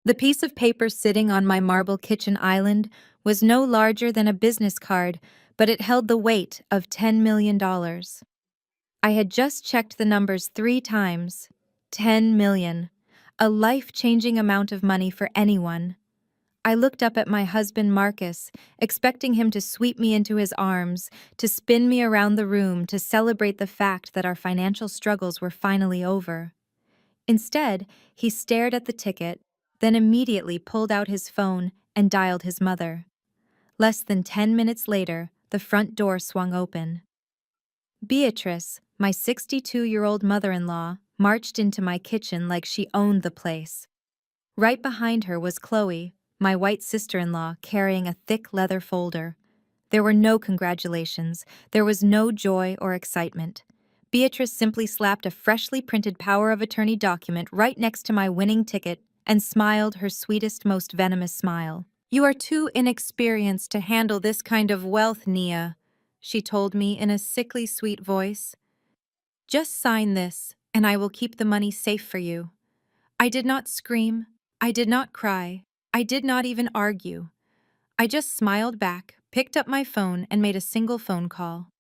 The piece of paper sitting on my marble kitchen island was no larger than a business card, but it held the weight of $10 million. I had just checked the numbers 3 times. 10 million. A life-changing amount of money for anyone. I looked up at my husband Marcus, expecting him to sweep me into his arms, to spin me around the room to celebrate the fact that our financial struggles were finally over. Instead, he stared at the ticket, then immediately pulled out his phone and dialed his mother. Less than 10 minutes later, the front door swung open. Beatrice, my 62-year-old mother-in-law, marched into my kitchen like she owned the place. Right behind her was Chloe, my white sister-in-law, carrying a thick leather folder. There were no congratulations, there was no joy or excitement. Beatrice simply slapped a freshly printed power of attorney document right next to my winning ticket and smiled her sweetest, most venomous smile. "You are too inexperienced to handle this kind of wealth, Nia," she told me in a sickly sweet voice. "Just sign this, and I will keep the money safe for you." I did not scream, I did not cry, I did not even argue. I just smiled back, picked up my phone, and made a single phone call.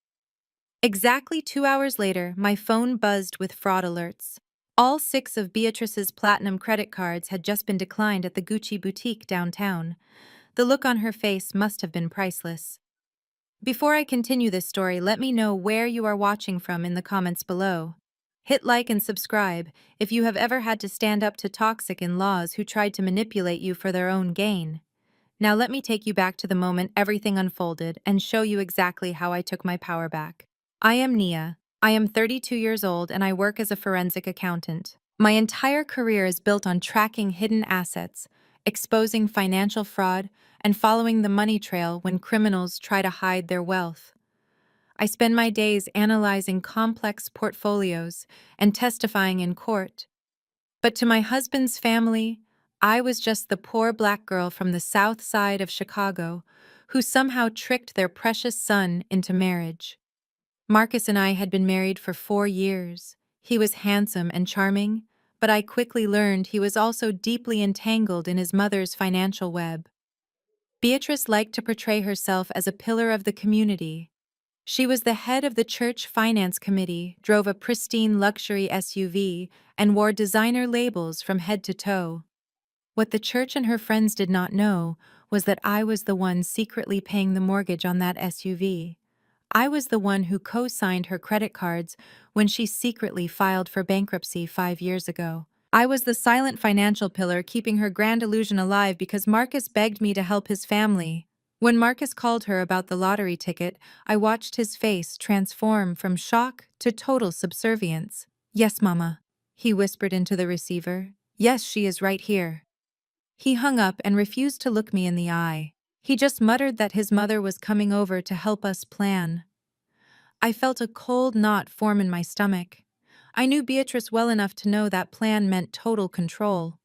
Exactly 2 hours later, my phone buzzed with fraud alerts. All 6 of Beatrice's platinum credit cards had just been declined at the Gucci boutique downtown. The look on her face must have been priceless. Before I continue this story, let me know where you are watching from in the comments below. Hit like and subscribe if you have ever had to stand up to toxic in-laws who tried to manipulate you for their own gain. Now let me take you back to the moment everything unfolded and show you exactly how I took my power back. I am Nia. I am 32 years old and I work as a forensic accountant. My entire career is built on tracking hidden assets, exposing financial fraud, and following the money trail when criminals try to hide their wealth. I spend my days analyzing complex portfolios and testifying in court. But to my husband's family, I was just the poor black girl from the south side of Chicago who somehow tricked their precious son into marriage. Marcus and I had been married for 4 years. He was handsome and charming, but I quickly learned he was also deeply entangled in his mother's financial web. Beatrice liked to portray herself as a pillar of the community. She was the head of the church finance committee, drove a pristine luxury SUV, and wore designer labels from head to toe. What the church and her friends did not know was that I was the one secretly paying the mortgage on that SUV. I was the one who co-signed her credit cards when she secretly filed for bankruptcy 5 years ago. I was the silent financial pillar keeping her grand illusion alive because Marcus begged me to help his family. When Marcus called her about the lottery ticket, I watched his face transform from shock to total subservience. "Yes, Mama," he whispered into the receiver. "Yes, she is right here." He hung up and refused to look me in the eye. He just muttered that his mother was coming over to help us plan. I felt a cold knot form in my stomach. I knew Beatrice well enough to know that plan meant total control.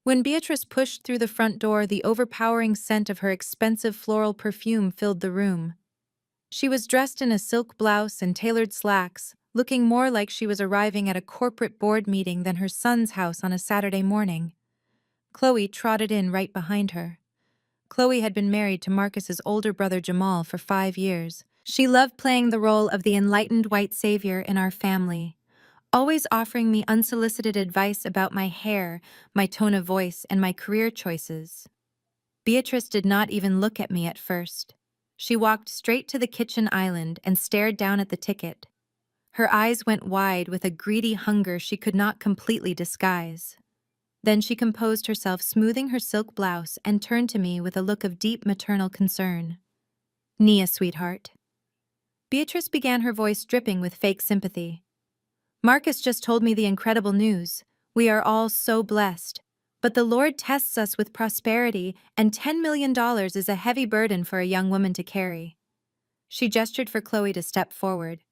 When Beatrice pushed through the front door, the overpowering scent of her expensive floral perfume filled the room. She was dressed in a silk blouse and tailored slacks, looking more like she was arriving at a corporate board meeting than her son's house on a Saturday morning. Chloe trotted in right behind her. Chloe had been married to Marcus's older brother Jamal for 5 years. She loved playing the role of the enlightened white savior in our family, always offering me unsolicited advice about my hair, my tone of voice, and my career choices. Beatrice did not even look at me at first. She walked straight to the kitchen island and stared down at the ticket. Her eyes went wide with a greedy hunger she could not completely disguise. Then she composed herself, smoothing her silk blouse, and turned to me with a look of deep maternal concern. "Nia, sweetheart." Beatrice began, her voice dripping with fake sympathy. "Marcus just told me the incredible news. We are all so blessed. But the Lord tests us with prosperity, and $10 million is a heavy burden for a young woman to carry." She gestured for Chloe to step forward.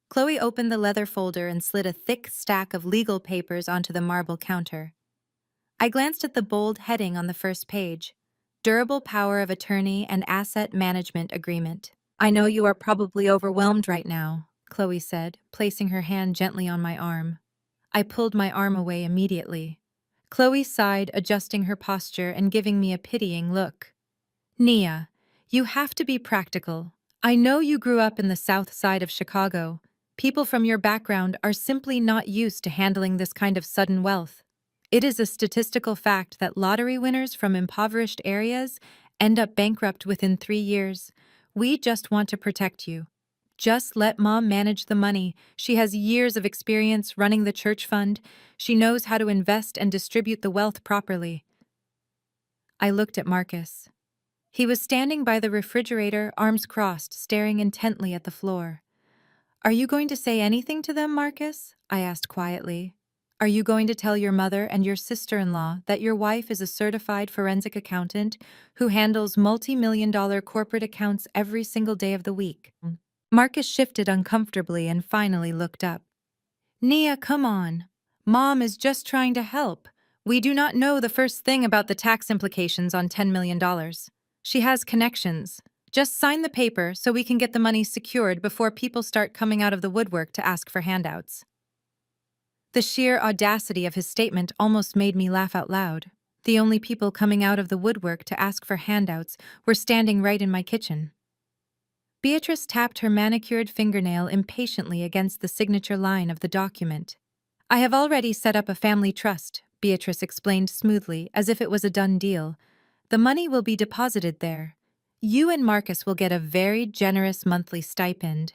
Chloe opened the leather folder and slid a thick stack of legal papers onto the marble counter. I glanced at the bold heading on the first page: Durable Power of Attorney and Asset Management Agreement. "I know you are probably overwhelmed right now," Chloe said, placing her hand gently on my arm. I pulled my arm away immediately. Chloe sighed, adjusting her posture and giving me a pitying look. Nia, you have to be practical. I know you grew up in the south side of Chicago. People from your background are simply not used to handling this kind of sudden wealth. It is a statistical fact that lottery winners from impoverished areas end up bankrupt within 3 years. We just want to protect you. Just let Mom manage the money. She has years of experience running the church fund. She knows how to invest and distribute the wealth properly. I looked at Marcus. He was standing by the refrigerator, arms crossed, staring intently at the floor. Are you going to say anything to them, Marcus? I asked quietly. Are you going to tell your mother and your sister-in-law that your wife is a certified forensic accountant who handles multi-million-dollar corporate accounts every single day of the week? Marcus shifted uncomfortably and finally looked up. Nia, come on. Mom is just trying to help. We do not know the first thing about the tax implications on $10 million. She has connections. Just sign the paper so we can get the money secured before people start coming out of the woodwork to ask for handouts. The sheer audacity of his statement almost made me laugh out loud. The only people coming out of the woodwork to ask for handouts were standing right in my kitchen. Beatrice tapped her manicured fingernail impatiently against the signature line of the document. I have already set up a family trust, Beatrice explained smoothly, as if it was a done deal. The money will be deposited there. You and Marcus will get a very generous monthly stipend.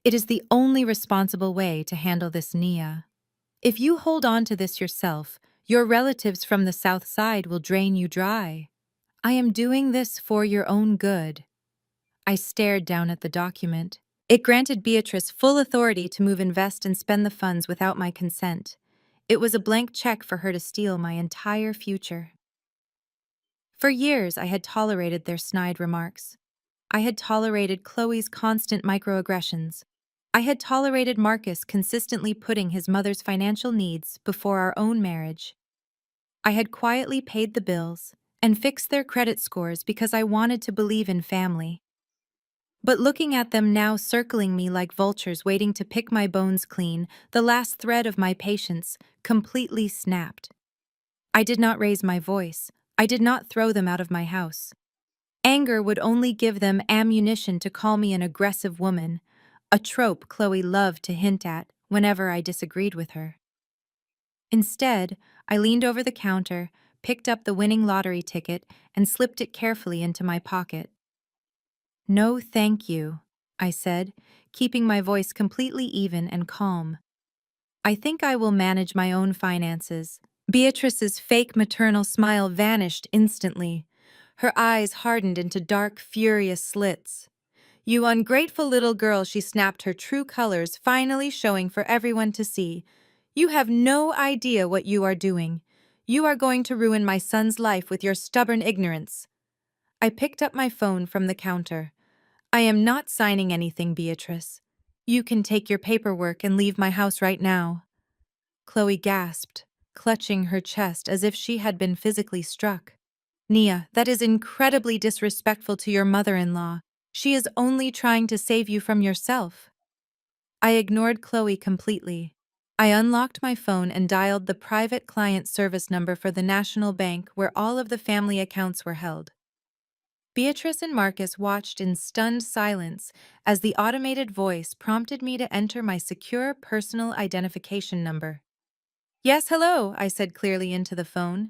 It is the only responsible way to handle this, Nia. If you hold on to this yourself, your relatives from the south side will drain you dry. I am doing this for your own good. I stared down at the document. It granted Beatrice full authority to move, invest, and spend the funds without my consent. It was a blank check for her to steal my entire future. For years, I had tolerated their snide remarks. I had tolerated Chloe's constant microaggressions. I had tolerated Marcus consistently putting his mother's financial needs before our own marriage. I had quietly paid the bills and fixed their credit scores because I wanted to believe in family. But looking at them now circling me like vultures waiting to pick my bones clean, the last thread of my patience completely snapped. I did not raise my voice. I did not throw them out of my house. Anger would only give them ammunition to call me an aggressive woman, a trope Chloe loved to hint at whenever I disagreed with her. Instead, I leaned over the counter, picked up the winning lottery ticket, and slipped it carefully into my pocket. No, thank you, I said, keeping my voice completely even and calm. I think I will manage my own finances. Beatrice's fake maternal smile vanished instantly. Her eyes hardened into dark, furious slits. You ungrateful little girl, she snapped, her true colors finally showing for everyone to see. You have no idea what you are doing. You are going to ruin my son's life with your stubborn ignorance. I picked up my phone from the counter. I am not signing anything, Beatrice. You can take your paperwork and leave my house right now. Chloe gasped, clutching her chest as if she had been physically struck. Nia, that is incredibly disrespectful to your mother-in-law. She is only trying to save you from yourself. I ignored Chloe completely. I unlocked my phone and dialed the private client service number for the National Bank where all of the family accounts were held. Beatrice and Marcus watched in stunned silence as the automated voice prompted me to enter my secure personal identification number. Yes, hello, I said clearly into the phone.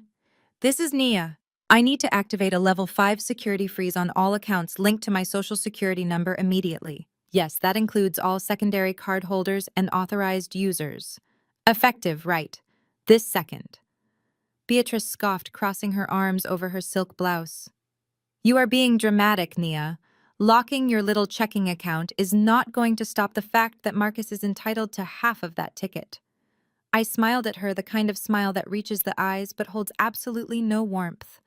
This is Nia. I need to activate a level 5 security freeze on all accounts linked to my social security number immediately. Yes, that includes all secondary card holders and authorized users. Effective, right. This second. Beatrice scoffed, crossing her arms over her silk blouse. You are being dramatic, Nia. Locking your little checking account is not going to stop the fact that Marcus is entitled to half of that ticket. I smiled at her, the kind of smile that reaches the eyes but holds absolutely no warmth.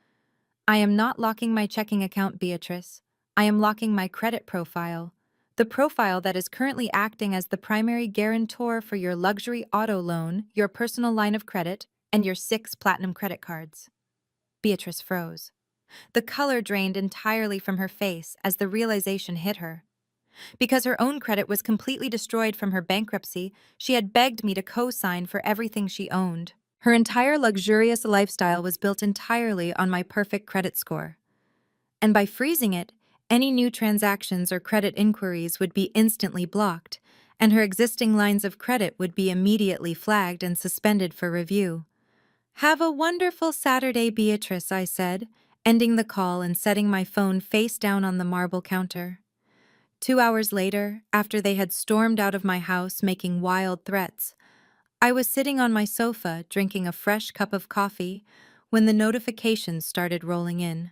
I am not locking my checking account, Beatrice. I am locking my credit profile. The profile that is currently acting as the primary guarantor for your luxury auto loan, your personal line of credit, and your 6 platinum credit cards. Beatrice froze. The color drained entirely from her face as the realization hit her. Because her own credit was completely destroyed from her bankruptcy, she had begged me to co-sign for everything she owned. Her entire luxurious lifestyle was built entirely on my perfect credit score. And by freezing it, any new transactions or credit inquiries would be instantly blocked, and her existing lines of credit would be immediately flagged and suspended for review. "Have a wonderful Saturday, Beatrice," I said, ending the call and setting my phone face down on the marble counter. 2 hours later, after they had stormed out of my house making wild threats, I was sitting on my sofa drinking a fresh cup of coffee when the notifications started rolling in.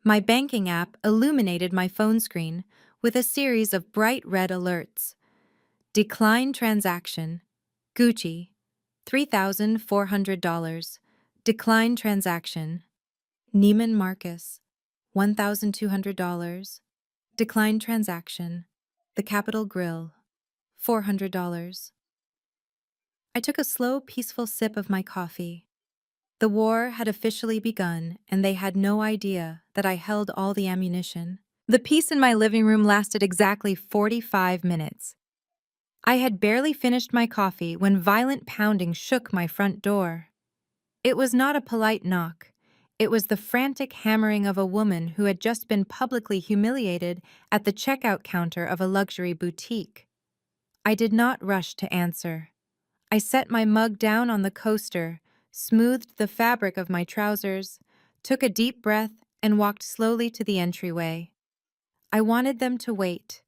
My banking app illuminated my phone screen with a series of bright red alerts. Decline transaction. Gucci. $3,400. Decline transaction. Neiman Marcus. $1,200. Decline transaction. The Capitol Grill. $400. I took a slow, peaceful sip of my coffee. The war had officially begun, and they had no idea that I held all the ammunition. The peace in my living room lasted exactly 45 minutes. I had barely finished my coffee when violent pounding shook my front door. It was not a polite knock. It was the frantic hammering of a woman who had just been publicly humiliated at the checkout counter of a luxury boutique. I did not rush to answer. I set my mug down on the coaster, smoothed the fabric of my trousers, took a deep breath, and walked slowly to the entryway. I wanted them to wait.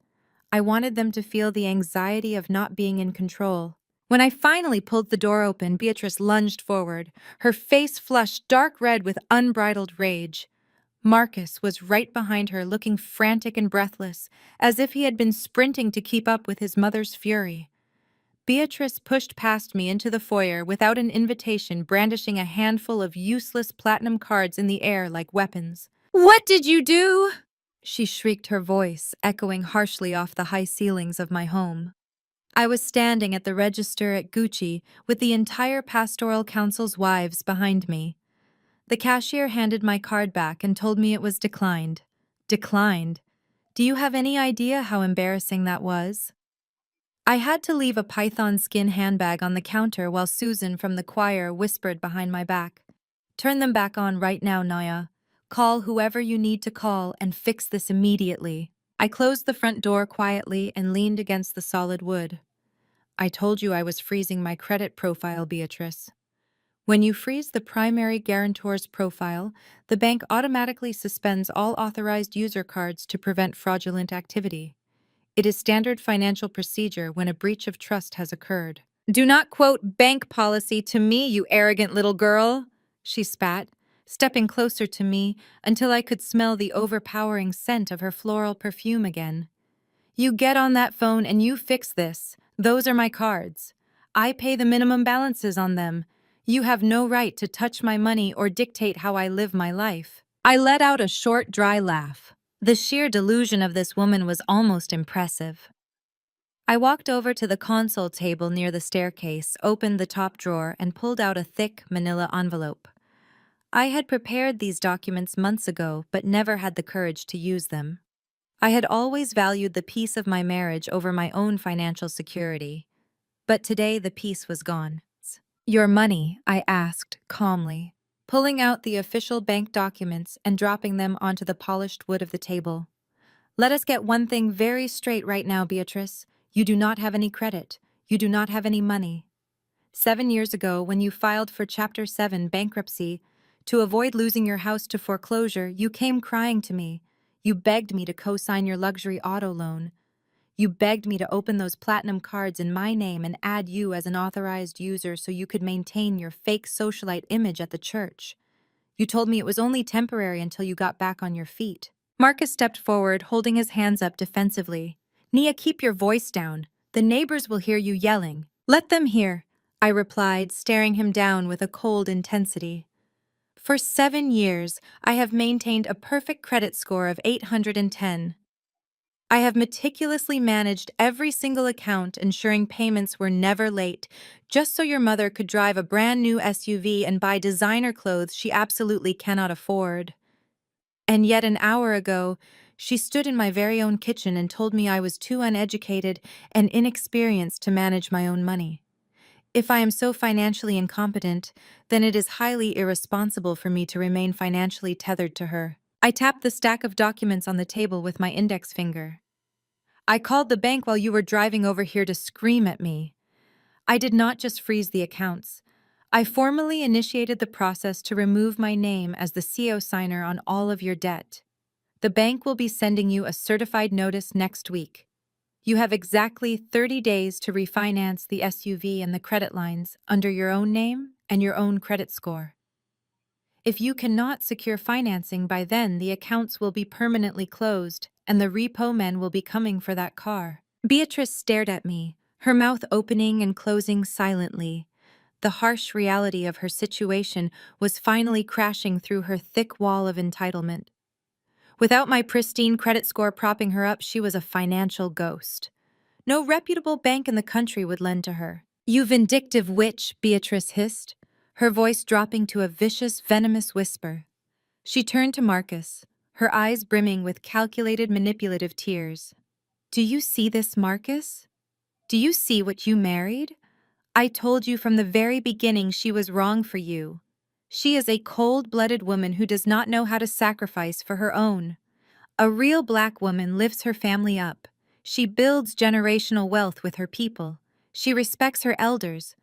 I wanted them to feel the anxiety of not being in control. When I finally pulled the door open, Beatrice lunged forward, her face flushed dark red with unbridled rage. Marcus was right behind her, looking frantic and breathless, as if he had been sprinting to keep up with his mother's fury. Beatrice pushed past me into the foyer without an invitation, brandishing a handful of useless platinum cards in the air like weapons. "What did you do?" she shrieked, her voice echoing harshly off the high ceilings of my home. I was standing at the register at Gucci with the entire pastoral council's wives behind me. The cashier handed my card back and told me it was declined. Declined? Do you have any idea how embarrassing that was? I had to leave a python skin handbag on the counter while Susan from the choir whispered behind my back, "Turn them back on right now, Naya. Call whoever you need to call and fix this immediately." I closed the front door quietly and leaned against the solid wood. "I told you I was freezing my credit profile, Beatrice. When you freeze the primary guarantor's profile, the bank automatically suspends all authorized user cards to prevent fraudulent activity. It is standard financial procedure when a breach of trust has occurred." "Do not quote bank policy to me, you arrogant little girl," she spat, stepping closer to me until I could smell the overpowering scent of her floral perfume again. "You get on that phone and you fix this. Those are my cards. I pay the minimum balances on them. You have no right to touch my money or dictate how I live my life." I let out a short, dry laugh. The sheer delusion of this woman was almost impressive. I walked over to the console table near the staircase, opened the top drawer, and pulled out a thick manila envelope. I had prepared these documents months ago, but never had the courage to use them. I had always valued the peace of my marriage over my own financial security. But today the peace was gone. "Your money?" I asked, calmly, pulling out the official bank documents and dropping them onto the polished wood of the table. "Let us get one thing very straight right now, Beatrice. You do not have any credit. You do not have any money. 7 years ago, when you filed for Chapter 7 bankruptcy, to avoid losing your house to foreclosure, you came crying to me. You begged me to co-sign your luxury auto loan. You begged me to open those platinum cards in my name and add you as an authorized user so you could maintain your fake socialite image at the church. You told me it was only temporary until you got back on your feet." Marcus stepped forward, holding his hands up defensively. "Nia, keep your voice down. The neighbors will hear you yelling." "Let them hear," I replied, staring him down with a cold intensity. "For 7 years, I have maintained a perfect credit score of 810. I have meticulously managed every single account, ensuring payments were never late, just so your mother could drive a brand new SUV and buy designer clothes she absolutely cannot afford. And yet an hour ago, she stood in my very own kitchen and told me I was too uneducated and inexperienced to manage my own money. If I am so financially incompetent, then it is highly irresponsible for me to remain financially tethered to her. I tapped the stack of documents on the table with my index finger. I called the bank while you were driving over here to scream at me. I did not just freeze the accounts. I formally initiated the process to remove my name as the CO signer on all of your debt. The bank will be sending you a certified notice next week. You have exactly 30 days to refinance the SUV and the credit lines under your own name and your own credit score. If you cannot secure financing by then, the accounts will be permanently closed and the repo men will be coming for that car. Beatrice stared at me, her mouth opening and closing silently. The harsh reality of her situation was finally crashing through her thick wall of entitlement. Without my pristine credit score propping her up, she was a financial ghost. No reputable bank in the country would lend to her. "You vindictive witch," Beatrice hissed, her voice dropping to a vicious, venomous whisper. She turned to Marcus, her eyes brimming with calculated, manipulative tears. "Do you see this, Marcus? Do you see what you married? I told you from the very beginning she was wrong for you. She is a cold-blooded woman who does not know how to sacrifice for her own. A real black woman lifts her family up. She builds generational wealth with her people. She respects her elders.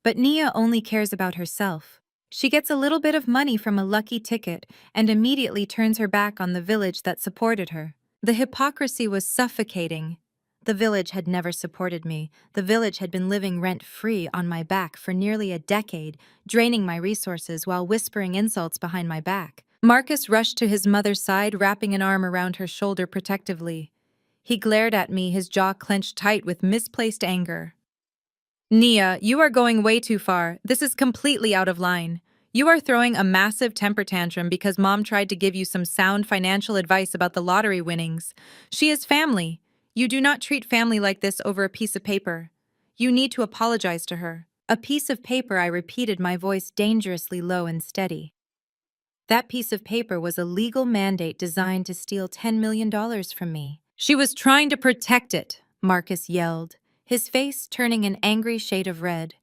But Nia only cares about herself. She gets a little bit of money from a lucky ticket and immediately turns her back on the village that supported her. The hypocrisy was suffocating. The village had never supported me. The village had been living rent-free on my back for nearly a decade, draining my resources while whispering insults behind my back. Marcus rushed to his mother's side, wrapping an arm around her shoulder protectively. He glared at me, his jaw clenched tight with misplaced anger. "Nia, you are going way too far. This is completely out of line. You are throwing a massive temper tantrum because Mom tried to give you some sound financial advice about the lottery winnings. She is family. You do not treat family like this over a piece of paper. You need to apologize to her." "A piece of paper," I repeated, my voice dangerously low and steady. That piece of paper was a legal mandate designed to steal $10 million from me. "She was trying to protect it," Marcus yelled, his face turning an angry shade of red.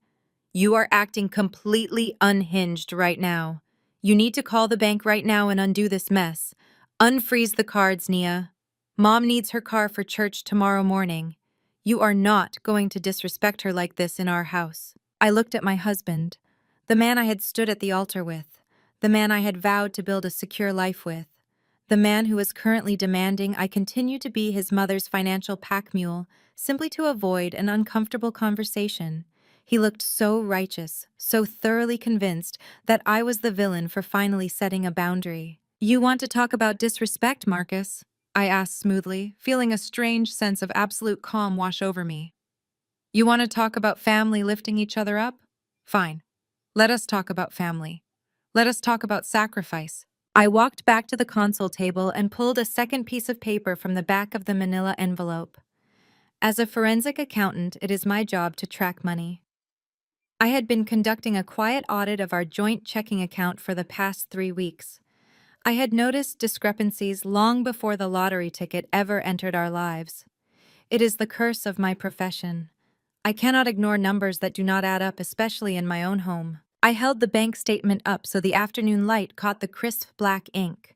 "You are acting completely unhinged right now. You need to call the bank right now and undo this mess. Unfreeze the cards, Nia. Mom needs her car for church tomorrow morning. You are not going to disrespect her like this in our house." I looked at my husband, the man I had stood at the altar with, the man I had vowed to build a secure life with, the man who was currently demanding I continue to be his mother's financial pack mule simply to avoid an uncomfortable conversation. He looked so righteous, so thoroughly convinced that I was the villain for finally setting a boundary. "You want to talk about disrespect, Marcus?" I asked smoothly, feeling a strange sense of absolute calm wash over me. "You want to talk about family lifting each other up? Fine. Let us talk about family. Let us talk about sacrifice." I walked back to the console table and pulled a second piece of paper from the back of the manila envelope. As a forensic accountant, it is my job to track money. I had been conducting a quiet audit of our joint checking account for the past 3 weeks. I had noticed discrepancies long before the lottery ticket ever entered our lives. It is the curse of my profession. I cannot ignore numbers that do not add up, especially in my own home. I held the bank statement up so the afternoon light caught the crisp black ink.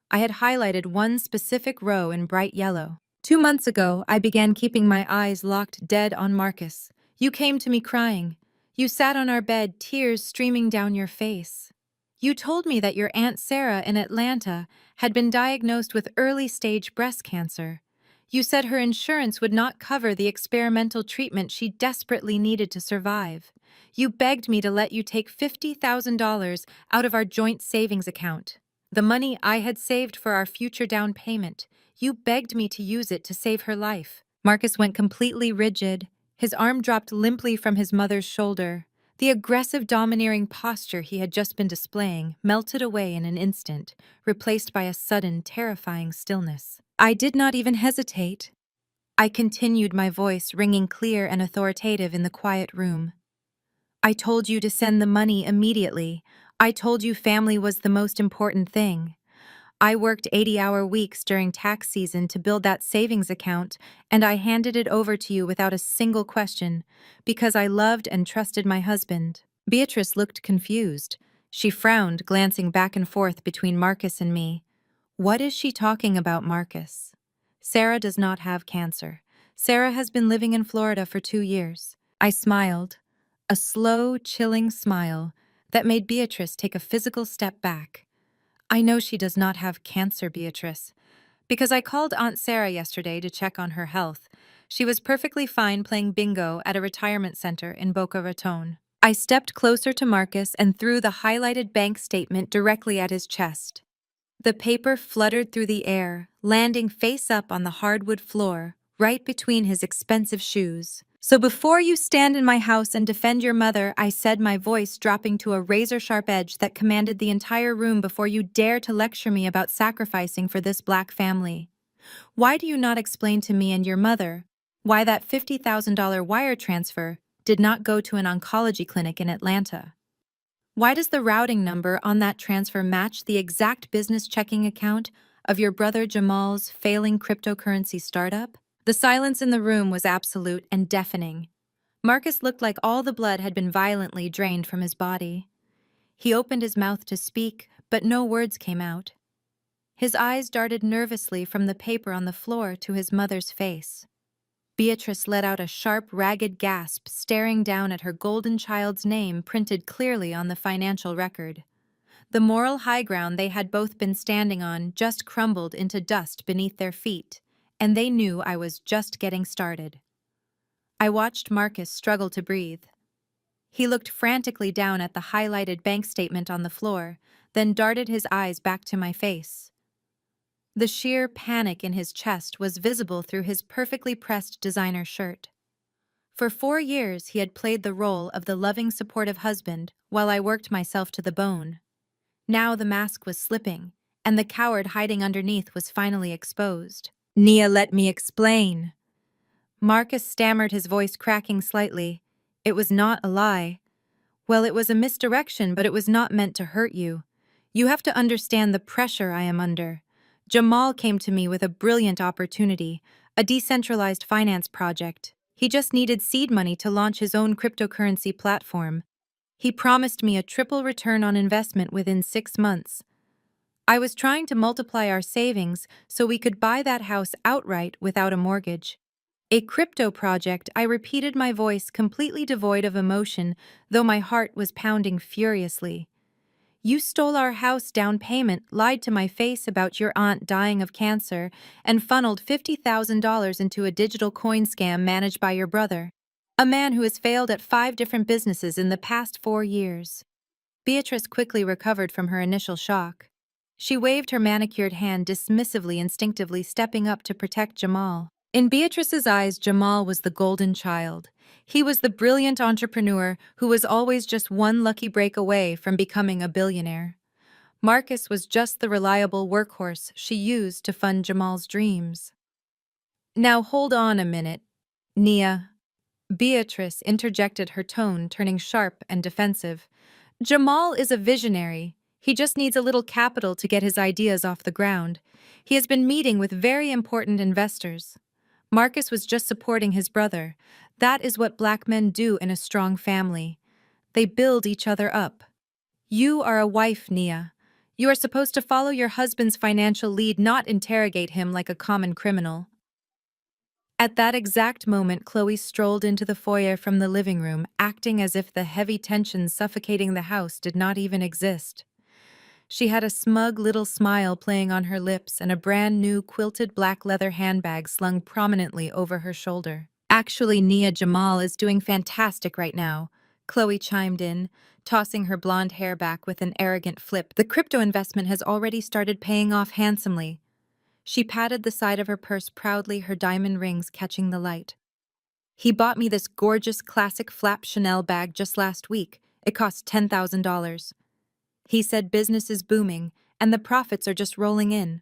I had highlighted one specific row in bright yellow. 2 months ago, I began keeping my eyes locked dead on Marcus. You came to me crying. You sat on our bed, tears streaming down your face. You told me that your Aunt Sarah in Atlanta had been diagnosed with early-stage breast cancer. You said her insurance would not cover the experimental treatment she desperately needed to survive. You begged me to let you take $50,000 out of our joint savings account, the money I had saved for our future down payment. You begged me to use it to save her life. Marcus went completely rigid. His arm dropped limply from his mother's shoulder. The aggressive, domineering posture he had just been displaying melted away in an instant, replaced by a sudden, terrifying stillness. I did not even hesitate. I continued, my voice ringing clear and authoritative in the quiet room. I told you to send the money immediately. I told you family was the most important thing. I worked 80-hour weeks during tax season to build that savings account, and I handed it over to you without a single question, because I loved and trusted my husband. Beatrice looked confused. She frowned, glancing back and forth between Marcus and me. What is she talking about, Marcus? Sarah does not have cancer. Sarah has been living in Florida for 2 years. I smiled, a slow, chilling smile that made Beatrice take a physical step back. I know she does not have cancer, Beatrice, because I called Aunt Sarah yesterday to check on her health. She was perfectly fine playing bingo at a retirement center in Boca Raton. I stepped closer to Marcus and threw the highlighted bank statement directly at his chest. The paper fluttered through the air, landing face up on the hardwood floor, right between his expensive shoes. So before you stand in my house and defend your mother, I said, my voice dropping to a razor-sharp edge that commanded the entire room, before you dare to lecture me about sacrificing for this black family. Why do you not explain to me and your mother why that $50,000 wire transfer did not go to an oncology clinic in Atlanta? Why does the routing number on that transfer match the exact business checking account of your brother Jamal's failing cryptocurrency startup? The silence in the room was absolute and deafening. Marcus looked like all the blood had been violently drained from his body. He opened his mouth to speak, but no words came out. His eyes darted nervously from the paper on the floor to his mother's face. Beatrice let out a sharp, ragged gasp, staring down at her golden child's name printed clearly on the financial record. The moral high ground they had both been standing on just crumbled into dust beneath their feet, and they knew I was just getting started. I watched Marcus struggle to breathe. He looked frantically down at the highlighted bank statement on the floor, then darted his eyes back to my face. The sheer panic in his chest was visible through his perfectly pressed designer shirt. For 4 years, he had played the role of the loving, supportive husband while I worked myself to the bone. Now the mask was slipping, and the coward hiding underneath was finally exposed. Nia, let me explain. Marcus stammered, his voice cracking slightly. It was not a lie. Well, it was a misdirection, but it was not meant to hurt you. You have to understand the pressure I am under. Jamal came to me with a brilliant opportunity, a decentralized finance project. He just needed seed money to launch his own cryptocurrency platform. He promised me a triple return on investment within 6 months. I was trying to multiply our savings so we could buy that house outright without a mortgage. A crypto project, I repeated, my voice completely devoid of emotion, though my heart was pounding furiously. You stole our house down payment, lied to my face about your aunt dying of cancer, and funneled $50,000 into a digital coin scam managed by your brother, a man who has failed at 5 different businesses in the past 4 years. Beatrice quickly recovered from her initial shock. She waved her manicured hand dismissively, instinctively stepping up to protect Jamal. In Beatrice's eyes, Jamal was the golden child. He was the brilliant entrepreneur who was always just one lucky break away from becoming a billionaire. Marcus was just the reliable workhorse she used to fund Jamal's dreams. Now hold on a minute, Nia. Beatrice interjected, her tone turning sharp and defensive. Jamal is a visionary. He just needs a little capital to get his ideas off the ground. He has been meeting with very important investors. Marcus was just supporting his brother. That is what black men do in a strong family. They build each other up. You are a wife, Nia. You are supposed to follow your husband's financial lead, not interrogate him like a common criminal. At that exact moment, Chloe strolled into the foyer from the living room, acting as if the heavy tension suffocating the house did not even exist. She had a smug little smile playing on her lips and a brand new quilted black leather handbag slung prominently over her shoulder. Actually, Nia, Jamal is doing fantastic right now, Chloe chimed in, tossing her blonde hair back with an arrogant flip. The crypto investment has already started paying off handsomely. She patted the side of her purse proudly, her diamond rings catching the light. He bought me this gorgeous classic flap Chanel bag just last week. It cost $10,000. He said business is booming, and the profits are just rolling in.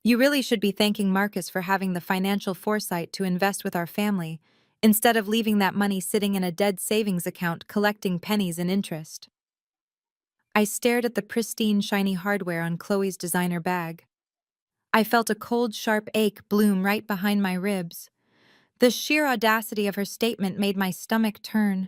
You really should be thanking Marcus for having the financial foresight to invest with our family, instead of leaving that money sitting in a dead savings account collecting pennies in interest. I stared at the pristine, shiny hardware on Chloe's designer bag. I felt a cold, sharp ache bloom right behind my ribs. The sheer audacity of her statement made my stomach turn.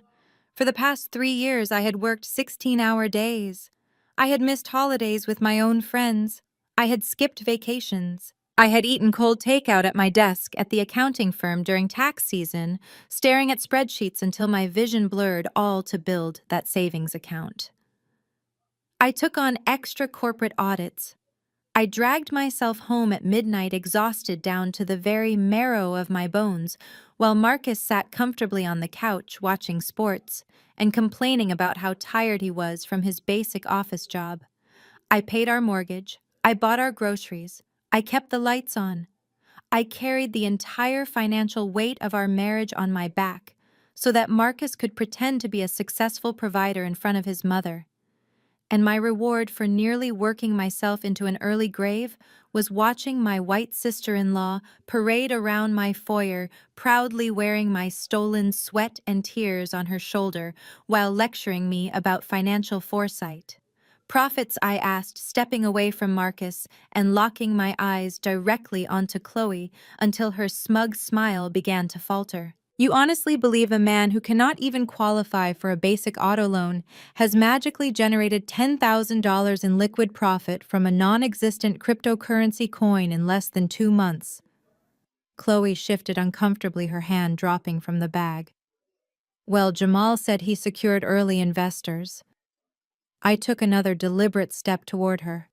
For the past 3 years, I had worked 16-hour days. I had missed holidays with my own friends. I had skipped vacations. I had eaten cold takeout at my desk at the accounting firm during tax season, staring at spreadsheets until my vision blurred, all to build that savings account. I took on extra corporate audits. I dragged myself home at midnight exhausted down to the very marrow of my bones, while Marcus sat comfortably on the couch watching sports and complaining about how tired he was from his basic office job. I paid our mortgage. I bought our groceries. I kept the lights on. I carried the entire financial weight of our marriage on my back so that Marcus could pretend to be a successful provider in front of his mother. And my reward for nearly working myself into an early grave was watching my white sister-in-law parade around my foyer, proudly wearing my stolen sweat and tears on her shoulder while lecturing me about financial foresight. Profits, I asked, stepping away from Marcus and locking my eyes directly onto Chloe until her smug smile began to falter. You honestly believe a man who cannot even qualify for a basic auto loan has magically generated $10,000 in liquid profit from a non-existent cryptocurrency coin in less than 2 months? Chloe shifted uncomfortably, her hand dropping from the bag. Well, Jamal said he secured early investors. I took another deliberate step toward her.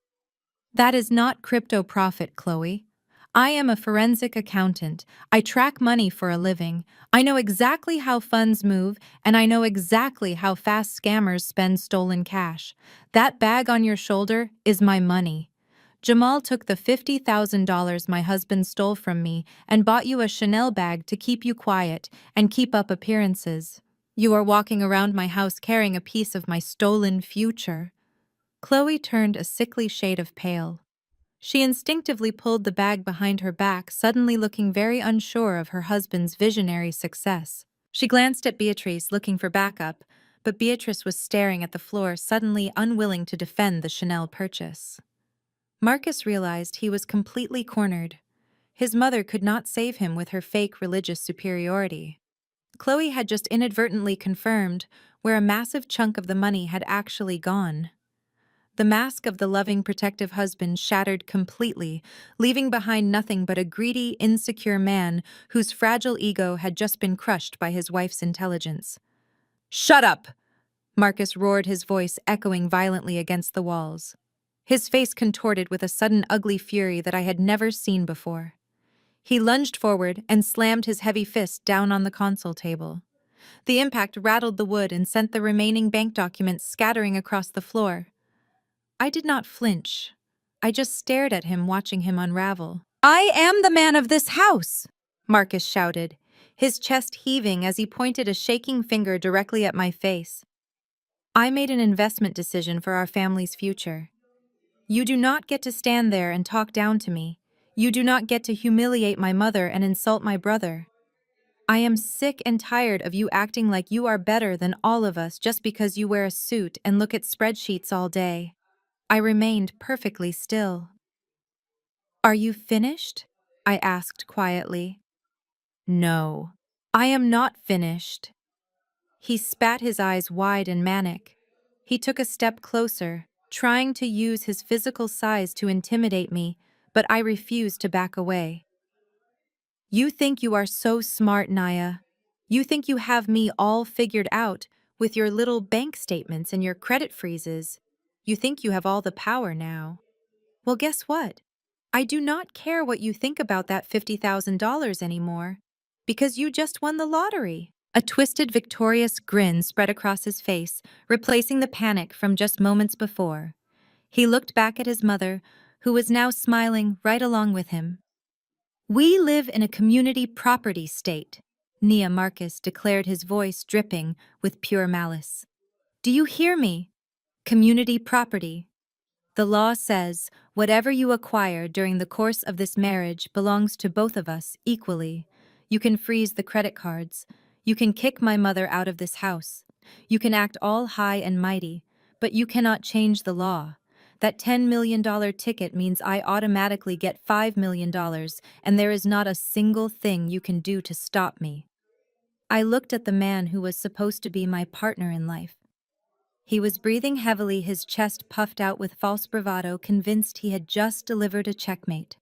That is not crypto profit, Chloe. I am a forensic accountant. I track money for a living. I know exactly how funds move, and I know exactly how fast scammers spend stolen cash. That bag on your shoulder is my money. Jamal took the $50,000 my husband stole from me and bought you a Chanel bag to keep you quiet and keep up appearances. You are walking around my house carrying a piece of my stolen future. Chloe turned a sickly shade of pale. She instinctively pulled the bag behind her back, suddenly looking very unsure of her husband's visionary success. She glanced at Beatrice, looking for backup, but Beatrice was staring at the floor, suddenly unwilling to defend the Chanel purchase. Marcus realized he was completely cornered. His mother could not save him with her fake religious superiority. Chloe had just inadvertently confirmed where a massive chunk of the money had actually gone. The mask of the loving, protective husband shattered completely, leaving behind nothing but a greedy, insecure man whose fragile ego had just been crushed by his wife's intelligence. "Shut up!" Marcus roared, his voice echoing violently against the walls. His face contorted with a sudden ugly fury that I had never seen before. He lunged forward and slammed his heavy fist down on the console table. The impact rattled the wood and sent the remaining bank documents scattering across the floor. I did not flinch. I just stared at him, watching him unravel. "I am the man of this house!" Marcus shouted, his chest heaving as he pointed a shaking finger directly at my face. "I made an investment decision for our family's future. You do not get to stand there and talk down to me. You do not get to humiliate my mother and insult my brother. I am sick and tired of you acting like you are better than all of us just because you wear a suit and look at spreadsheets all day." I remained perfectly still. "Are you finished?" I asked quietly. "No, I am not finished." He spat, his eyes wide and manic. He took a step closer, trying to use his physical size to intimidate me, but I refused to back away. "You think you are so smart, Naya. You think you have me all figured out with your little bank statements and your credit freezes. You think you have all the power now. Well, guess what? I do not care what you think about that $50,000 anymore, because you just won the lottery." A twisted, victorious grin spread across his face, replacing the panic from just moments before. He looked back at his mother, who was now smiling right along with him. "We live in a community property state," Nia Marcus declared, his voice dripping with pure malice. "Do you hear me? Community property. The law says whatever you acquire during the course of this marriage belongs to both of us equally. You can freeze the credit cards. You can kick my mother out of this house. You can act all high and mighty, But you cannot change the law. That $10 million ticket means I automatically get $5 million, and there is not a single thing you can do to stop me. I looked at the man who was supposed to be my partner in life. He was breathing heavily, his chest puffed out with false bravado, convinced he had just delivered a checkmate.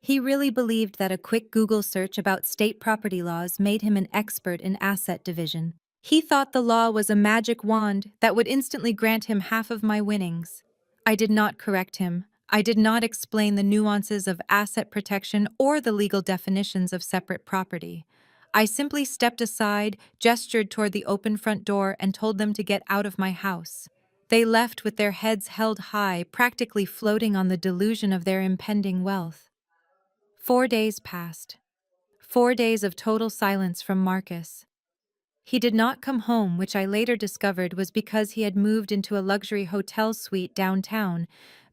He really believed that a quick Google search about state property laws made him an expert in asset division. He thought the law was a magic wand that would instantly grant him half of my winnings. I did not correct him. I did not explain the nuances of asset protection or the legal definitions of separate property. I simply stepped aside, gestured toward the open front door, and told them to get out of my house. They left with their heads held high, practically floating on the delusion of their impending wealth. 4 days passed. 4 days of total silence from Marcus. He did not come home, which I later discovered was because he had moved into a luxury hotel suite downtown,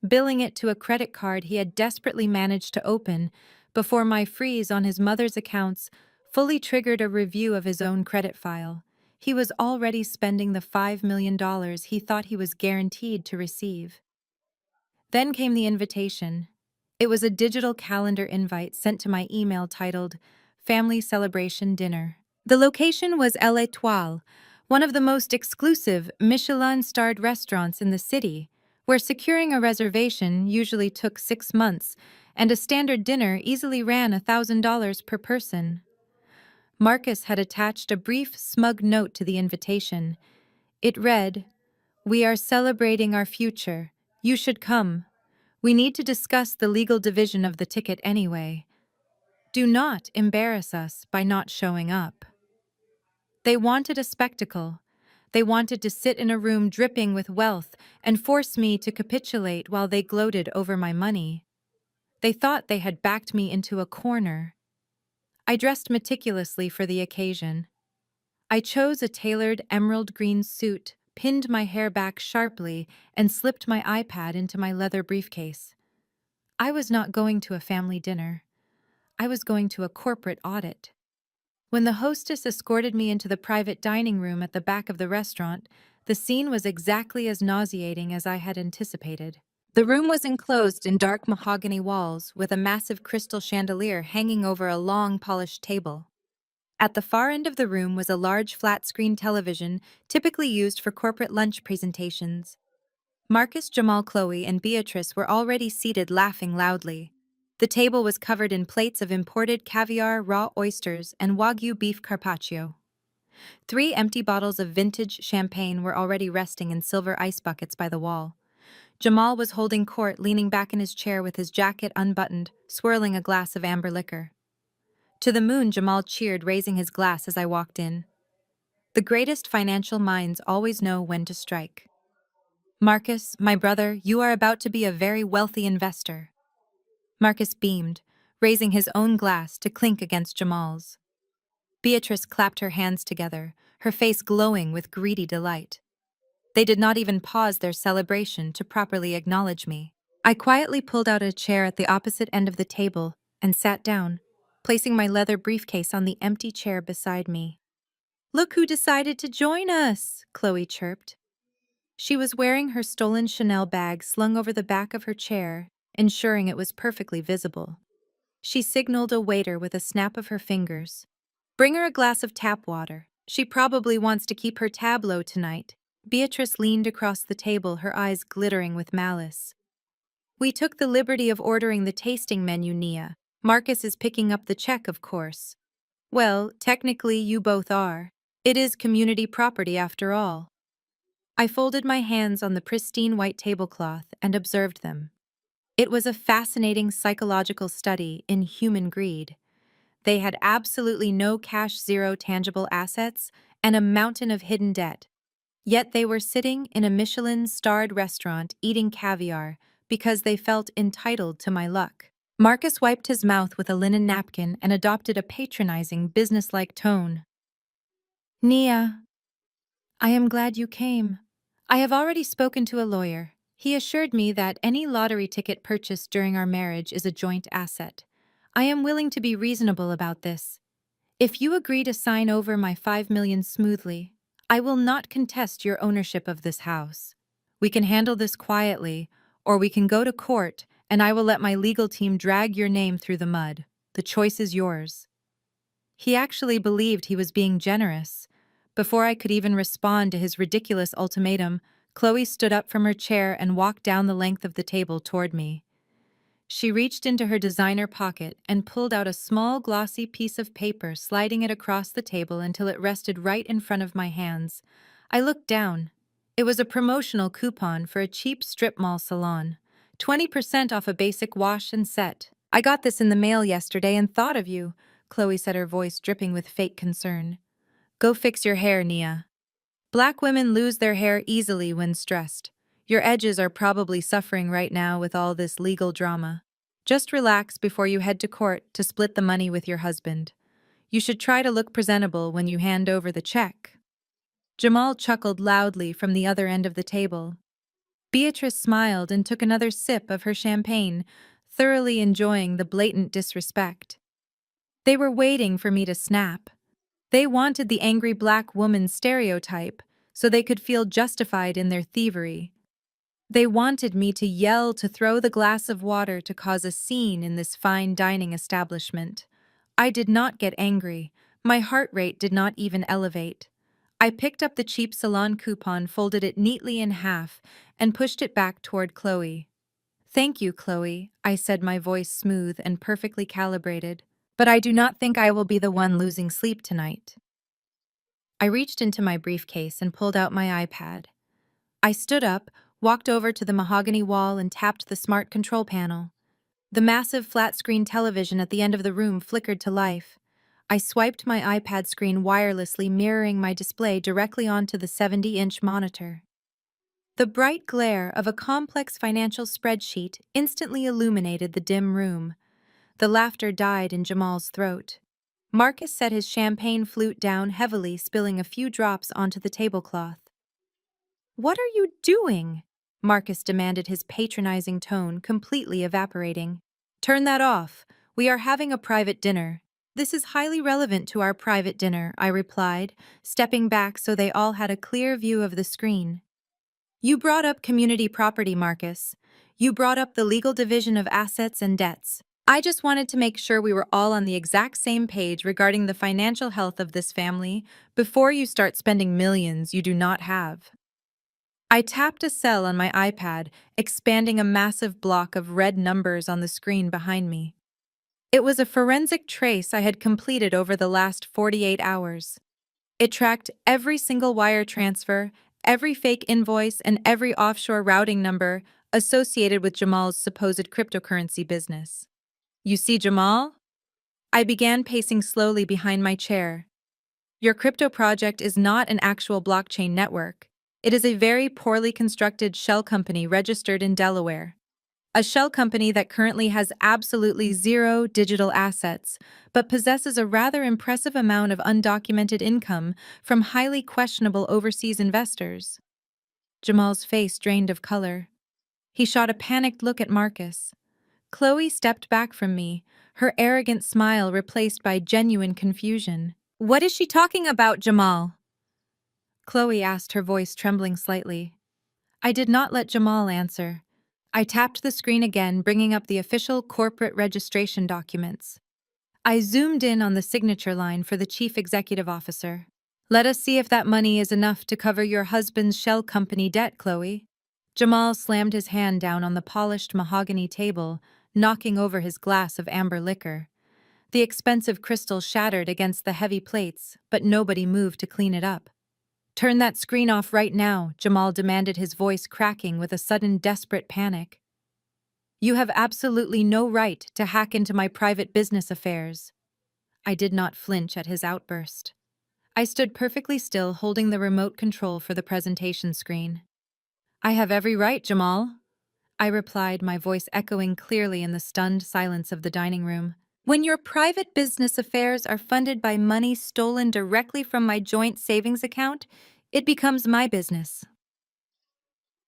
billing it to a credit card he had desperately managed to open before my freeze on his mother's accounts fully triggered a review of his own credit file. He was already spending the $5 million he thought he was guaranteed to receive. Then came the invitation. It was a digital calendar invite sent to my email titled Family Celebration Dinner. The location was L'Étoile, one of the most exclusive Michelin-starred restaurants in the city, where securing a reservation usually took 6 months, and a standard dinner easily ran $1,000 per person. Marcus had attached a brief, smug note to the invitation. It read, "We are celebrating our future. You should come. We need to discuss the legal division of the ticket anyway. Do not embarrass us by not showing up." They wanted a spectacle. They wanted to sit in a room dripping with wealth and force me to capitulate while they gloated over my money. They thought they had backed me into a corner. I dressed meticulously for the occasion. I chose a tailored emerald green suit, pinned my hair back sharply, and slipped my iPad into my leather briefcase. I was not going to a family dinner. I was going to a corporate audit. When the hostess escorted me into the private dining room at the back of the restaurant, the scene was exactly as nauseating as I had anticipated. The room was enclosed in dark mahogany walls with a massive crystal chandelier hanging over a long, polished table. At the far end of the room was a large flat-screen television typically used for corporate lunch presentations. Marcus, Jamal, Chloe, and Beatrice were already seated laughing loudly. The table was covered in plates of imported caviar, raw oysters, and Wagyu beef carpaccio. 3 empty bottles of vintage champagne were already resting in silver ice buckets by the wall. Jamal was holding court, leaning back in his chair with his jacket unbuttoned, swirling a glass of amber liquor. To the moon, Jamal cheered, raising his glass as I walked in. The greatest financial minds always know when to strike. "Marcus, my brother, you are about to be a very wealthy investor." Marcus beamed, raising his own glass to clink against Jamal's. Beatrice clapped her hands together, her face glowing with greedy delight. They did not even pause their celebration to properly acknowledge me. I quietly pulled out a chair at the opposite end of the table and sat down, placing my leather briefcase on the empty chair beside me. "Look who decided to join us," Chloe chirped. She was wearing her stolen Chanel bag slung over the back of her chair, ensuring it was perfectly visible. She signaled a waiter with a snap of her fingers. "Bring her a glass of tap water. She probably wants to keep her tab low tonight." Beatrice leaned across the table, her eyes glittering with malice. "We took the liberty of ordering the tasting menu, Nia. Marcus is picking up the check, of course." "Well, technically you both are. It is community property after all." I folded my hands on the pristine white tablecloth and observed them. It was a fascinating psychological study in human greed. They had absolutely no cash, zero tangible assets, and a mountain of hidden debt. Yet they were sitting in a Michelin-starred restaurant eating caviar because they felt entitled to my luck. Marcus wiped his mouth with a linen napkin and adopted a patronizing, businesslike tone. "Nia, I am glad you came. I have already spoken to a lawyer. He assured me that any lottery ticket purchased during our marriage is a joint asset. I am willing to be reasonable about this. If you agree to sign over my $5 million smoothly, I will not contest your ownership of this house." We can handle this quietly, or we can go to court, and I will let my legal team drag your name through the mud. The choice is yours." He actually believed he was being generous. Before I could even respond to his ridiculous ultimatum, Chloe stood up from her chair and walked down the length of the table toward me. She reached into her designer pocket and pulled out a small glossy piece of paper, sliding it across the table until it rested right in front of my hands. I looked down. It was a promotional coupon for a cheap strip mall salon. 20% off a basic wash and set. "I got this in the mail yesterday and thought of you," Chloe said, her voice dripping with fake concern. "Go fix your hair, Nia. Black women lose their hair easily when stressed. Your edges are probably suffering right now with all this legal drama. Just relax before you head to court to split the money with your husband. You should try to look presentable when you hand over the check." Jamal chuckled loudly from the other end of the table. Beatrice smiled and took another sip of her champagne, thoroughly enjoying the blatant disrespect. They were waiting for me to snap. They wanted the angry black woman stereotype so they could feel justified in their thievery. They wanted me to yell, to throw the glass of water, to cause a scene in this fine dining establishment. I did not get angry. My heart rate did not even elevate. I picked up the cheap salon coupon, folded it neatly in half, and pushed it back toward Chloe. "Thank you, Chloe," I said, my voice smooth and perfectly calibrated. "But I do not think I will be the one losing sleep tonight." I reached into my briefcase and pulled out my iPad. I stood up, walked over to the mahogany wall, and tapped the smart control panel. The massive flat-screen television at the end of the room flickered to life. I swiped my iPad screen wirelessly, mirroring my display directly onto the 70-inch monitor. The bright glare of a complex financial spreadsheet instantly illuminated the dim room. The laughter died in Jamal's throat. Marcus set his champagne flute down heavily, spilling a few drops onto the tablecloth. "What are you doing?" Marcus demanded, his patronizing tone completely evaporating. "Turn that off. We are having a private dinner." "This is highly relevant to our private dinner," I replied, stepping back so they all had a clear view of the screen. "You brought up community property, Marcus. You brought up the legal division of assets and debts. I just wanted to make sure we were all on the exact same page regarding the financial health of this family before you start spending millions you do not have." I tapped a cell on my iPad, expanding a massive block of red numbers on the screen behind me. It was a forensic trace I had completed over the last 48 hours. It tracked every single wire transfer, every fake invoice, and every offshore routing number associated with Jamal's supposed cryptocurrency business. "You see, Jamal?" I began pacing slowly behind my chair. "Your crypto project is not an actual blockchain network. It is a very poorly constructed shell company registered in Delaware. A shell company that currently has absolutely zero digital assets, but possesses a rather impressive amount of undocumented income from highly questionable overseas investors." Jamal's face drained of color. He shot a panicked look at Marcus. Chloe stepped back from me, her arrogant smile replaced by genuine confusion. "What is she talking about, Jamal?" Chloe asked, her voice trembling slightly. I did not let Jamal answer. I tapped the screen again, bringing up the official corporate registration documents. I zoomed in on the signature line for the chief executive officer. "Let us see if that money is enough to cover your husband's shell company debt, Chloe." Jamal slammed his hand down on the polished mahogany table, knocking over his glass of amber liquor. The expensive crystal shattered against the heavy plates, but nobody moved to clean it up. "Turn that screen off right now," Jamal demanded, his voice cracking with a sudden desperate panic. "You have absolutely no right to hack into my private business affairs." I did not flinch at his outburst. I stood perfectly still, holding the remote control for the presentation screen. "I have every right, Jamal," I replied, my voice echoing clearly in the stunned silence of the dining room. "When your private business affairs are funded by money stolen directly from my joint savings account, it becomes my business.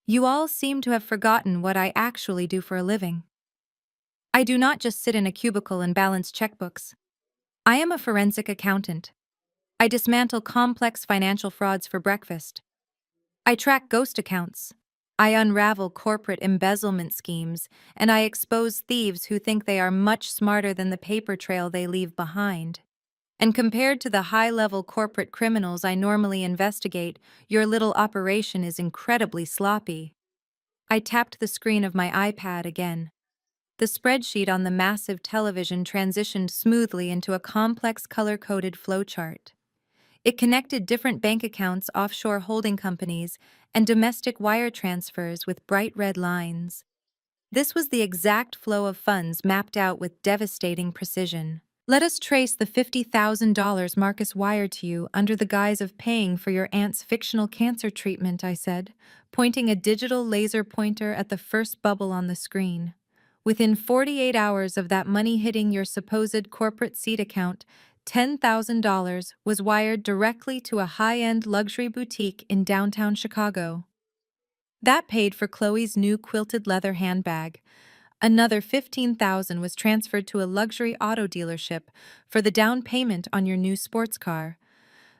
You all seem to have forgotten what I actually do for a living. I do not just sit in a cubicle and balance checkbooks. I am a forensic accountant. I dismantle complex financial frauds for breakfast. I track ghost accounts. I unravel corporate embezzlement schemes, and I expose thieves who think they are much smarter than the paper trail they leave behind. And compared to the high-level corporate criminals I normally investigate, your little operation is incredibly sloppy. I tapped the screen of my iPad again. The spreadsheet on the massive television transitioned smoothly into a complex color-coded flowchart. It connected different bank accounts, offshore holding companies, and domestic wire transfers with bright red lines. This was the exact flow of funds mapped out with devastating precision. Let us trace the $50,000 Marcus wired to you under the guise of paying for your aunt's fictional cancer treatment, I said, pointing a digital laser pointer at the first bubble on the screen. Within 48 hours of that money hitting your supposed corporate seed account, $10,000 was wired directly to a high-end luxury boutique in downtown Chicago. That paid for Chloe's new quilted leather handbag. Another $15,000 was transferred to a luxury auto dealership for the down payment on your new sports car.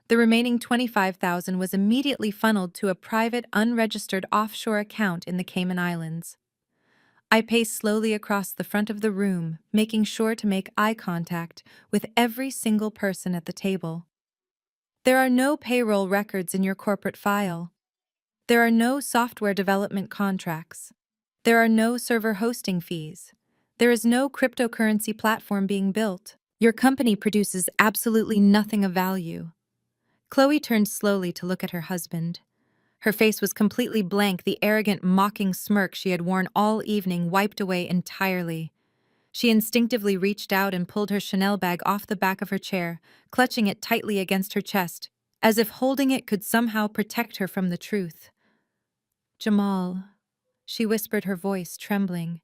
The remaining $25,000 was immediately funneled to a private, unregistered offshore account in the Cayman Islands. I paced slowly across the front of the room, making sure to make eye contact with every single person at the table. There are no payroll records in your corporate file. There are no software development contracts. There are no server hosting fees. There is no cryptocurrency platform being built. Your company produces absolutely nothing of value. Chloe turned slowly to look at her husband. Her face was completely blank, the arrogant, mocking smirk she had worn all evening wiped away entirely. She instinctively reached out and pulled her Chanel bag off the back of her chair, clutching it tightly against her chest, as if holding it could somehow protect her from the truth. "Jamal," she whispered, her voice trembling.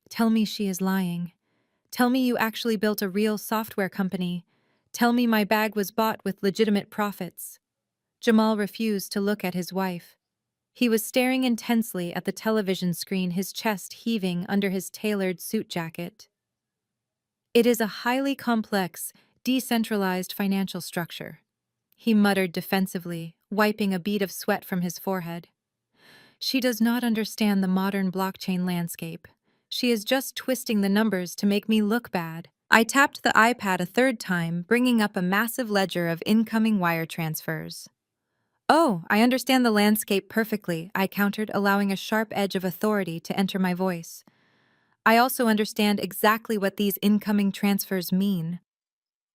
"Tell me she is lying. Tell me you actually built a real software company. Tell me my bag was bought with legitimate profits." Jamal refused to look at his wife. He was staring intensely at the television screen, his chest heaving under his tailored suit jacket. "It is a highly complex, decentralized financial structure," he muttered defensively, wiping a bead of sweat from his forehead. "She does not understand the modern blockchain landscape. She is just twisting the numbers to make me look bad." I tapped the iPad a third time, bringing up a massive ledger of incoming wire transfers. "Oh, I understand the landscape perfectly," I countered, allowing a sharp edge of authority to enter my voice. "I also understand exactly what these incoming transfers mean.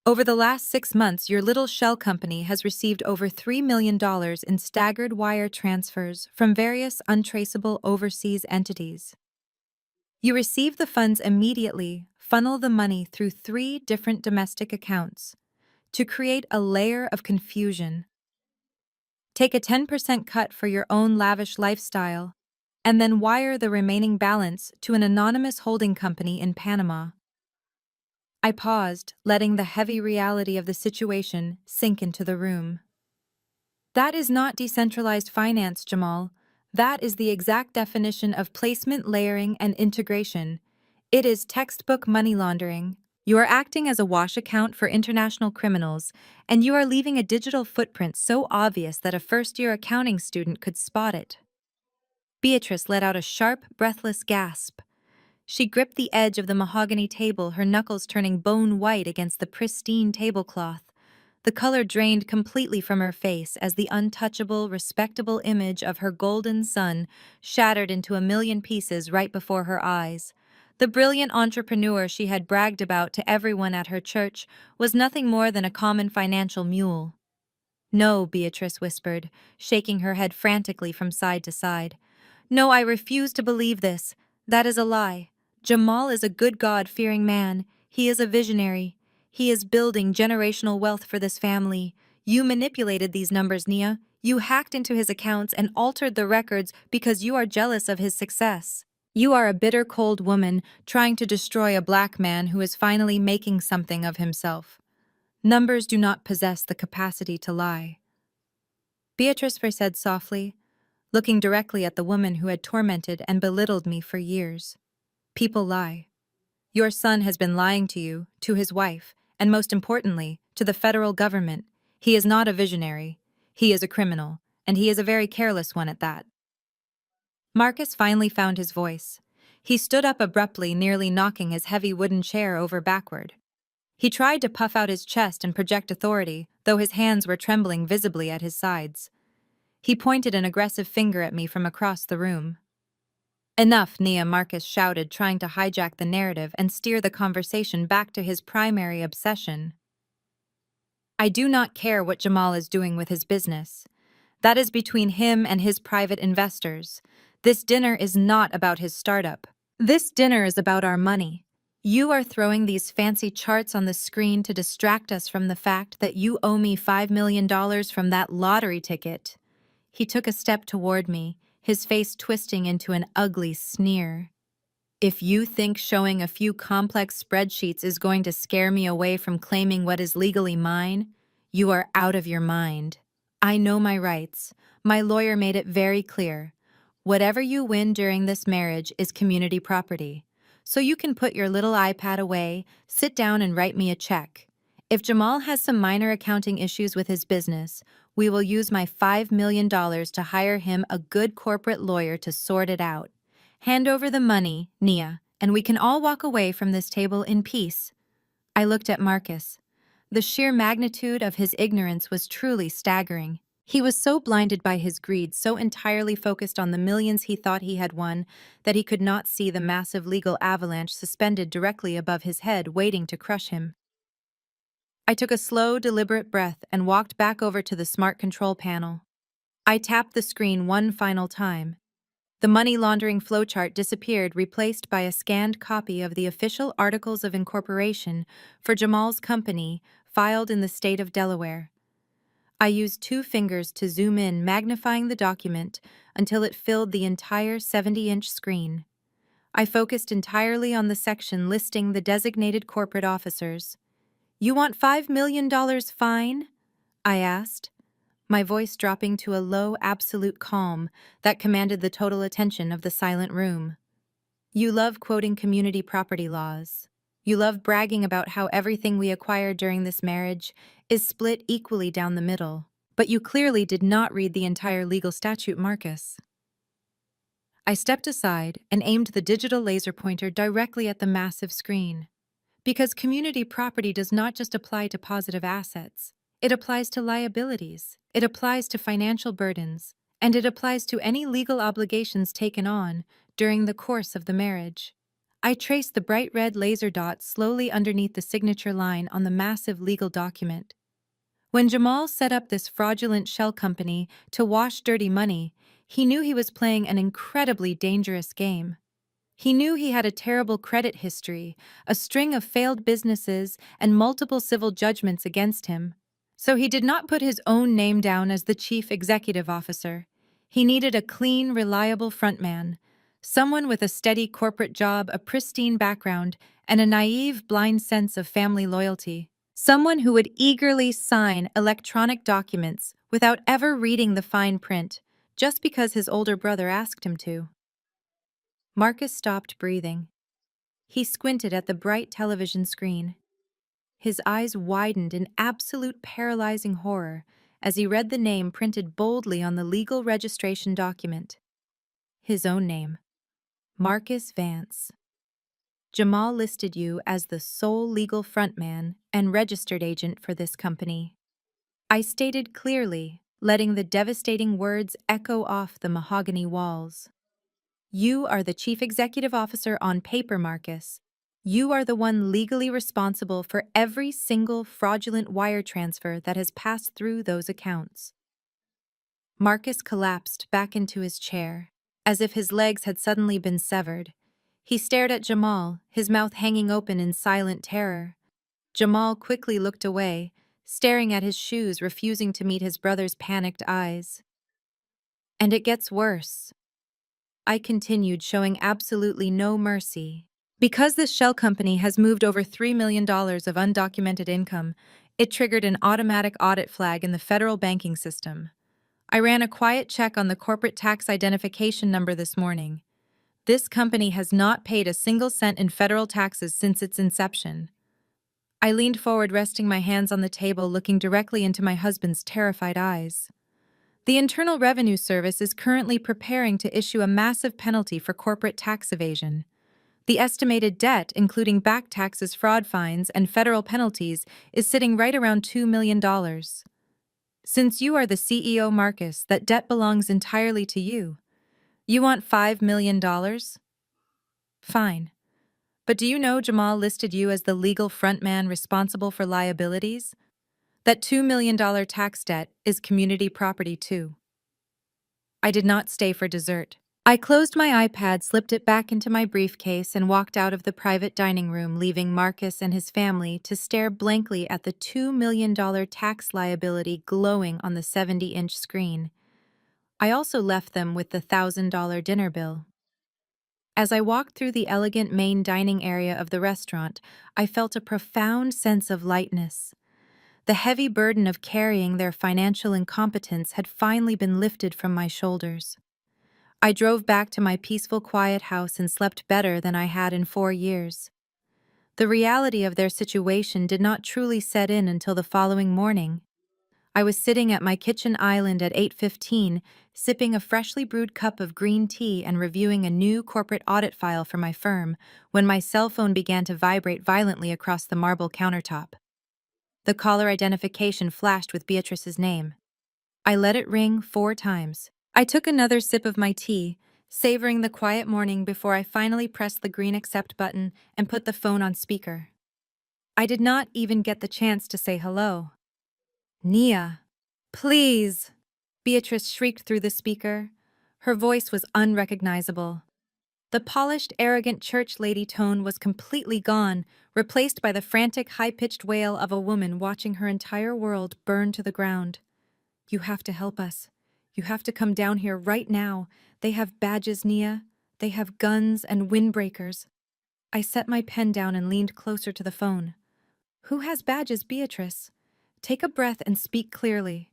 Over the last 6 months, your little shell company has received over $3 million in staggered wire transfers from various untraceable overseas entities. You receive the funds immediately, funnel the money through 3 different domestic accounts to create a layer of confusion. Take a 10% cut for your own lavish lifestyle, and then wire the remaining balance to an anonymous holding company in Panama." I paused, letting the heavy reality of the situation sink into the room. "That is not decentralized finance, Jamal. That is the exact definition of placement, layering, and integration. It is textbook money laundering. You are acting as a wash account for international criminals, and you are leaving a digital footprint so obvious that a first-year accounting student could spot it." Beatrice let out a sharp, breathless gasp. She gripped the edge of the mahogany table, her knuckles turning bone white against the pristine tablecloth. The color drained completely from her face as the untouchable, respectable image of her golden son shattered into a million pieces right before her eyes. The brilliant entrepreneur she had bragged about to everyone at her church was nothing more than a common financial mule. "No," Beatrice whispered, shaking her head frantically from side to side. "No, I refuse to believe this. That is a lie. Jamal is a good God-fearing man. He is a visionary. He is building generational wealth for this family. You manipulated these numbers, Nia. You hacked into his accounts and altered the records because you are jealous of his success. You are a bitter, cold woman trying to destroy a black man who is finally making something of himself. Numbers do not possess the capacity to lie." Beatrice said softly, looking directly at the woman who had tormented and belittled me for years. "People lie. Your son has been lying to you, to his wife, and most importantly, to the federal government. He is not a visionary. He is a criminal, and he is a very careless one at that." Marcus finally found his voice. He stood up abruptly, nearly knocking his heavy wooden chair over backward. He tried to puff out his chest and project authority, though his hands were trembling visibly at his sides. He pointed an aggressive finger at me from across the room. "Enough," Nia, Marcus shouted, trying to hijack the narrative and steer the conversation back to his primary obsession. "I do not care what Jamal is doing with his business. That is between him and his private investors. This dinner is not about his startup. This dinner is about our money. You are throwing these fancy charts on the screen to distract us from the fact that you owe me $5 million from that lottery ticket." He took a step toward me, his face twisting into an ugly sneer. "If you think showing a few complex spreadsheets is going to scare me away from claiming what is legally mine, you are out of your mind. I know my rights. My lawyer made it very clear. Whatever you win during this marriage is community property. So you can put your little iPad away, sit down and write me a check. If Jamal has some minor accounting issues with his business, we will use my $5 million to hire him a good corporate lawyer to sort it out. Hand over the money, Nia, and we can all walk away from this table in peace." I looked at Marcus. The sheer magnitude of his ignorance was truly staggering. He was so blinded by his greed, so entirely focused on the millions he thought he had won, that he could not see the massive legal avalanche suspended directly above his head, waiting to crush him. I took a slow, deliberate breath and walked back over to the smart control panel. I tapped the screen one final time. The money laundering flowchart disappeared, replaced by a scanned copy of the official Articles of Incorporation for Jamal's company, filed in the state of Delaware. I used 2 fingers to zoom in, magnifying the document until it filled the entire 70-inch screen. I focused entirely on the section listing the designated corporate officers. "You want $5 million fine?" I asked, my voice dropping to a low, absolute calm that commanded the total attention of the silent room. "You love quoting community property laws. You love bragging about how everything we acquired during this marriage is split equally down the middle. But you clearly did not read the entire legal statute, Marcus." I stepped aside and aimed the digital laser pointer directly at the massive screen. Because community property does not just apply to positive assets. It applies to liabilities, it applies to financial burdens, and it applies to any legal obligations taken on during the course of the marriage. I traced the bright red laser dot slowly underneath the signature line on the massive legal document. When Jamal set up this fraudulent shell company to wash dirty money, he knew he was playing an incredibly dangerous game. He knew he had a terrible credit history, a string of failed businesses, and multiple civil judgments against him. So he did not put his own name down as the chief executive officer. He needed a clean, reliable frontman, someone with a steady corporate job, a pristine background, and a naive, blind sense of family loyalty. Someone who would eagerly sign electronic documents without ever reading the fine print, just because his older brother asked him to. Marcus stopped breathing. He squinted at the bright television screen. His eyes widened in absolute paralyzing horror as he read the name printed boldly on the legal registration document. His own name. Marcus Vance. "Jamal listed you as the sole legal frontman and registered agent for this company." I stated clearly, letting the devastating words echo off the mahogany walls. "You are the chief executive officer on paper, Marcus. You are the one legally responsible for every single fraudulent wire transfer that has passed through those accounts." Marcus collapsed back into his chair, as if his legs had suddenly been severed. He stared at Jamal, his mouth hanging open in silent terror. Jamal quickly looked away, staring at his shoes, refusing to meet his brother's panicked eyes. "And it gets worse," I continued, showing absolutely no mercy. "Because this shell company has moved over $3 million of undocumented income, it triggered an automatic audit flag in the federal banking system. I ran a quiet check on the corporate tax identification number this morning. This company has not paid a single cent in federal taxes since its inception." I leaned forward, resting my hands on the table, looking directly into my husband's terrified eyes. The Internal Revenue Service is currently preparing to issue a massive penalty for corporate tax evasion. The estimated debt, including back taxes, fraud fines, and federal penalties, is sitting right around $2 million. Since you are the CEO, Marcus, that debt belongs entirely to you. You want $5 million? Fine. But do you know Jamal listed you as the legal frontman responsible for liabilities? That $2 million tax debt is community property too. I did not stay for dessert. I closed my iPad, slipped it back into my briefcase, and walked out of the private dining room, leaving Marcus and his family to stare blankly at the $2 million tax liability glowing on the 70-inch screen. I also left them with the $1,000 dinner bill. As I walked through the elegant main dining area of the restaurant, I felt a profound sense of lightness. The heavy burden of carrying their financial incompetence had finally been lifted from my shoulders. I drove back to my peaceful, quiet house and slept better than I had in 4 years. The reality of their situation did not truly set in until the following morning. I was sitting at my kitchen island at 8:15, sipping a freshly brewed cup of green tea and reviewing a new corporate audit file for my firm, when my cell phone began to vibrate violently across the marble countertop. The caller identification flashed with Beatrice's name. I let it ring 4 times. I took another sip of my tea, savoring the quiet morning before I finally pressed the green accept button and put the phone on speaker. I did not even get the chance to say hello. Nia, please, Beatrice shrieked through the speaker. Her voice was unrecognizable. The polished, arrogant church lady tone was completely gone, replaced by the frantic, high-pitched wail of a woman watching her entire world burn to the ground. You have to help us. You have to come down here right now. They have badges, Nia. They have guns and windbreakers. I set my pen down and leaned closer to the phone. Who has badges, Beatrice? Take a breath and speak clearly.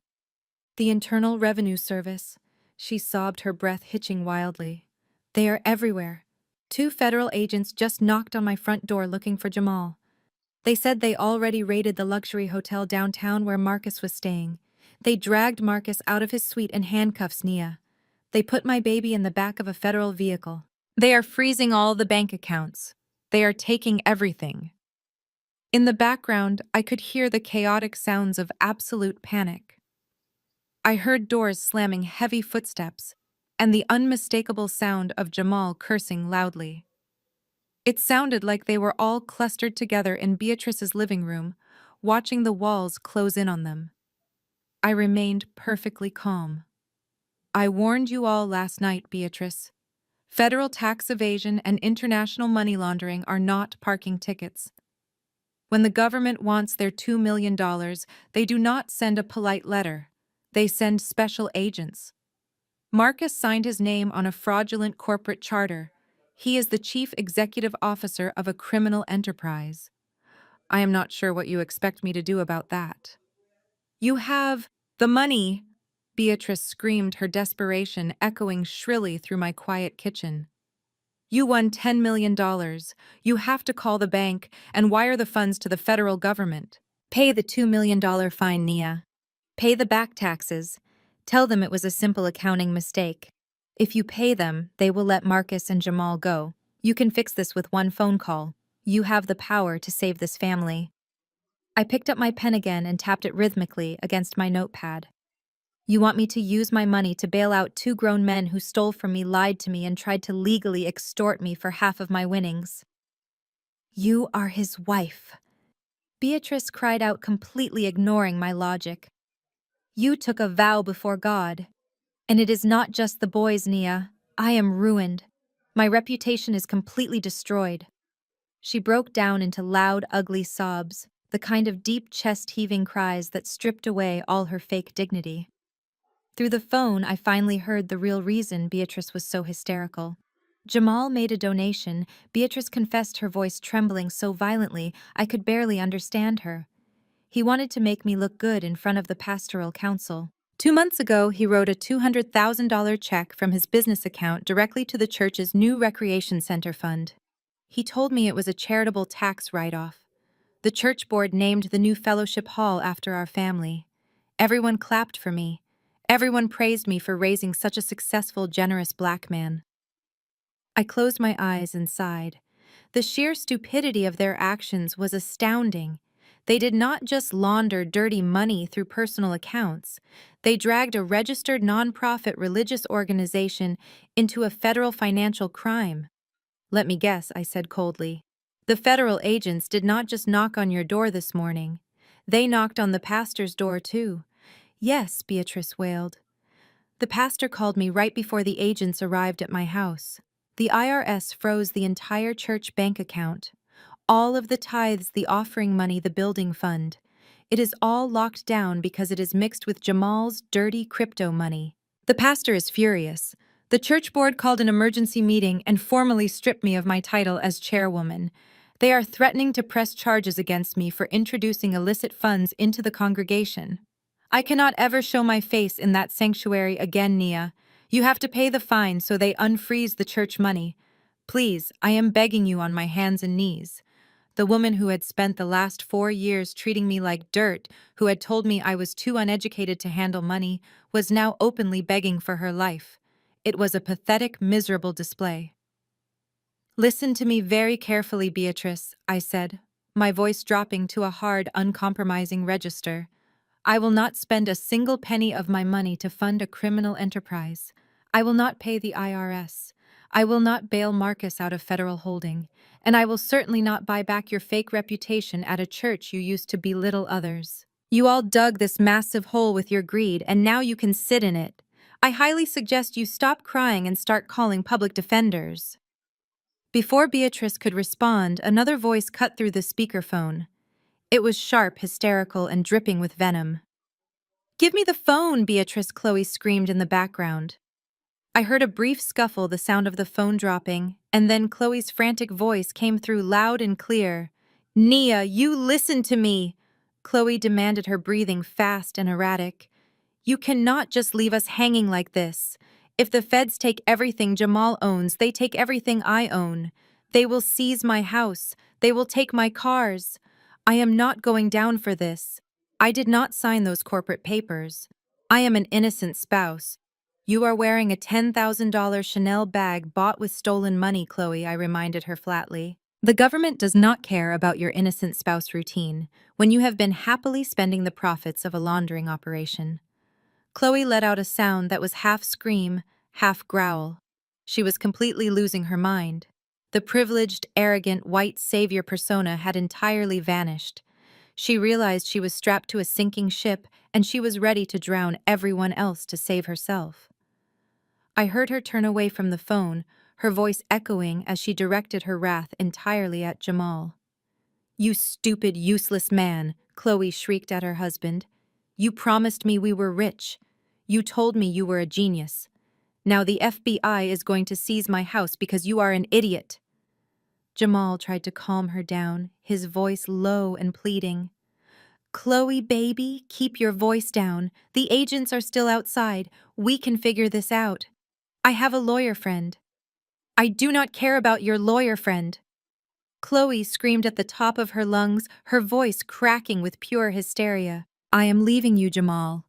The Internal Revenue Service. She sobbed, her breath hitching wildly. They are everywhere. 2 federal agents just knocked on my front door looking for Jamal. They said they already raided the luxury hotel downtown where Marcus was staying. They dragged Marcus out of his suite in handcuffs, Nia. They put my baby in the back of a federal vehicle. They are freezing all the bank accounts. They are taking everything. In the background, I could hear the chaotic sounds of absolute panic. I heard doors slamming, heavy footsteps, and the unmistakable sound of Jamal cursing loudly. It sounded like they were all clustered together in Beatrice's living room, watching the walls close in on them. I remained perfectly calm. I warned you all last night, Beatrice. Federal tax evasion and international money laundering are not parking tickets. When the government wants their $2 million, they do not send a polite letter. They send special agents. Marcus signed his name on a fraudulent corporate charter. He is the chief executive officer of a criminal enterprise. I am not sure what you expect me to do about that. You have the money, Beatrice screamed, her desperation echoing shrilly through my quiet kitchen. You won $10 million. You have to call the bank and wire the funds to the federal government. Pay the $2 million fine, Nia. Pay the back taxes. Tell them it was a simple accounting mistake. If you pay them, they will let Marcus and Jamal go. You can fix this with one phone call. You have the power to save this family. I picked up my pen again and tapped it rhythmically against my notepad. You want me to use my money to bail out 2 grown men who stole from me, lied to me, and tried to legally extort me for half of my winnings. You are his wife. Beatrice cried out, completely ignoring my logic. You took a vow before God. And it is not just the boys, Nia. I am ruined. My reputation is completely destroyed. She broke down into loud, ugly sobs, the kind of deep chest-heaving cries that stripped away all her fake dignity. Through the phone, I finally heard the real reason Beatrice was so hysterical. Jamal made a donation. Beatrice confessed, her voice trembling so violently I could barely understand her. He wanted to make me look good in front of the pastoral council. 2 months ago, he wrote a $200,000 check from his business account directly to the church's new recreation center fund. He told me it was a charitable tax write-off. The church board named the new fellowship hall after our family. Everyone clapped for me. Everyone praised me for raising such a successful, generous black man. I closed my eyes and sighed. The sheer stupidity of their actions was astounding. They did not just launder dirty money through personal accounts, they dragged a registered nonprofit religious organization into a federal financial crime. Let me guess, I said coldly. The federal agents did not just knock on your door this morning. They knocked on the pastor's door, too. Yes, Beatrice wailed. The pastor called me right before the agents arrived at my house. The IRS froze the entire church bank account. All of the tithes, the offering money, the building fund. It is all locked down because it is mixed with Jamal's dirty crypto money. The pastor is furious. The church board called an emergency meeting and formally stripped me of my title as chairwoman. They are threatening to press charges against me for introducing illicit funds into the congregation. I cannot ever show my face in that sanctuary again, Nia. You have to pay the fine so they unfreeze the church money. Please, I am begging you on my hands and knees. The woman who had spent the last 4 years treating me like dirt, who had told me I was too uneducated to handle money, was now openly begging for her life. It was a pathetic, miserable display. Listen to me very carefully, Beatrice, I said, my voice dropping to a hard, uncompromising register. I will not spend a single penny of my money to fund a criminal enterprise. I will not pay the IRS. I will not bail Marcus out of federal holding. And I will certainly not buy back your fake reputation at a church you used to belittle others. You all dug this massive hole with your greed, and now you can sit in it. I highly suggest you stop crying and start calling public defenders. Before Beatrice could respond, another voice cut through the speakerphone. It was sharp, hysterical, and dripping with venom. "Give me the phone!" Beatrice Chloe screamed in the background. I heard a brief scuffle, the sound of the phone dropping, and then Chloe's frantic voice came through loud and clear. "Nia, you listen to me!" Chloe demanded, her breathing fast and erratic. "You cannot just leave us hanging like this. If the feds take everything Jamal owns, they take everything I own. They will seize my house. They will take my cars. I am not going down for this. I did not sign those corporate papers. I am an innocent spouse. You are wearing a $10,000 Chanel bag bought with stolen money, Chloe," I reminded her flatly. "The government does not care about your innocent spouse routine when you have been happily spending the profits of a laundering operation." Chloe let out a sound that was half scream, half growl. She was completely losing her mind. The privileged, arrogant, white savior persona had entirely vanished. She realized she was strapped to a sinking ship, and she was ready to drown everyone else to save herself. I heard her turn away from the phone, her voice echoing as she directed her wrath entirely at Jamal. "You stupid, useless man," Chloe shrieked at her husband. "You promised me we were rich. You told me you were a genius. Now the FBI is going to seize my house because you are an idiot." Jamal tried to calm her down, his voice low and pleading. "Chloe, baby, keep your voice down. The agents are still outside. We can figure this out. I have a lawyer friend." "I do not care about your lawyer friend." Chloe screamed at the top of her lungs, her voice cracking with pure hysteria. "I am leaving you, Jamal.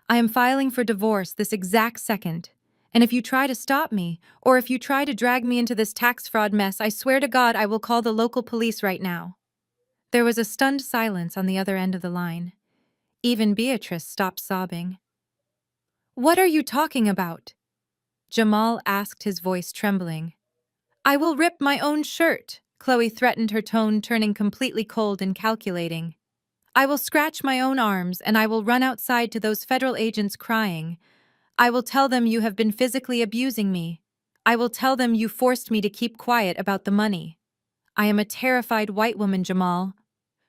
I am filing for divorce this exact second. And if you try to stop me, or if you try to drag me into this tax fraud mess, I swear to God I will call the local police right now." There was a stunned silence on the other end of the line. Even Beatrice stopped sobbing. "What are you talking about?" Jamal asked, his voice trembling. "I will rip my own shirt," Chloe threatened, her tone turning completely cold and calculating. "I will scratch my own arms, and I will run outside to those federal agents crying. I will tell them you have been physically abusing me. I will tell them you forced me to keep quiet about the money. I am a terrified white woman, Jamal.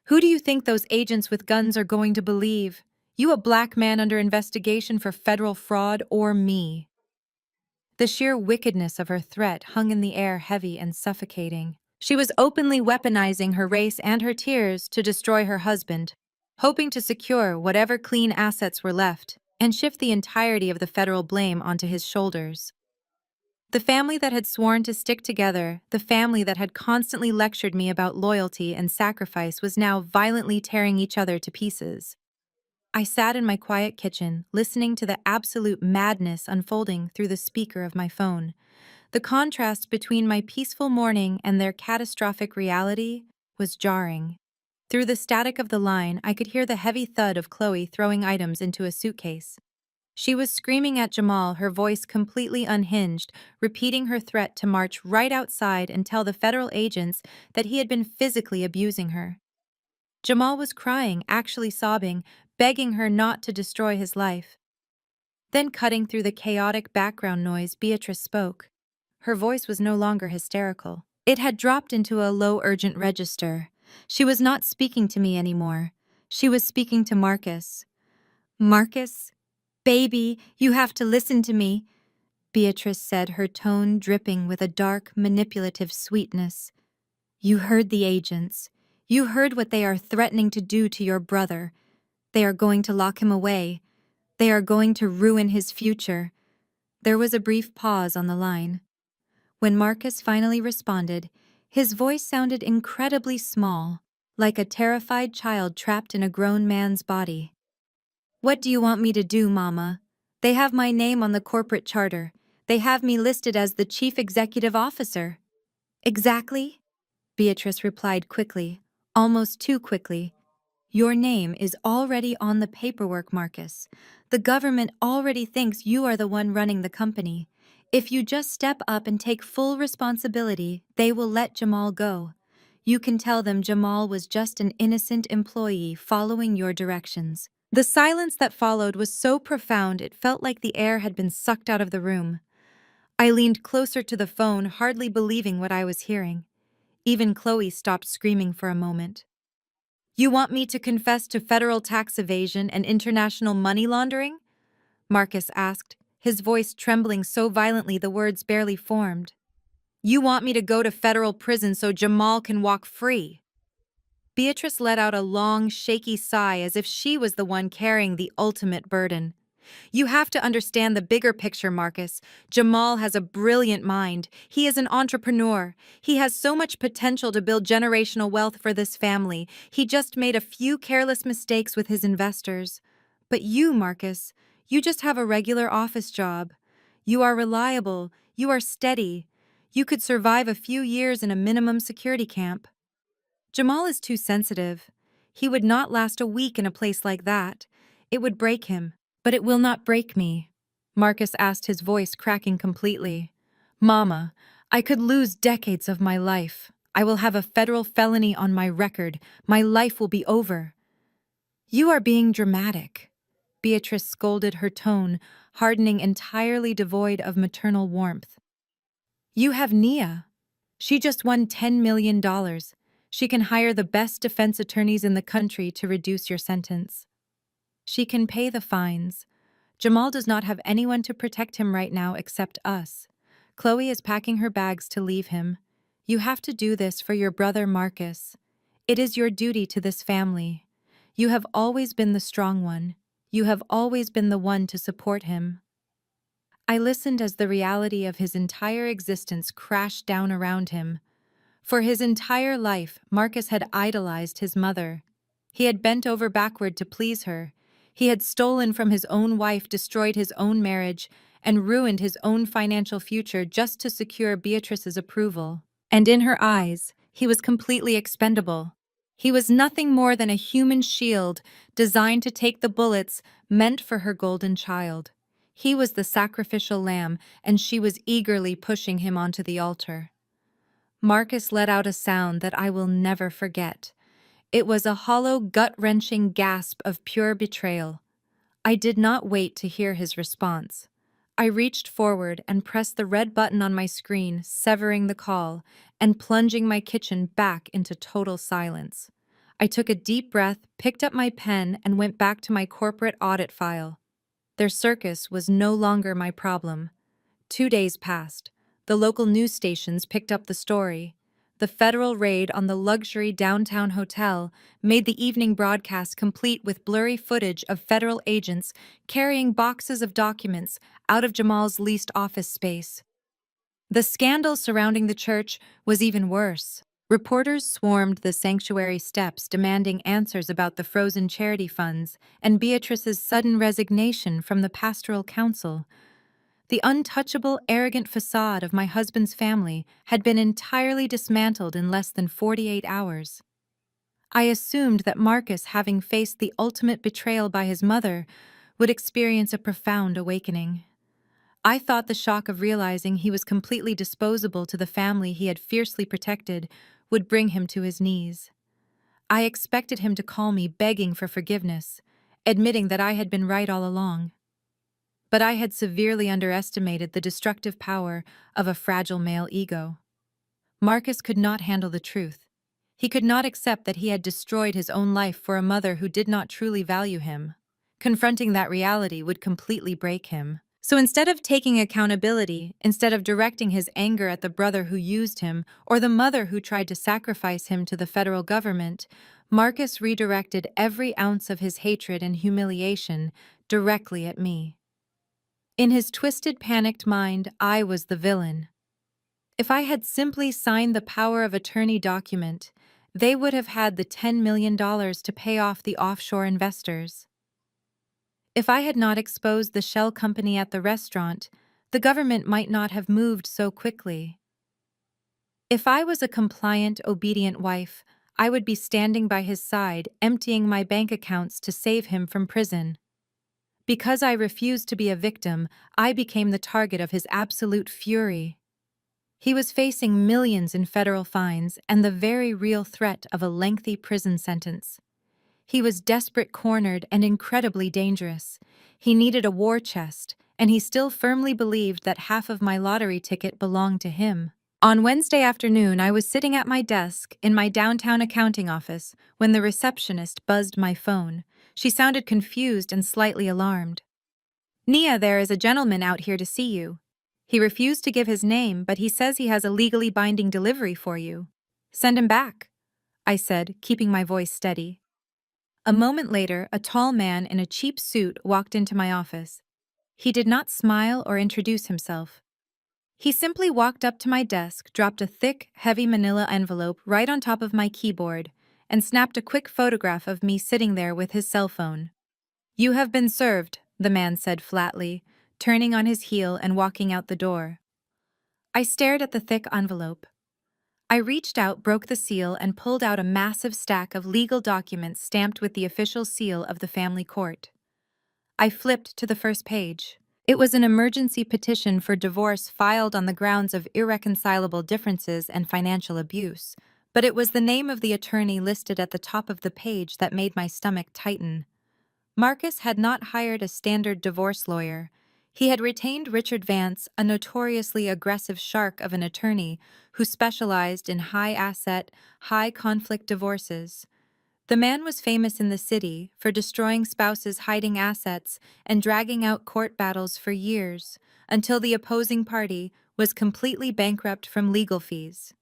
Who do you think those agents with guns are going to believe? You, a black man under investigation for federal fraud, or me?" The sheer wickedness of her threat hung in the air, heavy and suffocating. She was openly weaponizing her race and her tears to destroy her husband, hoping to secure whatever clean assets were left and shift the entirety of the federal blame onto his shoulders. The family that had sworn to stick together, the family that had constantly lectured me about loyalty and sacrifice, was now violently tearing each other to pieces. I sat in my quiet kitchen, listening to the absolute madness unfolding through the speaker of my phone. The contrast between my peaceful morning and their catastrophic reality was jarring. Through the static of the line, I could hear the heavy thud of Chloe throwing items into a suitcase. She was screaming at Jamal, her voice completely unhinged, repeating her threat to march right outside and tell the federal agents that he had been physically abusing her. Jamal was crying, actually sobbing, begging her not to destroy his life. Then, cutting through the chaotic background noise, Beatrice spoke. Her voice was no longer hysterical. It had dropped into a low, urgent register. She was not speaking to me anymore. She was speaking to Marcus. Marcus? Baby, you have to listen to me, Beatrice said, her tone dripping with a dark, manipulative sweetness. You heard the agents. You heard what they are threatening to do to your brother. They are going to lock him away. They are going to ruin his future. There was a brief pause on the line. When Marcus finally responded, his voice sounded incredibly small, like a terrified child trapped in a grown man's body. What do you want me to do, Mama? They have my name on the corporate charter. They have me listed as the chief executive officer. Exactly? Beatrice replied quickly, almost too quickly. Your name is already on the paperwork, Marcus. The government already thinks you are the one running the company. If you just step up and take full responsibility, they will let Jamal go. You can tell them Jamal was just an innocent employee following your directions. The silence that followed was so profound it felt like the air had been sucked out of the room. I leaned closer to the phone, hardly believing what I was hearing. Even Chloe stopped screaming for a moment. You want me to confess to federal tax evasion and international money laundering? Marcus asked, his voice trembling so violently the words barely formed. You want me to go to federal prison so Jamal can walk free? Beatrice let out a long, shaky sigh as if she was the one carrying the ultimate burden. You have to understand the bigger picture, Marcus. Jamal has a brilliant mind. He is an entrepreneur. He has so much potential to build generational wealth for this family. He just made a few careless mistakes with his investors. But you, Marcus, you just have a regular office job. You are reliable. You are steady. You could survive a few years in a minimum security camp. Jamal is too sensitive. He would not last a week in a place like that. It would break him. But it will not break me, Marcus asked, his voice cracking completely. Mama, I could lose decades of my life. I will have a federal felony on my record. My life will be over. You are being dramatic, Beatrice scolded, her tone hardening, entirely devoid of maternal warmth. You have Nia. She just won $10 million. She can hire the best defense attorneys in the country to reduce your sentence. She can pay the fines. Jamal does not have anyone to protect him right now except us. Chloe is packing her bags to leave him. You have to do this for your brother Marcus. It is your duty to this family. You have always been the strong one. You have always been the one to support him. I listened as the reality of his entire existence crashed down around him. For his entire life, Marcus had idolized his mother. He had bent over backward to please her. He had stolen from his own wife, destroyed his own marriage, and ruined his own financial future just to secure Beatrice's approval. And in her eyes, he was completely expendable. He was nothing more than a human shield designed to take the bullets meant for her golden child. He was the sacrificial lamb, and she was eagerly pushing him onto the altar. Marcus let out a sound that I will never forget. It was a hollow, gut-wrenching gasp of pure betrayal. I did not wait to hear his response. I reached forward and pressed the red button on my screen, severing the call and plunging my kitchen back into total silence. I took a deep breath, picked up my pen, and went back to my corporate audit file. Their circus was no longer my problem. 2 days passed. The local news stations picked up the story. The federal raid on the luxury downtown hotel made the evening broadcast complete with blurry footage of federal agents carrying boxes of documents out of Jamal's leased office space. The scandal surrounding the church was even worse. Reporters swarmed the sanctuary steps demanding answers about the frozen charity funds and Beatrice's sudden resignation from the pastoral council. The untouchable, arrogant facade of my husband's family had been entirely dismantled in less than 48 hours. I assumed that Marcus, having faced the ultimate betrayal by his mother, would experience a profound awakening. I thought the shock of realizing he was completely disposable to the family he had fiercely protected would bring him to his knees. I expected him to call me begging for forgiveness, admitting that I had been right all along. But I had severely underestimated the destructive power of a fragile male ego. Marcus could not handle the truth. He could not accept that he had destroyed his own life for a mother who did not truly value him. Confronting that reality would completely break him. So instead of taking accountability, instead of directing his anger at the brother who used him or the mother who tried to sacrifice him to the federal government, Marcus redirected every ounce of his hatred and humiliation directly at me. In his twisted, panicked mind, I was the villain. If I had simply signed the power of attorney document, they would have had the $10 million to pay off the offshore investors. If I had not exposed the shell company at the restaurant, the government might not have moved so quickly. If I was a compliant, obedient wife, I would be standing by his side, emptying my bank accounts to save him from prison. Because I refused to be a victim, I became the target of his absolute fury. He was facing millions in federal fines and the very real threat of a lengthy prison sentence. He was desperate, cornered, and incredibly dangerous. He needed a war chest, and he still firmly believed that half of my lottery ticket belonged to him. On Wednesday afternoon, I was sitting at my desk in my downtown accounting office when the receptionist buzzed my phone. She sounded confused and slightly alarmed. "Nia, there is a gentleman out here to see you. He refused to give his name, but he says he has a legally binding delivery for you. Send him back," I said, keeping my voice steady. A moment later, a tall man in a cheap suit walked into my office. He did not smile or introduce himself. He simply walked up to my desk, dropped a thick, heavy manila envelope right on top of my keyboard, and snapped a quick photograph of me sitting there with his cell phone. "You have been served," the man said flatly, turning on his heel and walking out the door. I stared at the thick envelope. I reached out, broke the seal, and pulled out a massive stack of legal documents stamped with the official seal of the family court. I flipped to the first page. It was an emergency petition for divorce filed on the grounds of irreconcilable differences and financial abuse, but it was the name of the attorney listed at the top of the page that made my stomach tighten. Marcus had not hired a standard divorce lawyer. He had retained Richard Vance, a notoriously aggressive shark of an attorney who specialized in high-asset, high-conflict divorces. The man was famous in the city for destroying spouses hiding assets and dragging out court battles for years, until the opposing party was completely bankrupt from legal fees.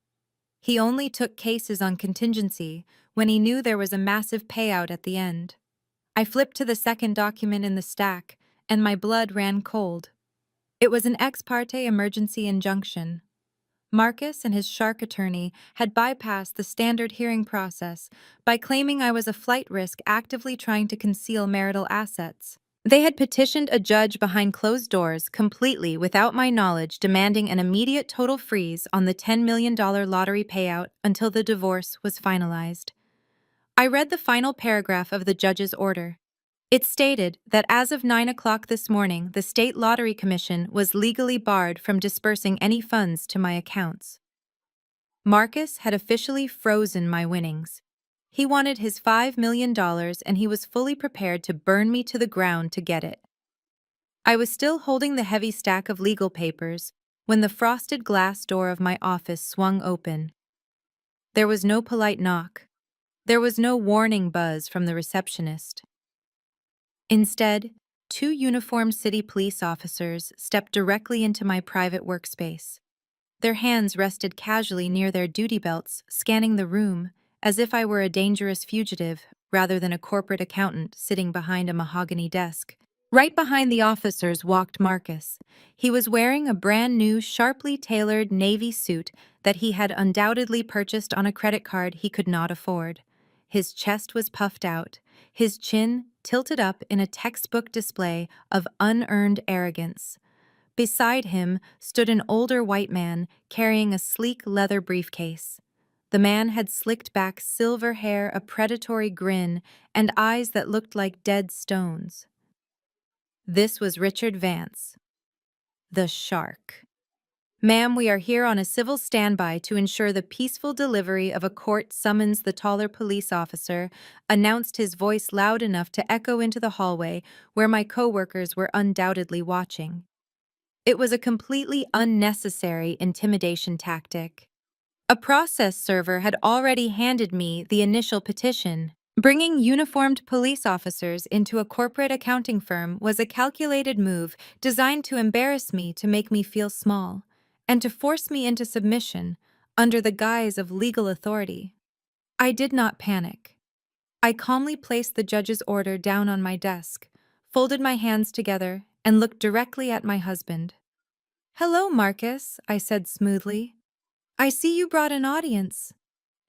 He only took cases on contingency when he knew there was a massive payout at the end. I flipped to the second document in the stack, and my blood ran cold. It was an ex parte emergency injunction. Marcus and his shark attorney had bypassed the standard hearing process by claiming I was a flight risk actively trying to conceal marital assets. They had petitioned a judge behind closed doors completely without my knowledge, demanding an immediate total freeze on the $10 million lottery payout until the divorce was finalized. I read the final paragraph of the judge's order. It stated that as of 9 o'clock this morning, the State Lottery Commission was legally barred from dispersing any funds to my accounts. Marcus had officially frozen my winnings. He wanted his $5 million and he was fully prepared to burn me to the ground to get it. I was still holding the heavy stack of legal papers when the frosted glass door of my office swung open. There was no polite knock. There was no warning buzz from the receptionist. Instead, two uniformed city police officers stepped directly into my private workspace. Their hands rested casually near their duty belts, scanning the room, as if I were a dangerous fugitive rather than a corporate accountant sitting behind a mahogany desk. Right behind the officers walked Marcus. He was wearing a brand new, sharply tailored navy suit that he had undoubtedly purchased on a credit card he could not afford. His chest was puffed out, his chin tilted up in a textbook display of unearned arrogance. Beside him stood an older white man carrying a sleek leather briefcase. The man had slicked back silver hair, a predatory grin, and eyes that looked like dead stones. This was Richard Vance, the shark. Ma'am, we are here on a civil standby to ensure the peaceful delivery of a court summons. The taller police officer announced, his voice loud enough to echo into the hallway where my coworkers were undoubtedly watching. It was a completely unnecessary intimidation tactic. A process server had already handed me the initial petition. Bringing uniformed police officers into a corporate accounting firm was a calculated move designed to embarrass me, to make me feel small, and to force me into submission under the guise of legal authority. I did not panic. I calmly placed the judge's order down on my desk, folded my hands together, and looked directly at my husband. "Hello, Marcus," I said smoothly. "I see you brought an audience."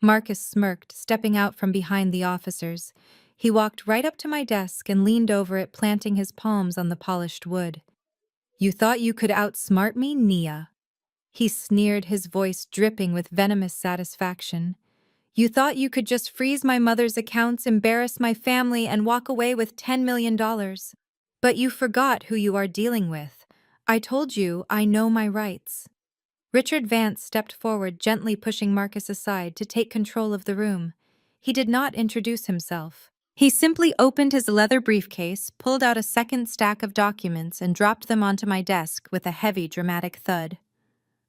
Marcus smirked, stepping out from behind the officers. He walked right up to my desk and leaned over it, planting his palms on the polished wood. "You thought you could outsmart me, Nia?" He sneered, his voice dripping with venomous satisfaction. "You thought you could just freeze my mother's accounts, embarrass my family, and walk away with $10 million. But you forgot who you are dealing with. I told you I know my rights." Richard Vance stepped forward, gently pushing Marcus aside to take control of the room. He did not introduce himself. He simply opened his leather briefcase, pulled out a second stack of documents, and dropped them onto my desk with a heavy, dramatic thud.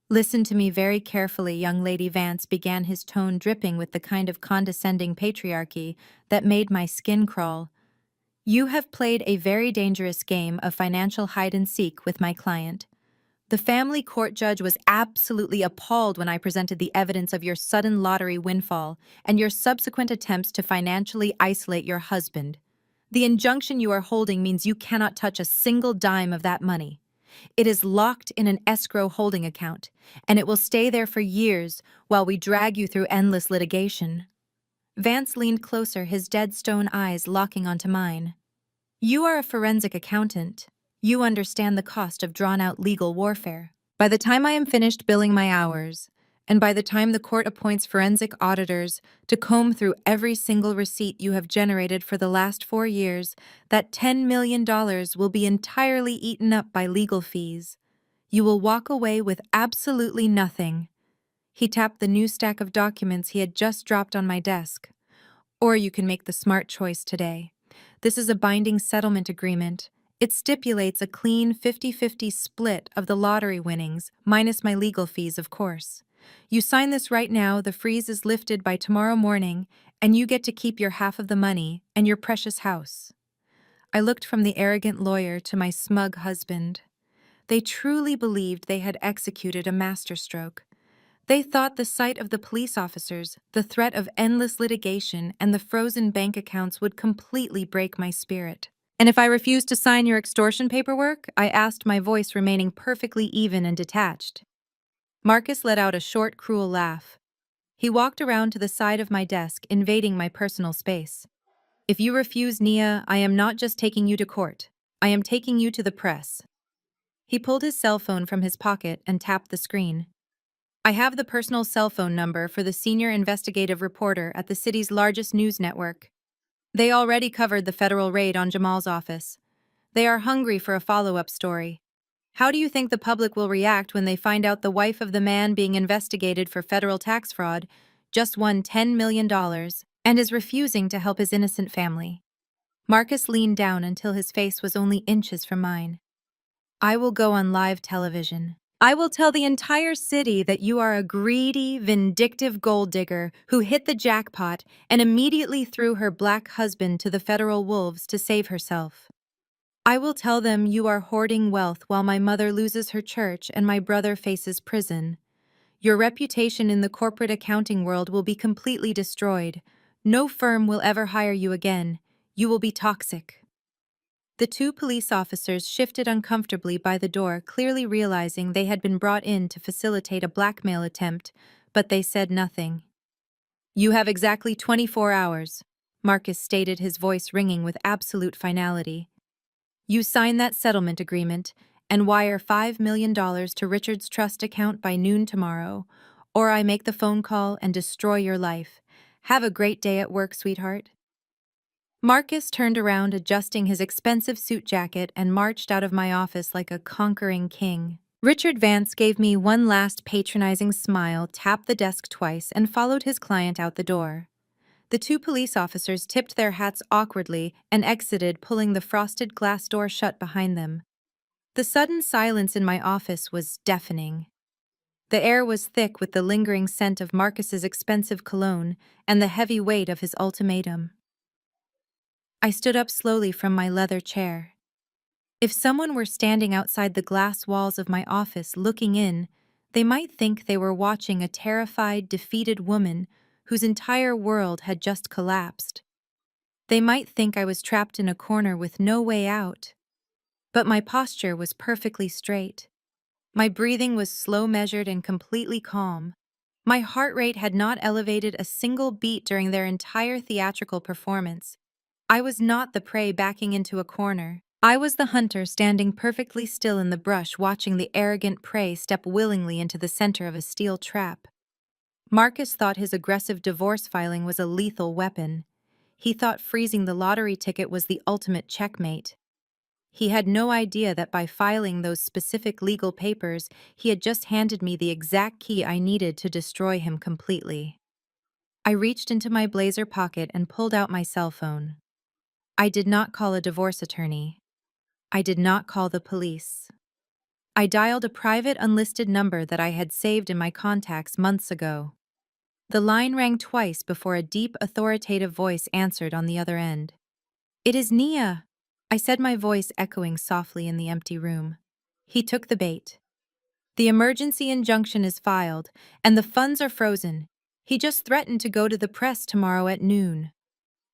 "Listen to me very carefully, young Lady Vance," began, his tone dripping with the kind of condescending patriarchy that made my skin crawl. "You have played a very dangerous game of financial hide-and-seek with my client. The family court judge was absolutely appalled when I presented the evidence of your sudden lottery windfall and your subsequent attempts to financially isolate your husband. The injunction you are holding means you cannot touch a single dime of that money. It is locked in an escrow holding account, and it will stay there for years while we drag you through endless litigation." Vance leaned closer, his dead stone eyes locking onto mine. "You are a forensic accountant. You understand the cost of drawn-out legal warfare. By the time I am finished billing my hours, and by the time the court appoints forensic auditors to comb through every single receipt you have generated for the last 4 years, that $10 million will be entirely eaten up by legal fees. You will walk away with absolutely nothing." He tapped the new stack of documents he had just dropped on my desk. "Or you can make the smart choice today. This is a binding settlement agreement. It stipulates a clean 50-50 split of the lottery winnings, minus my legal fees, of course. You sign this right now, the freeze is lifted by tomorrow morning, and you get to keep your half of the money and your precious house." I looked from the arrogant lawyer to my smug husband. They truly believed they had executed a masterstroke. They thought the sight of the police officers, the threat of endless litigation, and the frozen bank accounts would completely break my spirit. "And if I refuse to sign your extortion paperwork?" I asked, my voice remaining perfectly even and detached. Marcus let out a short, cruel laugh. He walked around to the side of my desk, invading my personal space. "If you refuse, Nia, I am not just taking you to court. I am taking you to the press." He pulled his cell phone from his pocket and tapped the screen. "I have the personal cell phone number for the senior investigative reporter at the city's largest news network. They already covered the federal raid on Jamal's office. They are hungry for a follow-up story. How do you think the public will react when they find out the wife of the man being investigated for federal tax fraud just won $10 million and is refusing to help his innocent family?" Marcus leaned down until his face was only inches from mine. "I will go on live television. I will tell the entire city that you are a greedy, vindictive gold digger who hit the jackpot and immediately threw her black husband to the federal wolves to save herself. I will tell them you are hoarding wealth while my mother loses her church and my brother faces prison. Your reputation in the corporate accounting world will be completely destroyed. No firm will ever hire you again. You will be toxic." The two police officers shifted uncomfortably by the door, clearly realizing they had been brought in to facilitate a blackmail attempt, but they said nothing. "You have exactly 24 hours," Marcus stated, his voice ringing with absolute finality. "You sign that settlement agreement and wire $5 million to Richard's trust account by noon tomorrow, or I make the phone call and destroy your life. Have a great day at work, sweetheart." Marcus turned around, adjusting his expensive suit jacket, and marched out of my office like a conquering king. Richard Vance gave me one last patronizing smile, tapped the desk twice, and followed his client out the door. The two police officers tipped their hats awkwardly and exited, pulling the frosted glass door shut behind them. The sudden silence in my office was deafening. The air was thick with the lingering scent of Marcus's expensive cologne and the heavy weight of his ultimatum. I stood up slowly from my leather chair. If someone were standing outside the glass walls of my office looking in, they might think they were watching a terrified, defeated woman whose entire world had just collapsed. They might think I was trapped in a corner with no way out. But my posture was perfectly straight. My breathing was slow, measured, and completely calm. My heart rate had not elevated a single beat during their entire theatrical performance. I was not the prey backing into a corner. I was the hunter standing perfectly still in the brush, watching the arrogant prey step willingly into the center of a steel trap. Marcus thought his aggressive divorce filing was a lethal weapon. He thought freezing the lottery ticket was the ultimate checkmate. He had no idea that by filing those specific legal papers, he had just handed me the exact key I needed to destroy him completely. I reached into my blazer pocket and pulled out my cell phone. I did not call a divorce attorney. I did not call the police. I dialed a private unlisted number that I had saved in my contacts months ago. The line rang twice before a deep, authoritative voice answered on the other end. "It is Nia," I said, my voice echoing softly in the empty room. He took the bait. "The emergency injunction is filed, and the funds are frozen. He just threatened to go to the press tomorrow at noon."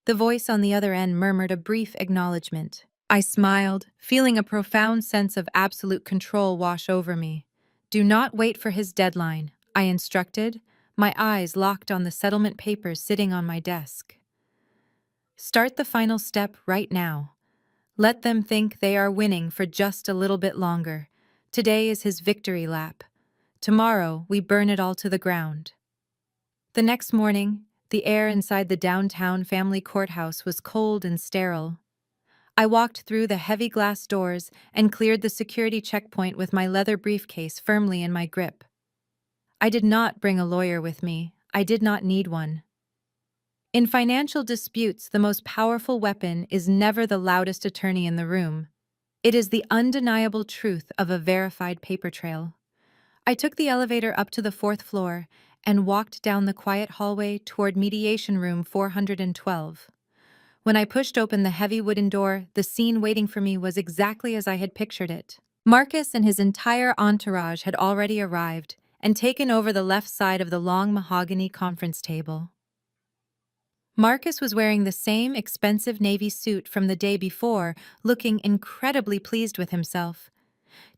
The voice on the other end murmured a brief acknowledgement. I smiled, feeling a profound sense of absolute control wash over me. "Do not wait for his deadline," I instructed, my eyes locked on the settlement papers sitting on my desk. "Start the final step right now. Let them think they are winning for just a little bit longer. Today is his victory lap. Tomorrow, we burn it all to the ground." The next morning, the air inside the downtown family courthouse was cold and sterile. I walked through the heavy glass doors and cleared the security checkpoint with my leather briefcase firmly in my grip. I did not bring a lawyer with me. I did not need one. In financial disputes, the most powerful weapon is never the loudest attorney in the room. It is the undeniable truth of a verified paper trail. I took the elevator up to the 4th floor and walked down the quiet hallway toward mediation room 412. When I pushed open the heavy wooden door, the scene waiting for me was exactly as I had pictured it. Marcus and his entire entourage had already arrived and taken over the left side of the long mahogany conference table. Marcus was wearing the same expensive navy suit from the day before, looking incredibly pleased with himself.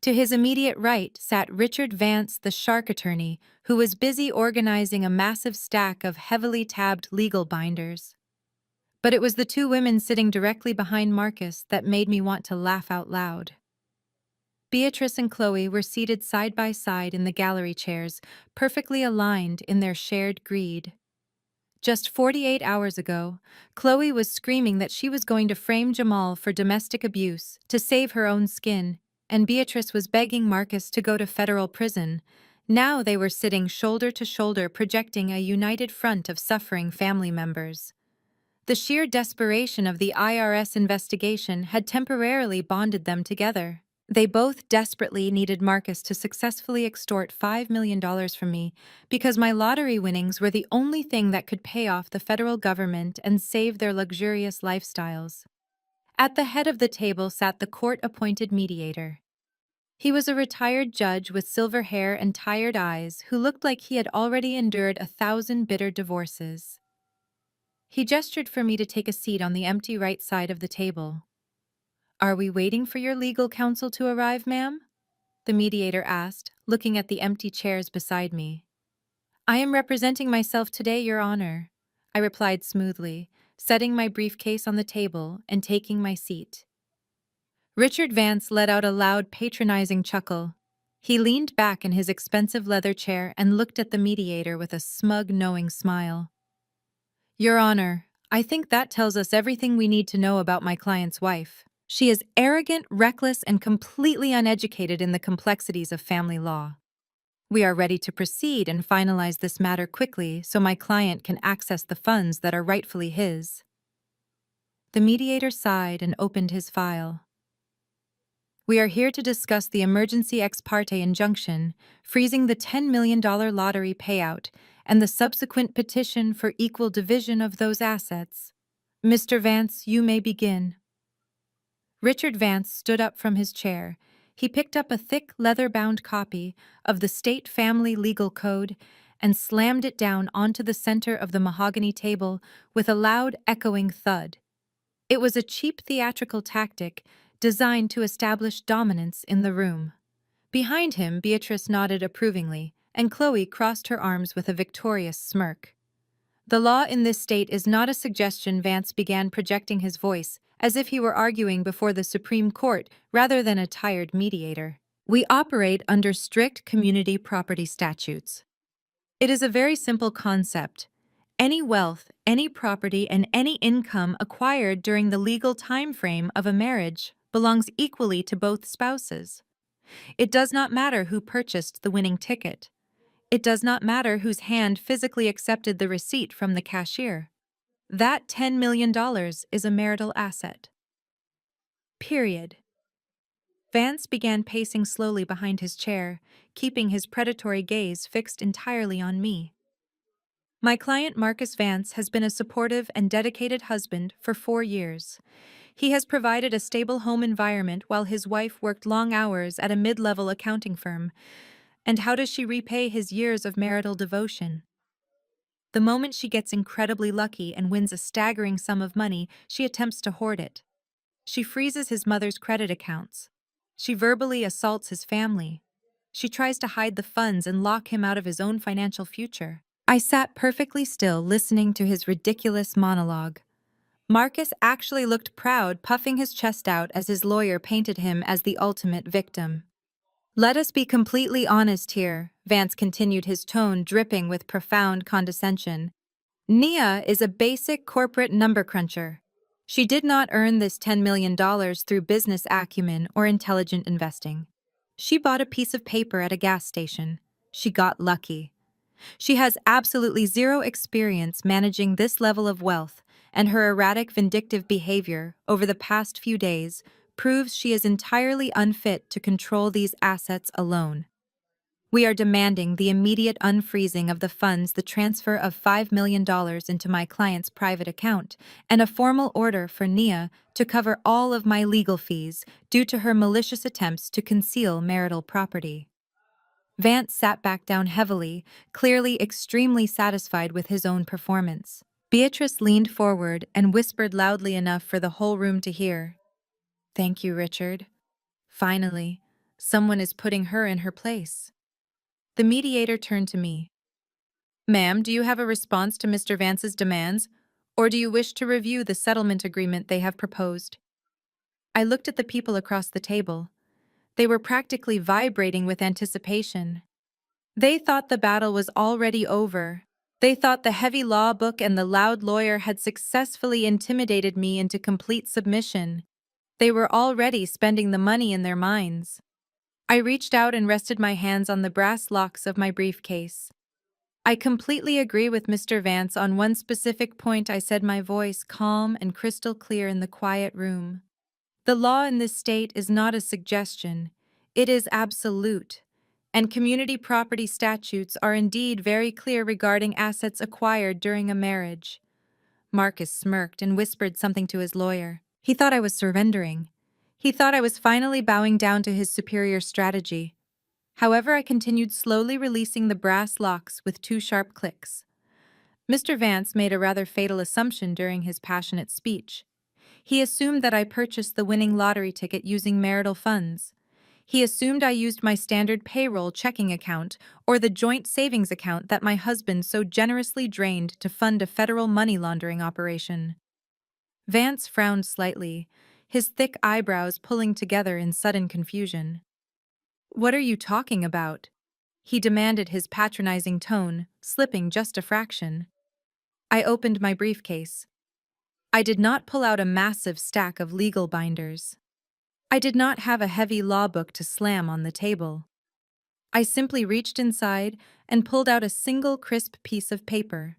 To his immediate right sat Richard Vance, the shark attorney, who was busy organizing a massive stack of heavily tabbed legal binders. But it was the two women sitting directly behind Marcus that made me want to laugh out loud. Beatrice and Chloe were seated side by side in the gallery chairs, perfectly aligned in their shared greed. Just 48 hours ago, Chloe was screaming that she was going to frame Jamal for domestic abuse to save her own skin, and Beatrice was begging Marcus to go to federal prison. Now they were sitting shoulder to shoulder, projecting a united front of suffering family members. The sheer desperation of the IRS investigation had temporarily bonded them together. They both desperately needed Marcus to successfully extort $5 million from me because my lottery winnings were the only thing that could pay off the federal government and save their luxurious lifestyles. At the head of the table sat the court-appointed mediator. He was a retired judge with silver hair and tired eyes who looked like he had already endured 1,000 bitter divorces. He gestured for me to take a seat on the empty right side of the table. Are we waiting for your legal counsel to arrive, ma'am? The mediator asked, looking at the empty chairs beside me. I am representing myself today, Your Honor, I replied smoothly, setting my briefcase on the table and taking my seat. Richard Vance let out a loud, patronizing chuckle. He leaned back in his expensive leather chair and looked at the mediator with a smug, knowing smile. Your Honor, I think that tells us everything we need to know about my client's wife. She is arrogant, reckless, and completely uneducated in the complexities of family law. We are ready to proceed and finalize this matter quickly so my client can access the funds that are rightfully his. The mediator sighed and opened his file. We are here to discuss the emergency ex parte injunction, freezing the $10 million lottery payout, and the subsequent petition for equal division of those assets. Mr. Vance, you may begin. Richard Vance stood up from his chair. He picked up a thick, leather-bound copy of the State Family Legal Code and slammed it down onto the center of the mahogany table with a loud, echoing thud. It was a cheap theatrical tactic designed to establish dominance in the room. Behind him, Beatrice nodded approvingly, and Chloe crossed her arms with a victorious smirk. The law in this state is not a suggestion. Vance began, projecting his voice, as if he were arguing before the Supreme Court rather than a tired mediator. We operate under strict community property statutes. It is a very simple concept. Any wealth, any property, and any income acquired during the legal time frame of a marriage belongs equally to both spouses. It does not matter who purchased the winning ticket. It does not matter whose hand physically accepted the receipt from the cashier. That $10 million is a marital asset. Period. Vance began pacing slowly behind his chair, keeping his predatory gaze fixed entirely on me. My client Marcus Vance has been a supportive and dedicated husband for 4 years. He has provided a stable home environment while his wife worked long hours at a mid-level accounting firm. And how does she repay his years of marital devotion? The moment she gets incredibly lucky and wins a staggering sum of money, she attempts to hoard it. She freezes his mother's credit accounts. She verbally assaults his family. She tries to hide the funds and lock him out of his own financial future. I sat perfectly still, listening to his ridiculous monologue. Marcus actually looked proud, puffing his chest out as his lawyer painted him as the ultimate victim. Let us be completely honest here, Vance continued, his tone dripping with profound condescension. Nia is a basic corporate number cruncher. She did not earn this $10 million through business acumen or intelligent investing. She bought a piece of paper at a gas station. She got lucky. She has absolutely zero experience managing this level of wealth, and her erratic, vindictive behavior over the past few days proves she is entirely unfit to control these assets alone. We are demanding the immediate unfreezing of the funds, the transfer of $5 million into my client's private account, and a formal order for Nia to cover all of my legal fees due to her malicious attempts to conceal marital property. Vance sat back down heavily, clearly extremely satisfied with his own performance. Beatrice leaned forward and whispered loudly enough for the whole room to hear. Thank you, Richard. Finally, someone is putting her in her place. The mediator turned to me. Ma'am, do you have a response to Mr. Vance's demands, or do you wish to review the settlement agreement they have proposed? I looked at the people across the table. They were practically vibrating with anticipation. They thought the battle was already over. They thought the heavy law book and the loud lawyer had successfully intimidated me into complete submission. They were already spending the money in their minds. I reached out and rested my hands on the brass locks of my briefcase. I completely agree with Mr. Vance on one specific point, I said, my voice calm and crystal clear in the quiet room. The law in this state is not a suggestion. It is absolute. And community property statutes are indeed very clear regarding assets acquired during a marriage. Marcus smirked and whispered something to his lawyer. He thought I was surrendering. He thought I was finally bowing down to his superior strategy. However, I continued slowly releasing the brass locks with 2 sharp clicks. Mr. Vance made a rather fatal assumption during his passionate speech. He assumed that I purchased the winning lottery ticket using marital funds. He assumed I used my standard payroll checking account or the joint savings account that my husband so generously drained to fund a federal money laundering operation. Vance frowned slightly, his thick eyebrows pulling together in sudden confusion. "What are you talking about?" he demanded, his patronizing tone slipping just a fraction. I opened my briefcase. I did not pull out a massive stack of legal binders. I did not have a heavy law book to slam on the table. I simply reached inside and pulled out a single crisp piece of paper.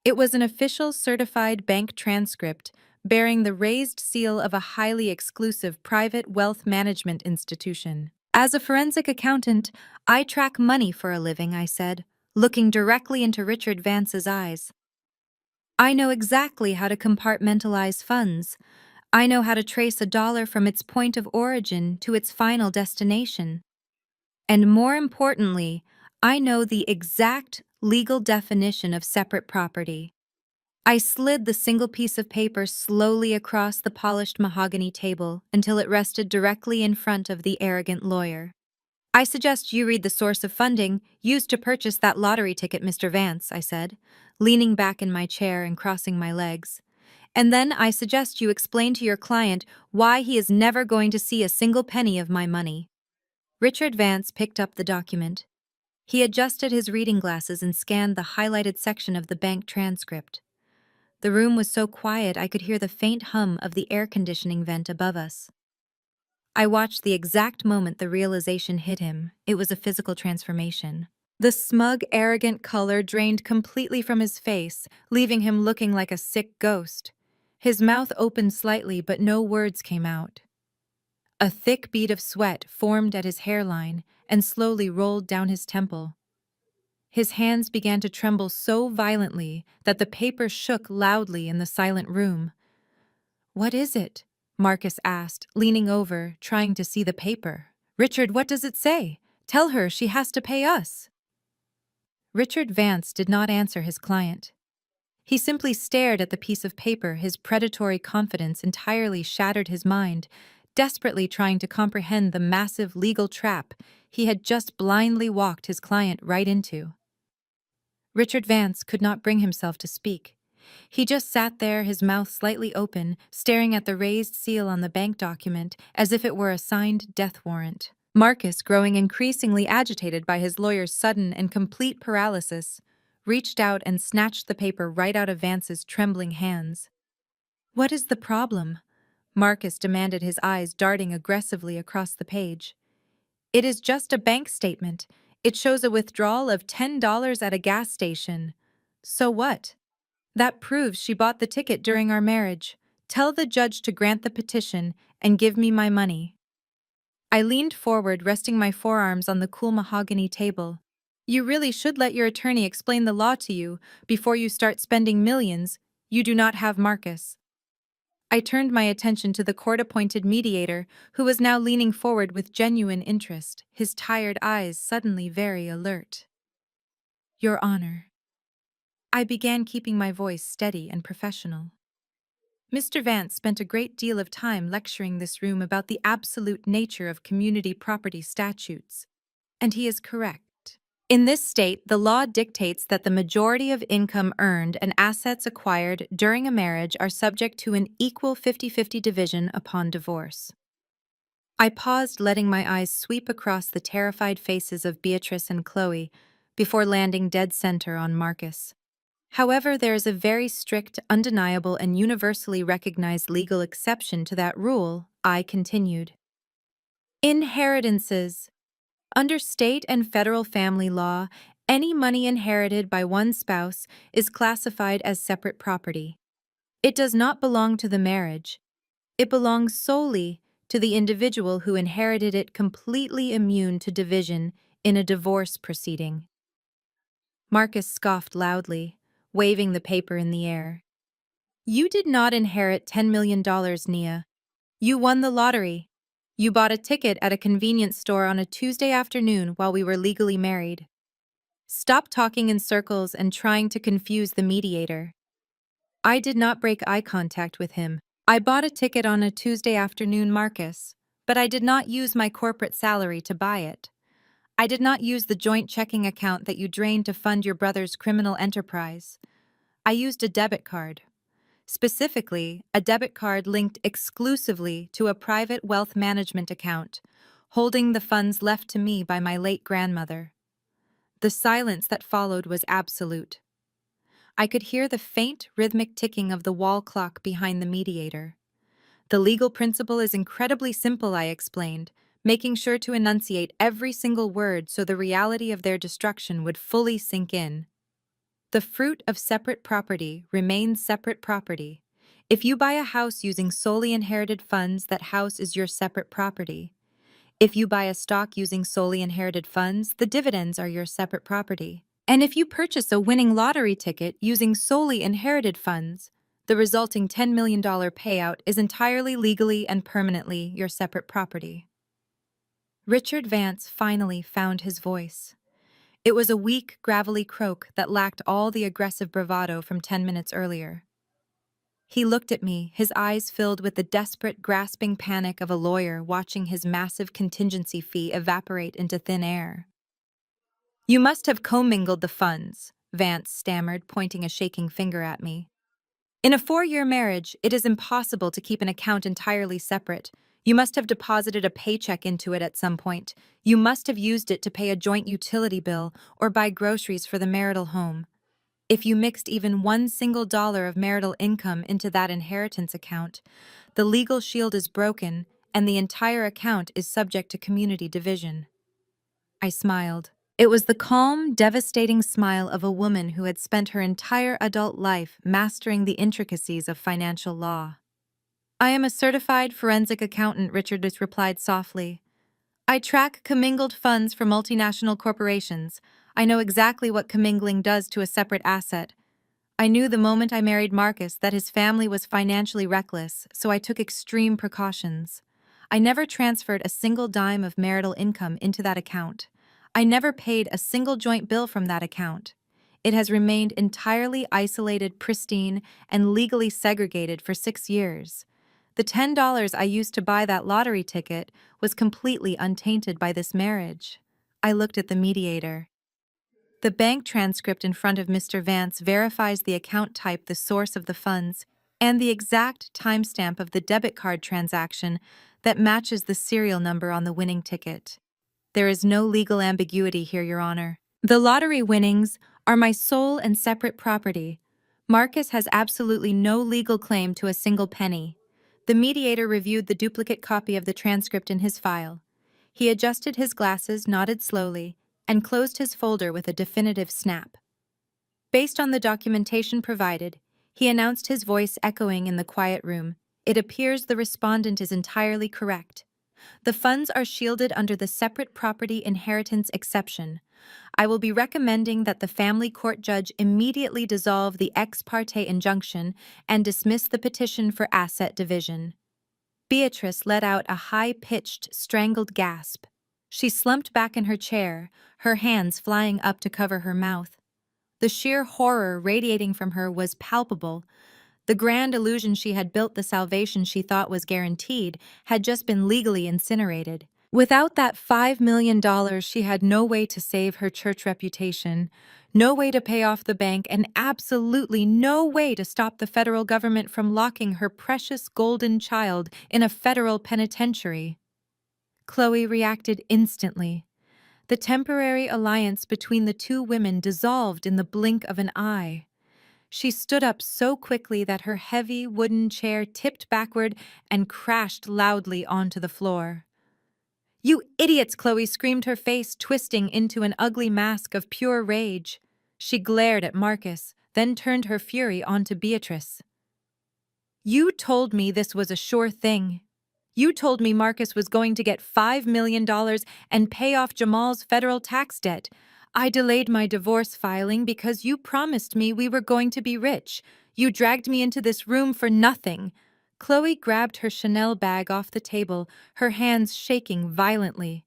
It was an official certified bank transcript bearing the raised seal of a highly exclusive private wealth management institution. "As a forensic accountant, I track money for a living," I said, looking directly into Richard Vance's eyes. "I know exactly how to compartmentalize funds. I know how to trace a dollar from its point of origin to its final destination. And more importantly, I know the exact legal definition of separate property." I slid the single piece of paper slowly across the polished mahogany table until it rested directly in front of the arrogant lawyer. "I suggest you read the source of funding used to purchase that lottery ticket, Mr. Vance," I said, leaning back in my chair and crossing my legs. "And then I suggest you explain to your client why he is never going to see a single penny of my money." Richard Vance picked up the document. He adjusted his reading glasses and scanned the highlighted section of the bank transcript. The room was so quiet I could hear the faint hum of the air conditioning vent above us. I watched the exact moment the realization hit him. It was a physical transformation. The smug, arrogant color drained completely from his face, leaving him looking like a sick ghost. His mouth opened slightly, but no words came out. A thick bead of sweat formed at his hairline and slowly rolled down his temple. His hands began to tremble so violently that the paper shook loudly in the silent room. "What is it?" Marcus asked, leaning over, trying to see the paper. "Richard, what does it say? Tell her she has to pay us." Richard Vance did not answer his client. He simply stared at the piece of paper. His predatory confidence entirely shattered his mind, desperately trying to comprehend the massive legal trap he had just blindly walked his client right into. Richard Vance could not bring himself to speak. He just sat there, his mouth slightly open, staring at the raised seal on the bank document as if it were a signed death warrant. Marcus, growing increasingly agitated by his lawyer's sudden and complete paralysis, reached out and snatched the paper right out of Vance's trembling hands. "What is the problem?" Marcus demanded, his eyes darting aggressively across the page. "It is just a bank statement. It shows a withdrawal of $10 at a gas station. So what? That proves she bought the ticket during our marriage. Tell the judge to grant the petition and give me my money." I leaned forward, resting my forearms on the cool mahogany table. "You really should let your attorney explain the law to you before you start spending millions. You do not have Marcus." I turned my attention to the court-appointed mediator, who was now leaning forward with genuine interest, his tired eyes suddenly very alert. "Your Honor." I began, keeping my voice steady and professional. "Mr. Vance spent a great deal of time lecturing this room about the absolute nature of community property statutes, and he is correct. In this state, the law dictates that the majority of income earned and assets acquired during a marriage are subject to an equal 50-50 division upon divorce." I paused, letting my eyes sweep across the terrified faces of Beatrice and Chloe before landing dead center on Marcus. "However, there is a very strict, undeniable, and universally recognized legal exception to that rule," I continued. "Inheritances. Under state and federal family law, any money inherited by one spouse is classified as separate property. It does not belong to the marriage. It belongs solely to the individual who inherited it, completely immune to division in a divorce proceeding." Marcus scoffed loudly, waving the paper in the air. "You did not inherit $10 million, Nia. You won the lottery. You bought a ticket at a convenience store on a Tuesday afternoon while we were legally married. Stop talking in circles and trying to confuse the mediator." I did not break eye contact with him. I bought a ticket on a Tuesday afternoon, Marcus, but I did not use my corporate salary to buy it. I did not use the joint checking account that you drained to fund your brother's criminal enterprise. I used a debit card. Specifically, a debit card linked exclusively to a private wealth management account, holding the funds left to me by my late grandmother. The silence that followed was absolute. I could hear the faint, rhythmic ticking of the wall clock behind the mediator. The legal principle is incredibly simple, I explained, making sure to enunciate every single word so the reality of their destruction would fully sink in. The fruit of separate property remains separate property. If you buy a house using solely inherited funds, that house is your separate property. If you buy a stock using solely inherited funds, the dividends are your separate property. And if you purchase a winning lottery ticket using solely inherited funds, the resulting $10 million payout is entirely legally and permanently your separate property. Richard Vance finally found his voice. It was a weak, gravelly croak that lacked all the aggressive bravado from 10 minutes earlier. He looked at me, his eyes filled with the desperate, grasping panic of a lawyer watching his massive contingency fee evaporate into thin air. "You must have commingled the funds," Vance stammered, pointing a shaking finger at me. "In a 4-year marriage, it is impossible to keep an account entirely separate. You must have deposited a paycheck into it at some point. You must have used it to pay a joint utility bill or buy groceries for the marital home. If you mixed even one single dollar of marital income into that inheritance account, the legal shield is broken and the entire account is subject to community division." I smiled. It was the calm, devastating smile of a woman who had spent her entire adult life mastering the intricacies of financial law. "I am a certified forensic accountant," Richard replied softly. "I track commingled funds for multinational corporations. I know exactly what commingling does to a separate asset. I knew the moment I married Marcus that his family was financially reckless, so I took extreme precautions. I never transferred a single dime of marital income into that account. I never paid a single joint bill from that account. It has remained entirely isolated, pristine, and legally segregated for 6 years. The $10 I used to buy that lottery ticket was completely untainted by this marriage." I looked at the mediator. The bank transcript in front of Mr. Vance verifies the account type, the source of the funds, and the exact timestamp of the debit card transaction that matches the serial number on the winning ticket. There is no legal ambiguity here, Your Honor. The lottery winnings are my sole and separate property. Marcus has absolutely no legal claim to a single penny. The mediator reviewed the duplicate copy of the transcript in his file. He adjusted his glasses, nodded slowly, and closed his folder with a definitive snap. Based on the documentation provided, he announced, his voice echoing in the quiet room, "It appears the respondent is entirely correct. The funds are shielded under the separate property inheritance exception. I will be recommending that the family court judge immediately dissolve the ex parte injunction and dismiss the petition for asset division." Beatrice let out a high-pitched, strangled gasp. She slumped back in her chair, her hands flying up to cover her mouth. The sheer horror radiating from her was palpable. The grand illusion she had built, the salvation she thought was guaranteed, had just been legally incinerated. Without that $5 million, she had no way to save her church reputation, no way to pay off the bank, and absolutely no way to stop the federal government from locking her precious golden child in a federal penitentiary. Chloe reacted instantly. The temporary alliance between the two women dissolved in the blink of an eye. She stood up so quickly that her heavy wooden chair tipped backward and crashed loudly onto the floor. "You idiots!" Chloe screamed, her face twisting into an ugly mask of pure rage. She glared at Marcus, then turned her fury onto Beatrice. "You told me this was a sure thing. You told me Marcus was going to get $5 million and pay off Jamal's federal tax debt. I delayed my divorce filing because you promised me we were going to be rich. You dragged me into this room for nothing." Chloe grabbed her Chanel bag off the table, her hands shaking violently.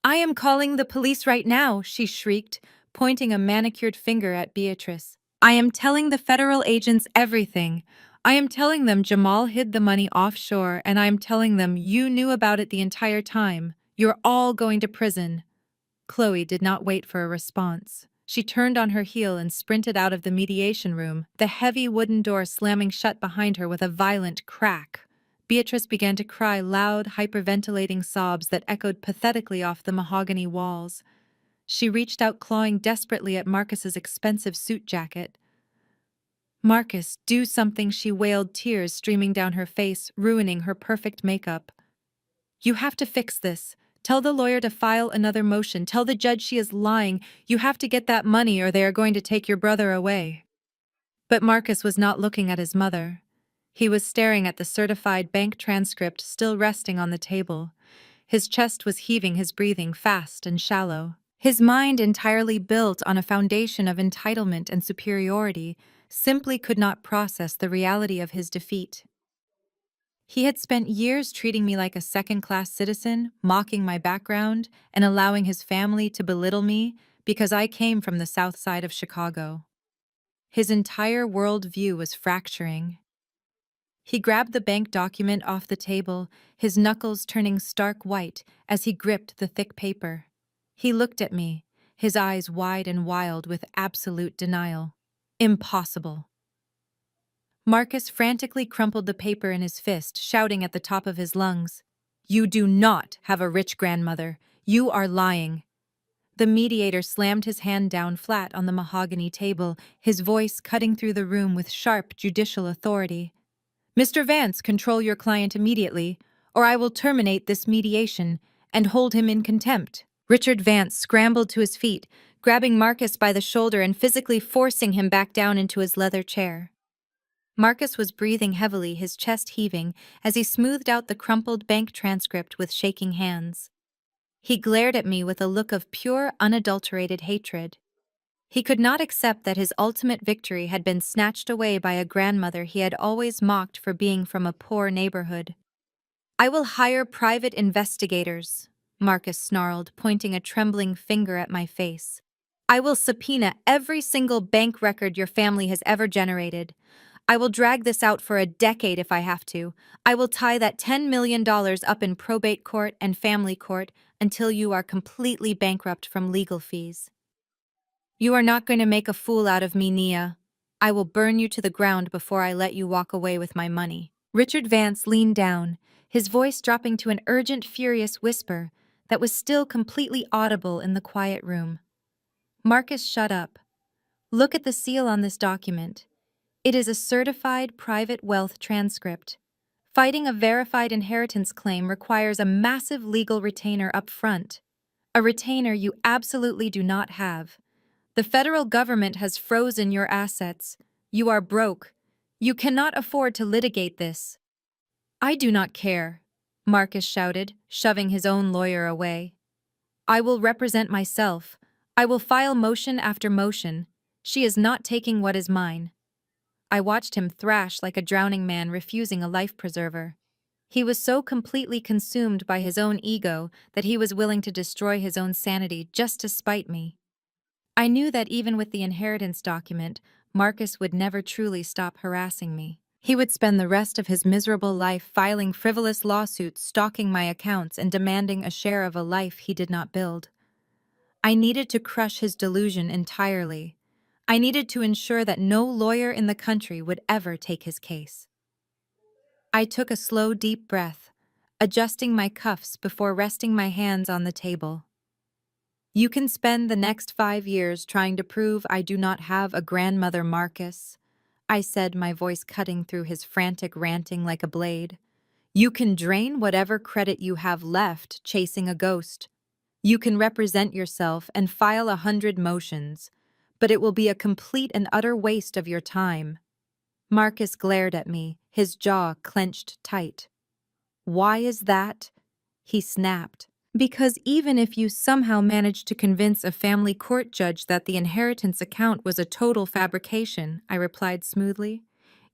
"I am calling the police right now," she shrieked, pointing a manicured finger at Beatrice. "I am telling the federal agents everything. I am telling them Jamal hid the money offshore, and I am telling them you knew about it the entire time. You're all going to prison. Chloe did not wait for a response. She turned on her heel and sprinted out of the mediation room, the heavy wooden door slamming shut behind her with a violent crack. Beatrice began to cry loud, hyperventilating sobs that echoed pathetically off the mahogany walls. She reached out, clawing desperately at Marcus's expensive suit jacket. "Marcus, do something," she wailed, tears streaming down her face, ruining her perfect makeup. "You have to fix this. Tell the lawyer to file another motion. Tell the judge she is lying. You have to get that money or they are going to take your brother away." But Marcus was not looking at his mother. He was staring at the certified bank transcript still resting on the table. His chest was heaving, his breathing fast and shallow. His mind, entirely built on a foundation of entitlement and superiority, simply could not process the reality of his defeat. He had spent years treating me like a second-class citizen, mocking my background, and allowing his family to belittle me because I came from the south side of Chicago. His entire worldview was fracturing. He grabbed the bank document off the table, his knuckles turning stark white as he gripped the thick paper. He looked at me, his eyes wide and wild with absolute denial. "Impossible." Marcus frantically crumpled the paper in his fist, shouting at the top of his lungs, "You do not have a rich grandmother. You are lying." The mediator slammed his hand down flat on the mahogany table, his voice cutting through the room with sharp judicial authority. "Mr. Vance, control your client immediately, or I will terminate this mediation and hold him in contempt." Richard Vance scrambled to his feet, grabbing Marcus by the shoulder and physically forcing him back down into his leather chair. Marcus was breathing heavily, his chest heaving, as he smoothed out the crumpled bank transcript with shaking hands. He glared at me with a look of pure, unadulterated hatred. He could not accept that his ultimate victory had been snatched away by a grandmother he had always mocked for being from a poor neighborhood. "I will hire private investigators," Marcus snarled, pointing a trembling finger at my face. "I will subpoena every single bank record your family has ever generated. I will drag this out for a decade if I have to. I will tie that $10 million up in probate court and family court until you are completely bankrupt from legal fees. You are not going to make a fool out of me, Nia. I will burn you to the ground before I let you walk away with my money." Richard Vance leaned down, his voice dropping to an urgent, furious whisper that was still completely audible in the quiet room. "Marcus, shut up. Look at the seal on this document. It is a certified private wealth transcript. Fighting a verified inheritance claim requires a massive legal retainer up front. A retainer you absolutely do not have. The federal government has frozen your assets. You are broke. You cannot afford to litigate this." "I do not care," Marcus shouted, shoving his own lawyer away. "I will represent myself. I will file motion after motion. She is not taking what is mine." I watched him thrash like a drowning man refusing a life preserver. He was so completely consumed by his own ego that he was willing to destroy his own sanity just to spite me. I knew that even with the inheritance document, Marcus would never truly stop harassing me. He would spend the rest of his miserable life filing frivolous lawsuits, stalking my accounts, and demanding a share of a life he did not build. I needed to crush his delusion entirely. I needed to ensure that no lawyer in the country would ever take his case. I took a slow, deep breath, adjusting my cuffs before resting my hands on the table. "You can spend the next 5 years trying to prove I do not have a grandmother, Marcus," I said, my voice cutting through his frantic ranting like a blade. "You can drain whatever credit you have left chasing a ghost. You can represent yourself and file 100 motions, but it will be a complete and utter waste of your time." Marcus glared at me, his jaw clenched tight. "Why is that?" he snapped. "Because even if you somehow managed to convince a family court judge that the inheritance account was a total fabrication," I replied smoothly,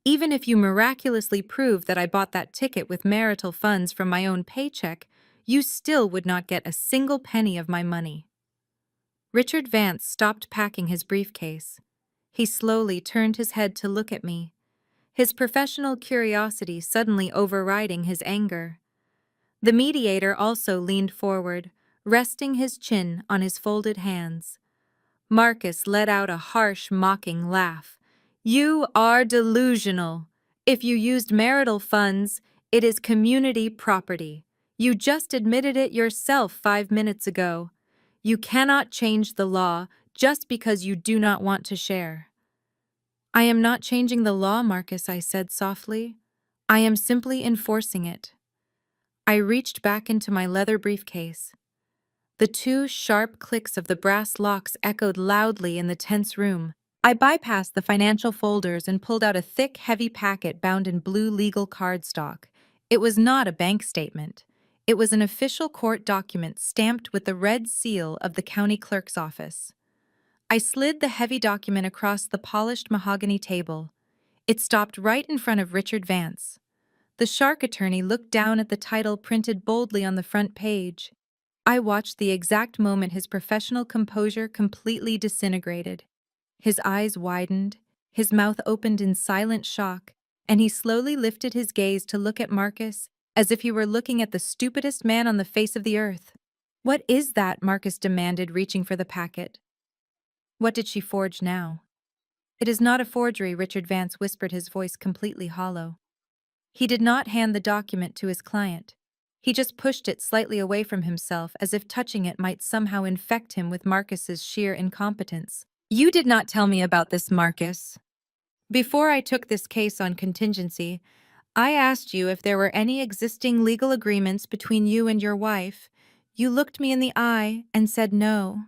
"even if you miraculously proved that I bought that ticket with marital funds from my own paycheck, you still would not get a single penny of my money." Richard Vance stopped packing his briefcase. He slowly turned his head to look at me. his professional curiosity suddenly overriding his anger. The mediator also leaned forward, resting his chin on his folded hands. Marcus let out a harsh, mocking laugh. "You are delusional. If you used marital funds, it is community property. You just admitted it yourself 5 minutes ago. You cannot change the law just because you do not want to share." "I am not changing the law, Marcus," I said softly. "I am simply enforcing it." I reached back into my leather briefcase. The two sharp clicks of the brass locks echoed loudly in the tense room. I bypassed the financial folders and pulled out a thick, heavy packet bound in blue legal cardstock. It was not a bank statement. It was an official court document stamped with the red seal of the county clerk's office. I slid the heavy document across the polished mahogany table. It stopped right in front of Richard Vance. The shark attorney looked down at the title printed boldly on the front page. I watched the exact moment his professional composure completely disintegrated. His eyes widened, his mouth opened in silent shock, and he slowly lifted his gaze to look at Marcus as if he were looking at the stupidest man on the face of the earth. "What is that?" Marcus demanded, reaching for the packet. "What did she forge now?" "It is not a forgery," Richard Vance whispered, his voice completely hollow. He did not hand the document to his client. He just pushed it slightly away from himself as if touching it might somehow infect him with Marcus's sheer incompetence. "You did not tell me about this, Marcus. Before I took this case on contingency, I asked you if there were any existing legal agreements between you and your wife. You looked me in the eye and said no."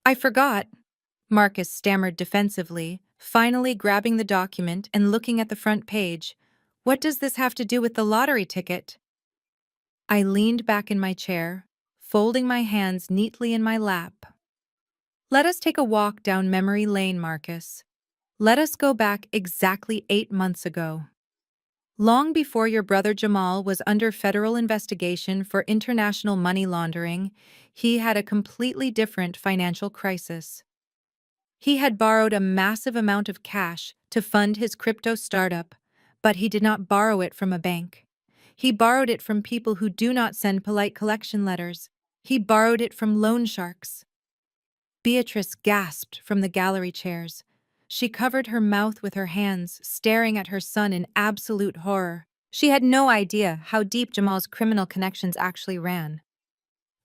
"I forgot," Marcus stammered defensively, finally grabbing the document and looking at the front page. "What does this have to do with the lottery ticket?" I leaned back in my chair, folding my hands neatly in my lap. "Let us take a walk down memory lane, Marcus. Let us go back exactly 8 months ago. Long before your brother Jamal was under federal investigation for international money laundering, he had a completely different financial crisis. He had borrowed a massive amount of cash to fund his crypto startup, but he did not borrow it from a bank. He borrowed it from people who do not send polite collection letters. He borrowed it from loan sharks." Beatrice gasped from the gallery chairs. She covered her mouth with her hands, staring at her son in absolute horror. She had no idea how deep Jamal's criminal connections actually ran.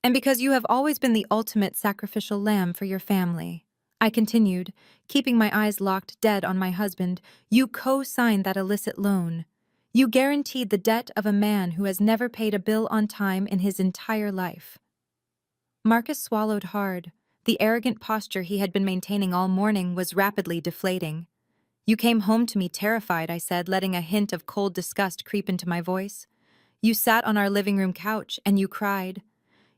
"And because you have always been the ultimate sacrificial lamb for your family," I continued, keeping my eyes locked dead on my husband, "you co-signed that illicit loan. You guaranteed the debt of a man who has never paid a bill on time in his entire life." Marcus swallowed hard. The arrogant posture he had been maintaining all morning was rapidly deflating. "You came home to me terrified," I said, letting a hint of cold disgust creep into my voice. "You sat on our living room couch and you cried.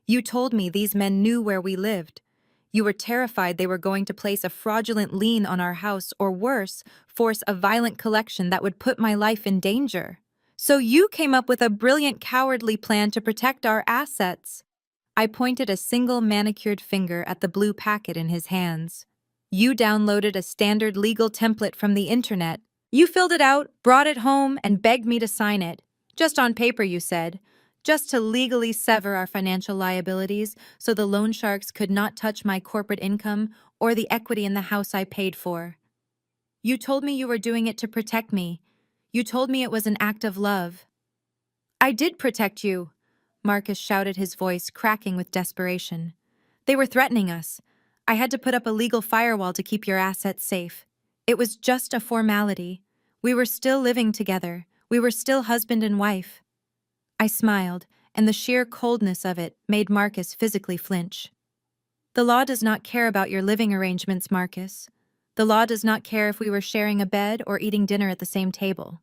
You told me these men knew where we lived. You were terrified they were going to place a fraudulent lien on our house or worse, force a violent collection that would put my life in danger. So you came up with a brilliant cowardly plan to protect our assets." I pointed a single manicured finger at the blue packet in his hands. "You downloaded a standard legal template from the internet. You filled it out, brought it home, and begged me to sign it. Just on paper, you said. Just to legally sever our financial liabilities so the loan sharks could not touch my corporate income or the equity in the house I paid for. You told me you were doing it to protect me. You told me it was an act of love." "I did protect you," Marcus shouted, his voice cracking with desperation. "They were threatening us. I had to put up a legal firewall to keep your assets safe. It was just a formality. We were still living together. We were still husband and wife." I smiled, and the sheer coldness of it made Marcus physically flinch. "The law does not care about your living arrangements, Marcus. The law does not care if we were sharing a bed or eating dinner at the same table.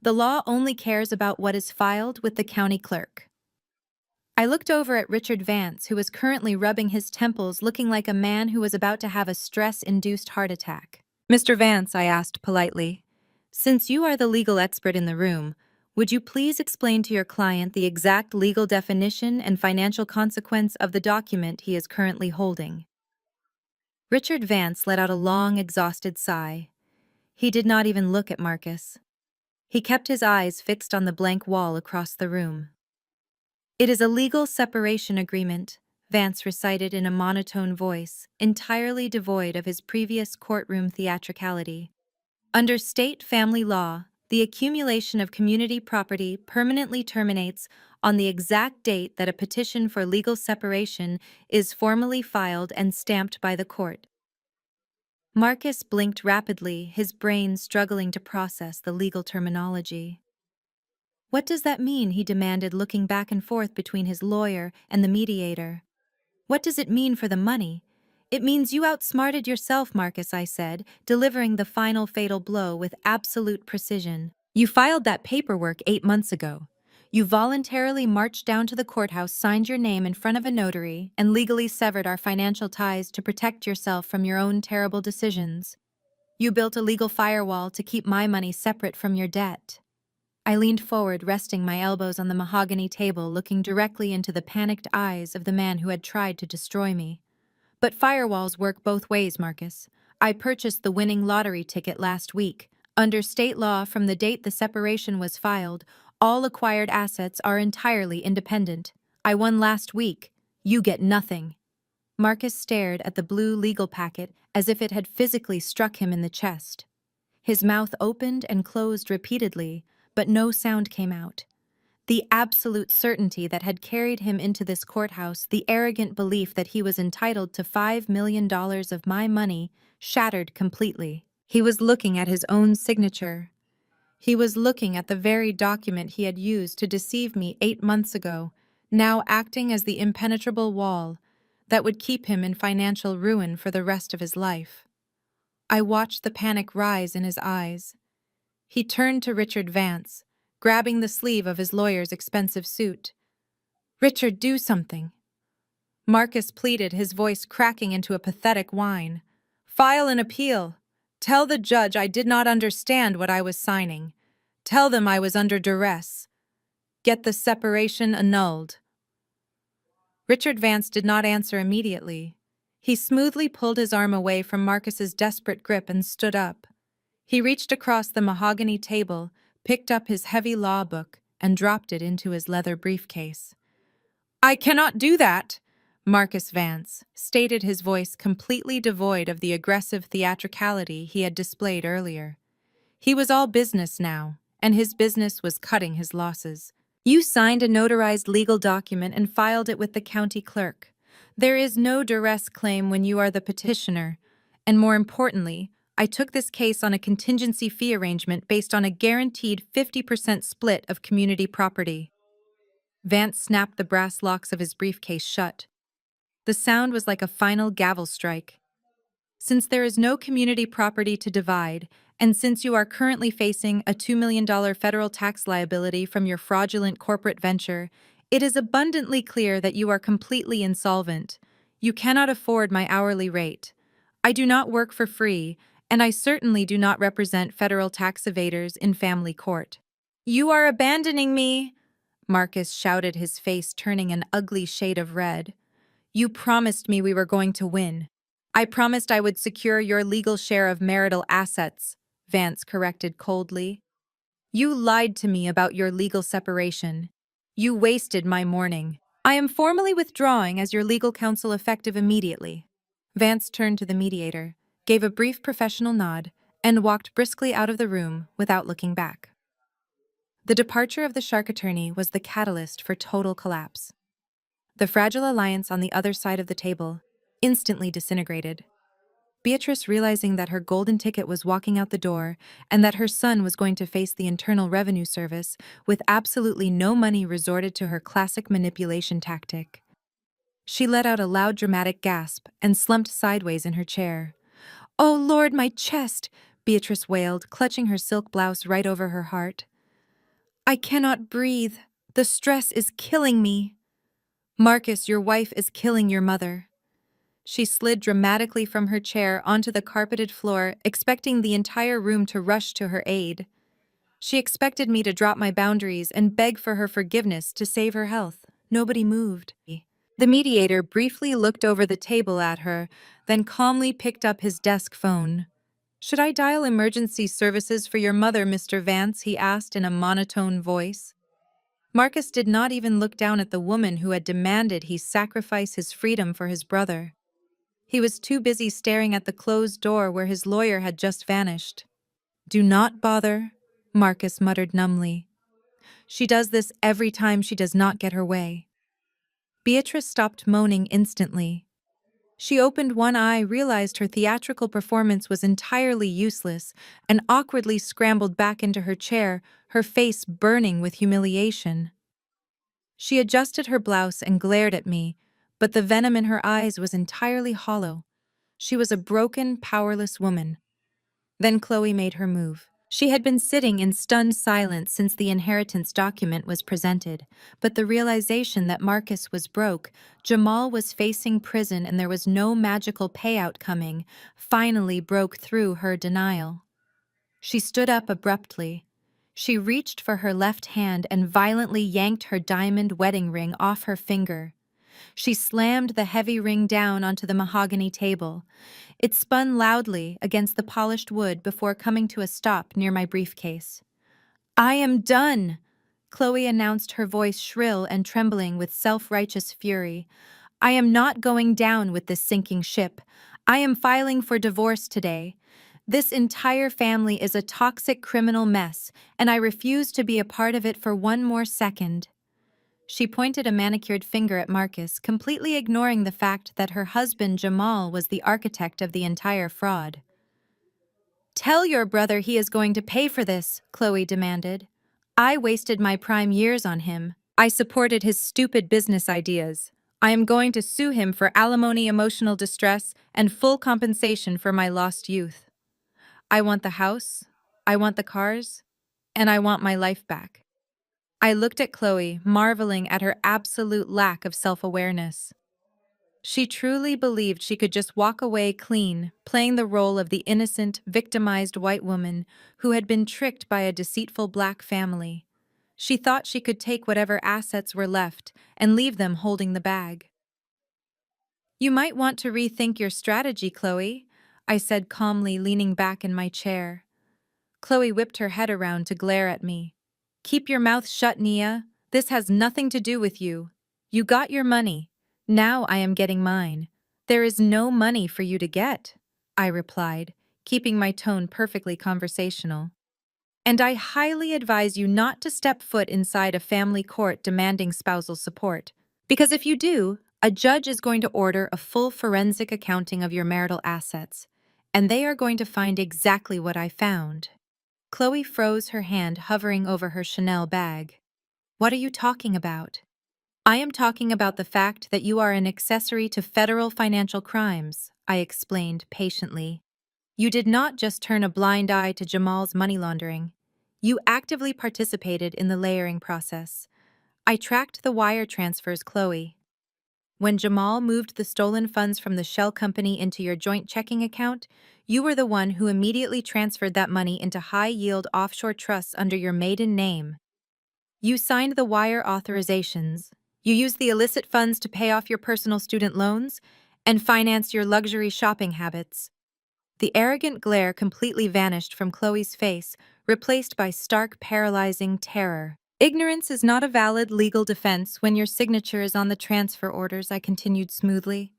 The law only cares about what is filed with the county clerk." I looked over at Richard Vance, who was currently rubbing his temples, looking like a man who was about to have a stress-induced heart attack. "Mr. Vance," I asked politely, "since you are the legal expert in the room, would you please explain to your client the exact legal definition and financial consequence of the document he is currently holding?" Richard Vance let out a long, exhausted sigh. He did not even look at Marcus. He kept his eyes fixed on the blank wall across the room. "It is a legal separation agreement," Vance recited in a monotone voice, entirely devoid of his previous courtroom theatricality. "Under state family law, the accumulation of community property permanently terminates on the exact date that a petition for legal separation is formally filed and stamped by the court." Marcus blinked rapidly, his brain struggling to process the legal terminology. "What does that mean?" he demanded, looking back and forth between his lawyer and the mediator. "What does it mean for the money?" "It means you outsmarted yourself, Marcus," I said, delivering the final fatal blow with absolute precision. "You filed that paperwork 8 months ago. You voluntarily marched down to the courthouse, signed your name in front of a notary, and legally severed our financial ties to protect yourself from your own terrible decisions. You built a legal firewall to keep my money separate from your debt." I leaned forward, resting my elbows on the mahogany table, looking directly into the panicked eyes of the man who had tried to destroy me. "But firewalls work both ways, Marcus. I purchased the winning lottery ticket last week. Under state law, from the date the separation was filed, all acquired assets are entirely independent. I won last week. You get nothing." Marcus stared at the blue legal packet as if it had physically struck him in the chest. His mouth opened and closed repeatedly, but no sound came out. The absolute certainty that had carried him into this courthouse, the arrogant belief that he was entitled to $5 million of my money, shattered completely. He was looking at his own signature. He was looking at the very document he had used to deceive me 8 months ago, now acting as the impenetrable wall that would keep him in financial ruin for the rest of his life. I watched the panic rise in his eyes. He turned to Richard Vance, grabbing the sleeve of his lawyer's expensive suit. "Richard, do something." Marcus pleaded, his voice cracking into a pathetic whine. "File an appeal. Tell the judge I did not understand what I was signing. Tell them I was under duress. Get the separation annulled." Richard Vance did not answer immediately. He smoothly pulled his arm away from Marcus's desperate grip and stood up. He reached across the mahogany table, picked up his heavy law book, and dropped it into his leather briefcase. "I cannot do that," Marcus Vance stated, his voice completely devoid of the aggressive theatricality he had displayed earlier. He was all business now, and his business was cutting his losses. "You signed a notarized legal document and filed it with the county clerk. There is no duress claim when you are the petitioner, and more importantly, I took this case on a contingency fee arrangement based on a guaranteed 50% split of community property." Vance snapped the brass locks of his briefcase shut. The sound was like a final gavel strike. "Since there is no community property to divide, and since you are currently facing a $2 million federal tax liability from your fraudulent corporate venture, it is abundantly clear that you are completely insolvent. You cannot afford my hourly rate. I do not work for free, and I certainly do not represent federal tax evaders in family court." "You are abandoning me!" Marcus shouted, his face turning an ugly shade of red. "You promised me we were going to win." "I promised I would secure your legal share of marital assets," Vance corrected coldly. "You lied to me about your legal separation. You wasted my morning. I am formally withdrawing as your legal counsel effective immediately." Vance turned to the mediator, gave a brief professional nod, and walked briskly out of the room without looking back. The departure of the shark attorney was the catalyst for total collapse. The fragile alliance on the other side of the table instantly disintegrated. Beatrice, realizing that her golden ticket was walking out the door and that her son was going to face the Internal Revenue Service with absolutely no money, resorted to her classic manipulation tactic. She let out a loud, dramatic gasp and slumped sideways in her chair. "Oh Lord, my chest!" Beatrice wailed, clutching her silk blouse right over her heart. "I cannot breathe. The stress is killing me." "Marcus, your wife is killing your mother." She slid dramatically from her chair onto the carpeted floor, expecting the entire room to rush to her aid. She expected me to drop my boundaries and beg for her forgiveness to save her health. Nobody moved. The mediator briefly looked over the table at her, then calmly picked up his desk phone. "Should I dial emergency services for your mother, Mr. Vance?" he asked in a monotone voice. Marcus did not even look down at the woman who had demanded he sacrifice his freedom for his brother. He was too busy staring at the closed door where his lawyer had just vanished. "Do not bother," Marcus muttered numbly. "She does this every time she does not get her way." Beatrice stopped moaning instantly. She opened one eye, realized her theatrical performance was entirely useless, and awkwardly scrambled back into her chair, her face burning with humiliation. She adjusted her blouse and glared at me, but the venom in her eyes was entirely hollow. She was a broken, powerless woman. Then Chloe made her move. She had been sitting in stunned silence since the inheritance document was presented, but the realization that Marcus was broke, Jamal was facing prison and there was no magical payout coming, finally broke through her denial. She stood up abruptly. She reached for her left hand and violently yanked her diamond wedding ring off her finger. She slammed the heavy ring down onto the mahogany table. It spun loudly against the polished wood before coming to a stop near my briefcase. "I am done," Chloe announced, her voice shrill and trembling with self-righteous fury. "I am not going down with this sinking ship. I am filing for divorce today. This entire family is a toxic criminal mess, and I refuse to be a part of it for one more second." She pointed a manicured finger at Marcus, completely ignoring the fact that her husband Jamal was the architect of the entire fraud. "Tell your brother he is going to pay for this," Chloe demanded. "I wasted my prime years on him. I supported his stupid business ideas. I am going to sue him for alimony, emotional distress, and full compensation for my lost youth. I want the house, I want the cars, and I want my life back." I looked at Chloe, marveling at her absolute lack of self-awareness. She truly believed she could just walk away clean, playing the role of the innocent, victimized white woman who had been tricked by a deceitful black family. She thought she could take whatever assets were left and leave them holding the bag. "You might want to rethink your strategy, Chloe," I said calmly, leaning back in my chair. Chloe whipped her head around to glare at me. "Keep your mouth shut, Nia. This has nothing to do with you. You got your money. Now I am getting mine. There is no money for you to get," I replied, keeping my tone perfectly conversational. "And I highly advise you not to step foot inside a family court demanding spousal support. Because if you do, a judge is going to order a full forensic accounting of your marital assets, and they are going to find exactly what I found." Chloe froze, her hand hovering over her Chanel bag. "What are you talking about?" "I am talking about the fact that you are an accessory to federal financial crimes," I explained patiently. "You did not just turn a blind eye to Jamal's money laundering. You actively participated in the layering process. I tracked the wire transfers, Chloe. When Jamal moved the stolen funds from the shell company into your joint checking account, you were the one who immediately transferred that money into high-yield offshore trusts under your maiden name. You signed the wire authorizations. You used the illicit funds to pay off your personal student loans and finance your luxury shopping habits." The arrogant glare completely vanished from Chloe's face, replaced by stark, paralyzing terror. "Ignorance is not a valid legal defense when your signature is on the transfer orders," I continued smoothly.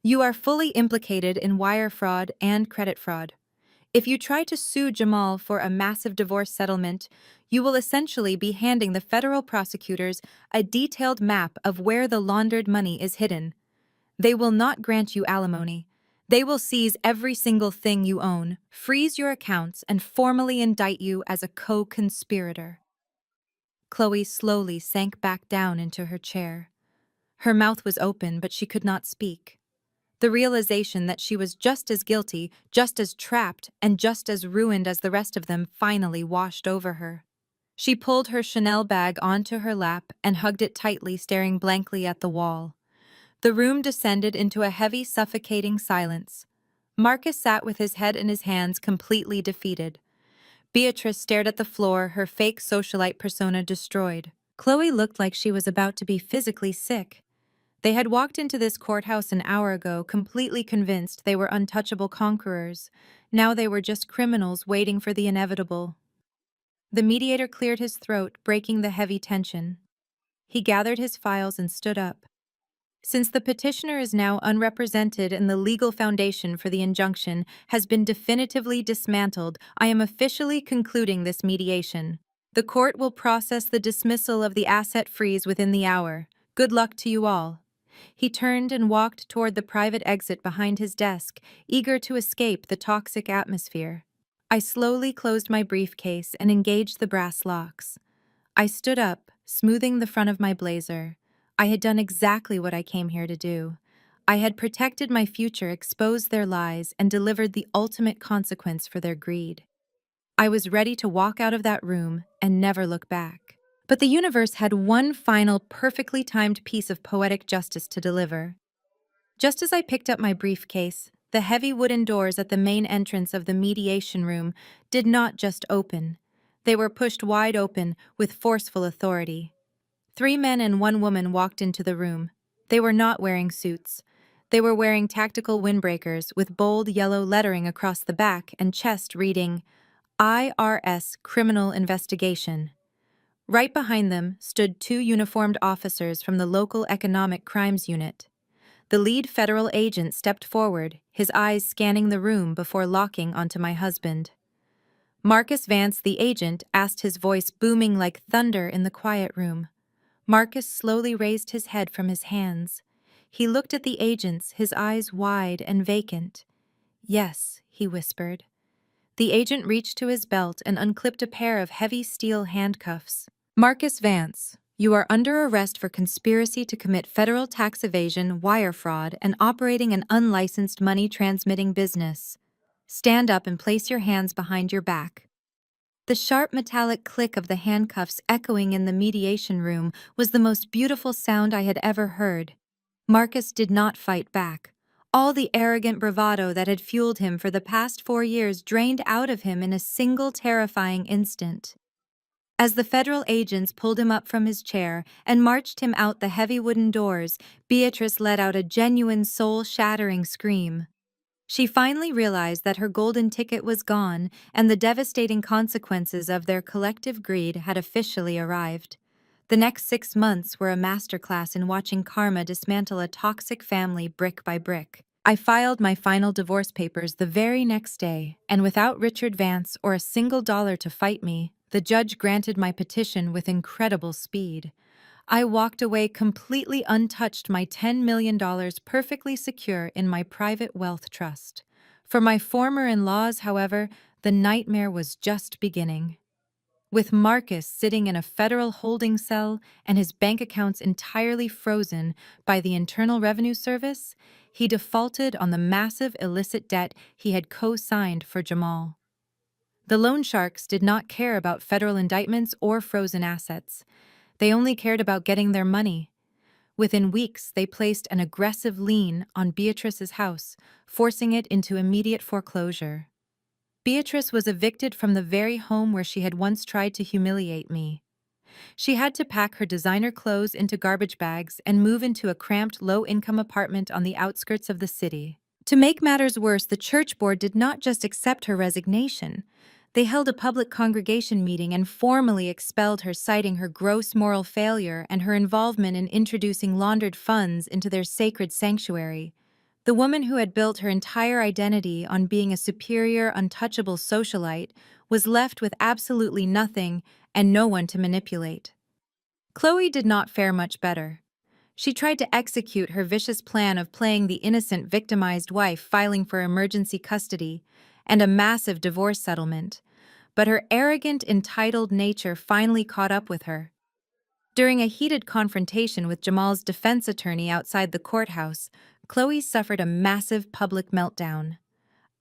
"You are fully implicated in wire fraud and credit fraud. If you try to sue Jamal for a massive divorce settlement, you will essentially be handing the federal prosecutors a detailed map of where the laundered money is hidden. They will not grant you alimony. They will seize every single thing you own, freeze your accounts, and formally indict you as a co-conspirator." Chloe slowly sank back down into her chair. Her mouth was open, but she could not speak. The realization that she was just as guilty, just as trapped, and just as ruined as the rest of them finally washed over her. She pulled her Chanel bag onto her lap and hugged it tightly, staring blankly at the wall. The room descended into a heavy, suffocating silence. Marcus sat with his head in his hands, completely defeated. Beatrice stared at the floor, her fake socialite persona destroyed. Chloe looked like she was about to be physically sick. They had walked into this courthouse an hour ago, completely convinced they were untouchable conquerors. Now they were just criminals waiting for the inevitable. The mediator cleared his throat, breaking the heavy tension. He gathered his files and stood up. Since the petitioner is now unrepresented and the legal foundation for the injunction has been definitively dismantled, I am officially concluding this mediation. The court will process the dismissal of the asset freeze within the hour. Good luck to you all. He turned and walked toward the private exit behind his desk, eager to escape the toxic atmosphere. I slowly closed my briefcase and engaged the brass locks. I stood up, smoothing the front of my blazer. I had done exactly what I came here to do. I had protected my future, exposed their lies, and delivered the ultimate consequence for their greed. I was ready to walk out of that room and never look back. But the universe had one final, perfectly timed piece of poetic justice to deliver. Just as I picked up my briefcase, the heavy wooden doors at the main entrance of the mediation room did not just open. They were pushed wide open with forceful authority. 3 men and 1 woman walked into the room. They were not wearing suits. They were wearing tactical windbreakers with bold yellow lettering across the back and chest reading, IRS Criminal Investigation. Right behind them stood 2 uniformed officers from the local Economic Crimes Unit. The lead federal agent stepped forward, his eyes scanning the room before locking onto my husband. Marcus Vance, the agent, asked, his voice booming like thunder in the quiet room. Marcus slowly raised his head from his hands. He looked at the agents, his eyes wide and vacant. Yes, he whispered. The agent reached to his belt and unclipped a pair of heavy steel handcuffs. Marcus Vance, you are under arrest for conspiracy to commit federal tax evasion, wire fraud, and operating an unlicensed money-transmitting business. Stand up and place your hands behind your back. The sharp metallic click of the handcuffs echoing in the mediation room was the most beautiful sound I had ever heard. Marcus did not fight back. All the arrogant bravado that had fueled him for the past 4 years drained out of him in a single terrifying instant. As the federal agents pulled him up from his chair and marched him out the heavy wooden doors, Beatrice let out a genuine soul-shattering scream. She finally realized that her golden ticket was gone and the devastating consequences of their collective greed had officially arrived. The next 6 months were a masterclass in watching karma dismantle a toxic family brick by brick. I filed my final divorce papers the very next day, and without Richard Vance or a single dollar to fight me, the judge granted my petition with incredible speed. I walked away completely untouched, my $10 million perfectly secure in my private wealth trust. For my former in-laws, however, the nightmare was just beginning. With Marcus sitting in a federal holding cell and his bank accounts entirely frozen by the Internal Revenue Service, he defaulted on the massive illicit debt he had co-signed for Jamal. The loan sharks did not care about federal indictments or frozen assets. They only cared about getting their money. Within weeks, they placed an aggressive lien on Beatrice's house, forcing it into immediate foreclosure. Beatrice was evicted from the very home where she had once tried to humiliate me. She had to pack her designer clothes into garbage bags and move into a cramped, low-income apartment on the outskirts of the city. To make matters worse, the church board did not just accept her resignation. They held a public congregation meeting and formally expelled her, citing her gross moral failure and her involvement in introducing laundered funds into their sacred sanctuary. The woman who had built her entire identity on being a superior, untouchable socialite was left with absolutely nothing and no one to manipulate. Chloe did not fare much better. She tried to execute her vicious plan of playing the innocent, victimized wife, filing for emergency custody and a massive divorce settlement. But her arrogant, entitled nature finally caught up with her. During a heated confrontation with Jamal's defense attorney outside the courthouse, Chloe suffered a massive public meltdown.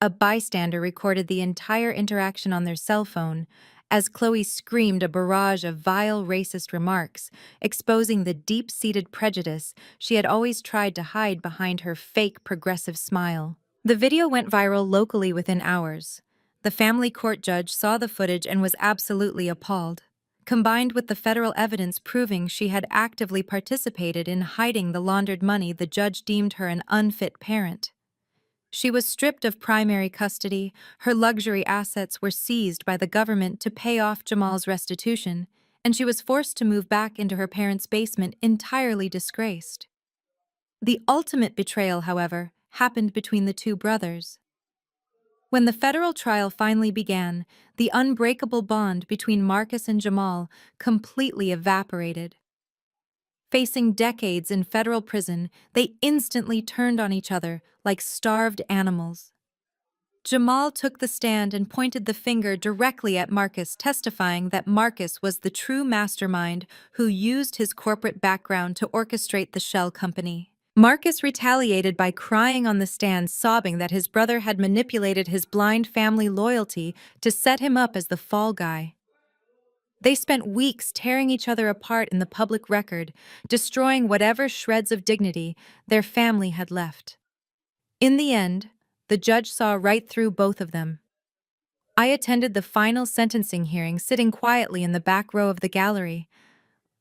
A bystander recorded the entire interaction on their cell phone as Chloe screamed a barrage of vile, racist remarks, exposing the deep-seated prejudice she had always tried to hide behind her fake progressive smile. The video went viral locally within hours. The family court judge saw the footage and was absolutely appalled. combined with the federal evidence proving she had actively participated in hiding the laundered money, the judge deemed her an unfit parent. She was stripped of primary custody, her luxury assets were seized by the government to pay off Jamal's restitution, and she was forced to move back into her parents' basement entirely disgraced. The ultimate betrayal, however, happened between the two brothers. When the federal trial finally began, the unbreakable bond between Marcus and Jamal completely evaporated. Facing decades in federal prison, they instantly turned on each other like starved animals. Jamal took the stand and pointed the finger directly at Marcus, testifying that Marcus was the true mastermind who used his corporate background to orchestrate the shell company. Marcus retaliated by crying on the stand, sobbing that his brother had manipulated his blind family loyalty to set him up as the fall guy. They spent weeks tearing each other apart in the public record, destroying whatever shreds of dignity their family had left. In the end, the judge saw right through both of them. I attended the final sentencing hearing, sitting quietly in the back row of the gallery.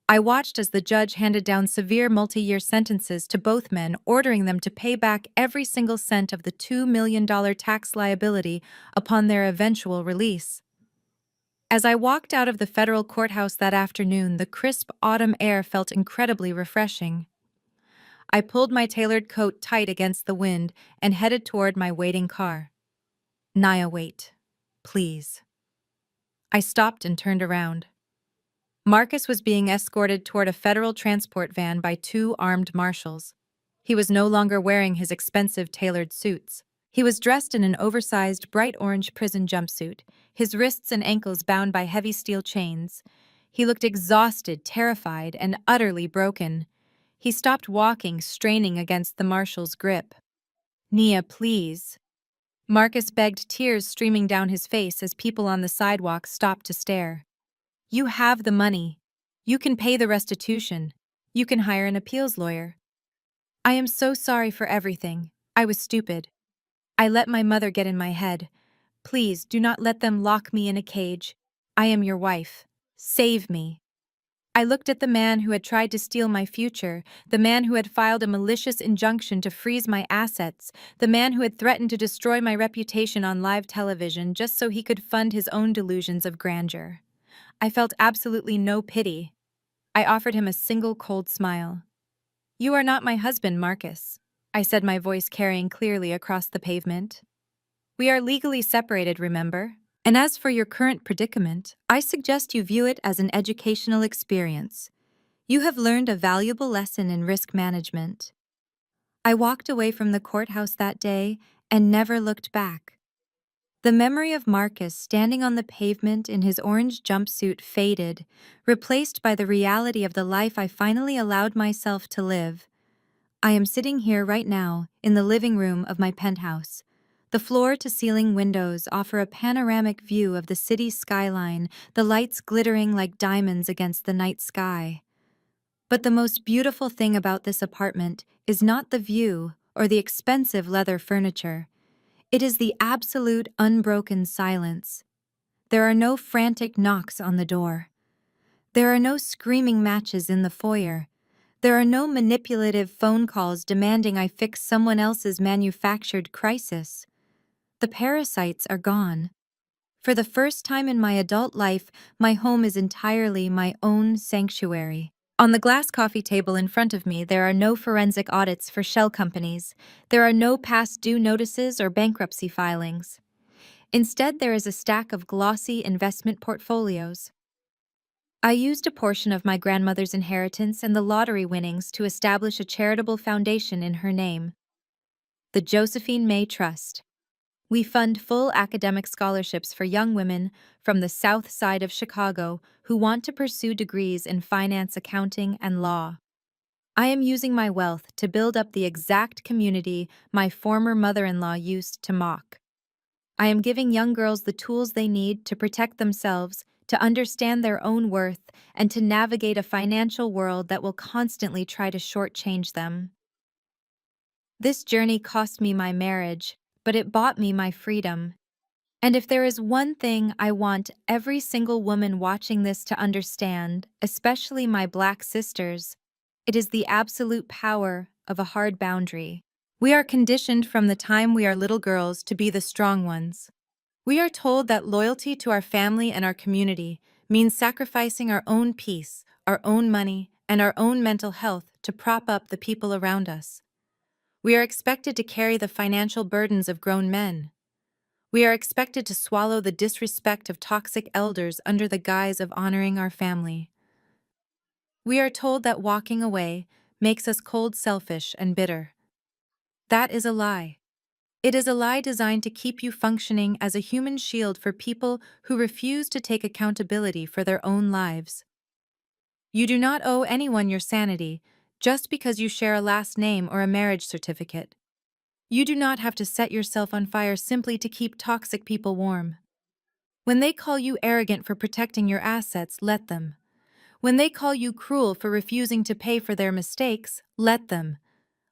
I watched as the judge handed down severe multi-year sentences to both men, ordering them to pay back every single cent of the $2 million tax liability upon their eventual release. As I walked out of the federal courthouse that afternoon, the crisp autumn air felt incredibly refreshing. I pulled my tailored coat tight against the wind and headed toward my waiting car. Naya, wait. Please. I stopped and turned around. Marcus was being escorted toward a federal transport van by two armed marshals. He was no longer wearing his expensive tailored suits. He was dressed in an oversized, bright orange prison jumpsuit, his wrists and ankles bound by heavy steel chains. He looked exhausted, terrified, and utterly broken. He stopped walking, straining against the marshal's grip. Nia, please. Marcus begged, tears streaming down his face as people on the sidewalk stopped to stare. You have the money. You can pay the restitution. You can hire an appeals lawyer. I am so sorry for everything. I was stupid. I let my mother get in my head. Please do not let them lock me in a cage. I am your wife. Save me. I looked at the man who had tried to steal my future, the man who had filed a malicious injunction to freeze my assets, the man who had threatened to destroy my reputation on live television just so he could fund his own delusions of grandeur. I felt absolutely no pity. I offered him a single cold smile. You are not my husband, Marcus, I said, my voice carrying clearly across the pavement. We are legally separated, remember? And as for your current predicament, I suggest you view it as an educational experience. You have learned a valuable lesson in risk management. I walked away from the courthouse that day and never looked back. The memory of Marcus standing on the pavement in his orange jumpsuit faded, replaced by the reality of the life I finally allowed myself to live. I am sitting here right now in the living room of my penthouse. The floor-to-ceiling windows offer a panoramic view of the city skyline, the lights glittering like diamonds against the night sky. But the most beautiful thing about this apartment is not the view or the expensive leather furniture. It is the absolute unbroken silence. There are no frantic knocks on the door. There are no screaming matches in the foyer. There are no manipulative phone calls demanding I fix someone else's manufactured crisis. The parasites are gone. For the first time in my adult life, my home is entirely my own sanctuary. On the glass coffee table in front of me, there are no forensic audits for shell companies. There are no past due notices or bankruptcy filings. Instead, there is a stack of glossy investment portfolios. I used a portion of my grandmother's inheritance and the lottery winnings to establish a charitable foundation in her name, the Josephine May Trust. We fund full academic scholarships for young women from the South Side of Chicago who want to pursue degrees in finance, accounting, and law. I am using my wealth to build up the exact community my former mother-in-law used to mock. I am giving young girls the tools they need to protect themselves, to understand their own worth, and to navigate a financial world that will constantly try to shortchange them. This journey cost me my marriage, but it bought me my freedom. And if there is one thing I want every single woman watching this to understand, especially my Black sisters, it is the absolute power of a hard boundary. We are conditioned from the time we are little girls to be the strong ones. We are told that loyalty to our family and our community means sacrificing our own peace, our own money, and our own mental health to prop up the people around us. We are expected to carry the financial burdens of grown men. We are expected to swallow the disrespect of toxic elders under the guise of honoring our family. We are told that walking away makes us cold, selfish, and bitter. That is a lie. It is a lie designed to keep you functioning as a human shield for people who refuse to take accountability for their own lives. You do not owe anyone your sanity just because you share a last name or a marriage certificate. You do not have to set yourself on fire simply to keep toxic people warm. When they call you arrogant for protecting your assets, let them. When they call you cruel for refusing to pay for their mistakes, let them.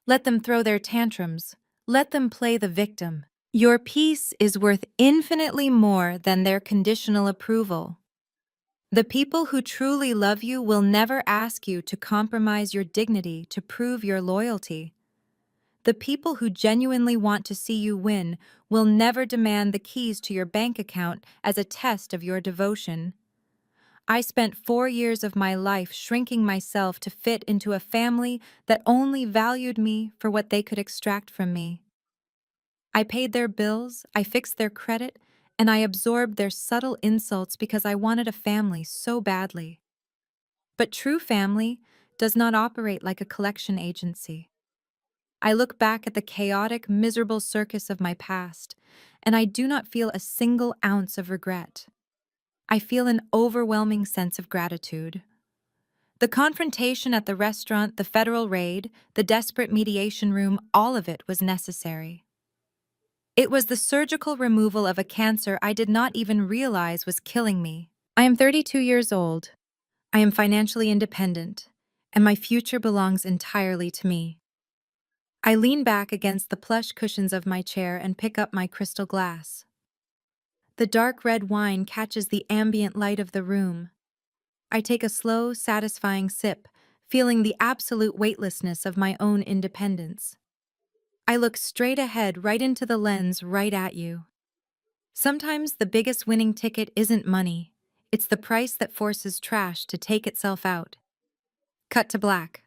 Let them throw their tantrums. Let them play the victim. Your peace is worth infinitely more than their conditional approval. The people who truly love you will never ask you to compromise your dignity to prove your loyalty. The people who genuinely want to see you win will never demand the keys to your bank account as a test of your devotion. I spent 4 years of my life shrinking myself to fit into a family that only valued me for what they could extract from me. I paid their bills, I fixed their credit, and I absorbed their subtle insults because I wanted a family so badly. But true family does not operate like a collection agency. I look back at the chaotic, miserable circus of my past, and I do not feel a single ounce of regret. I feel an overwhelming sense of gratitude. The confrontation at the restaurant, the federal raid, the desperate mediation room, all of it was necessary. It was the surgical removal of a cancer I did not even realize was killing me. I am 32 years old. I am financially independent, and my future belongs entirely to me. I lean back against the plush cushions of my chair and pick up my crystal glass. The dark red wine catches the ambient light of the room. I take a slow, satisfying sip, feeling the absolute weightlessness of my own independence. I look straight ahead, right into the lens, right at you. Sometimes the biggest winning ticket isn't money. It's the price that forces trash to take itself out. Cut to black.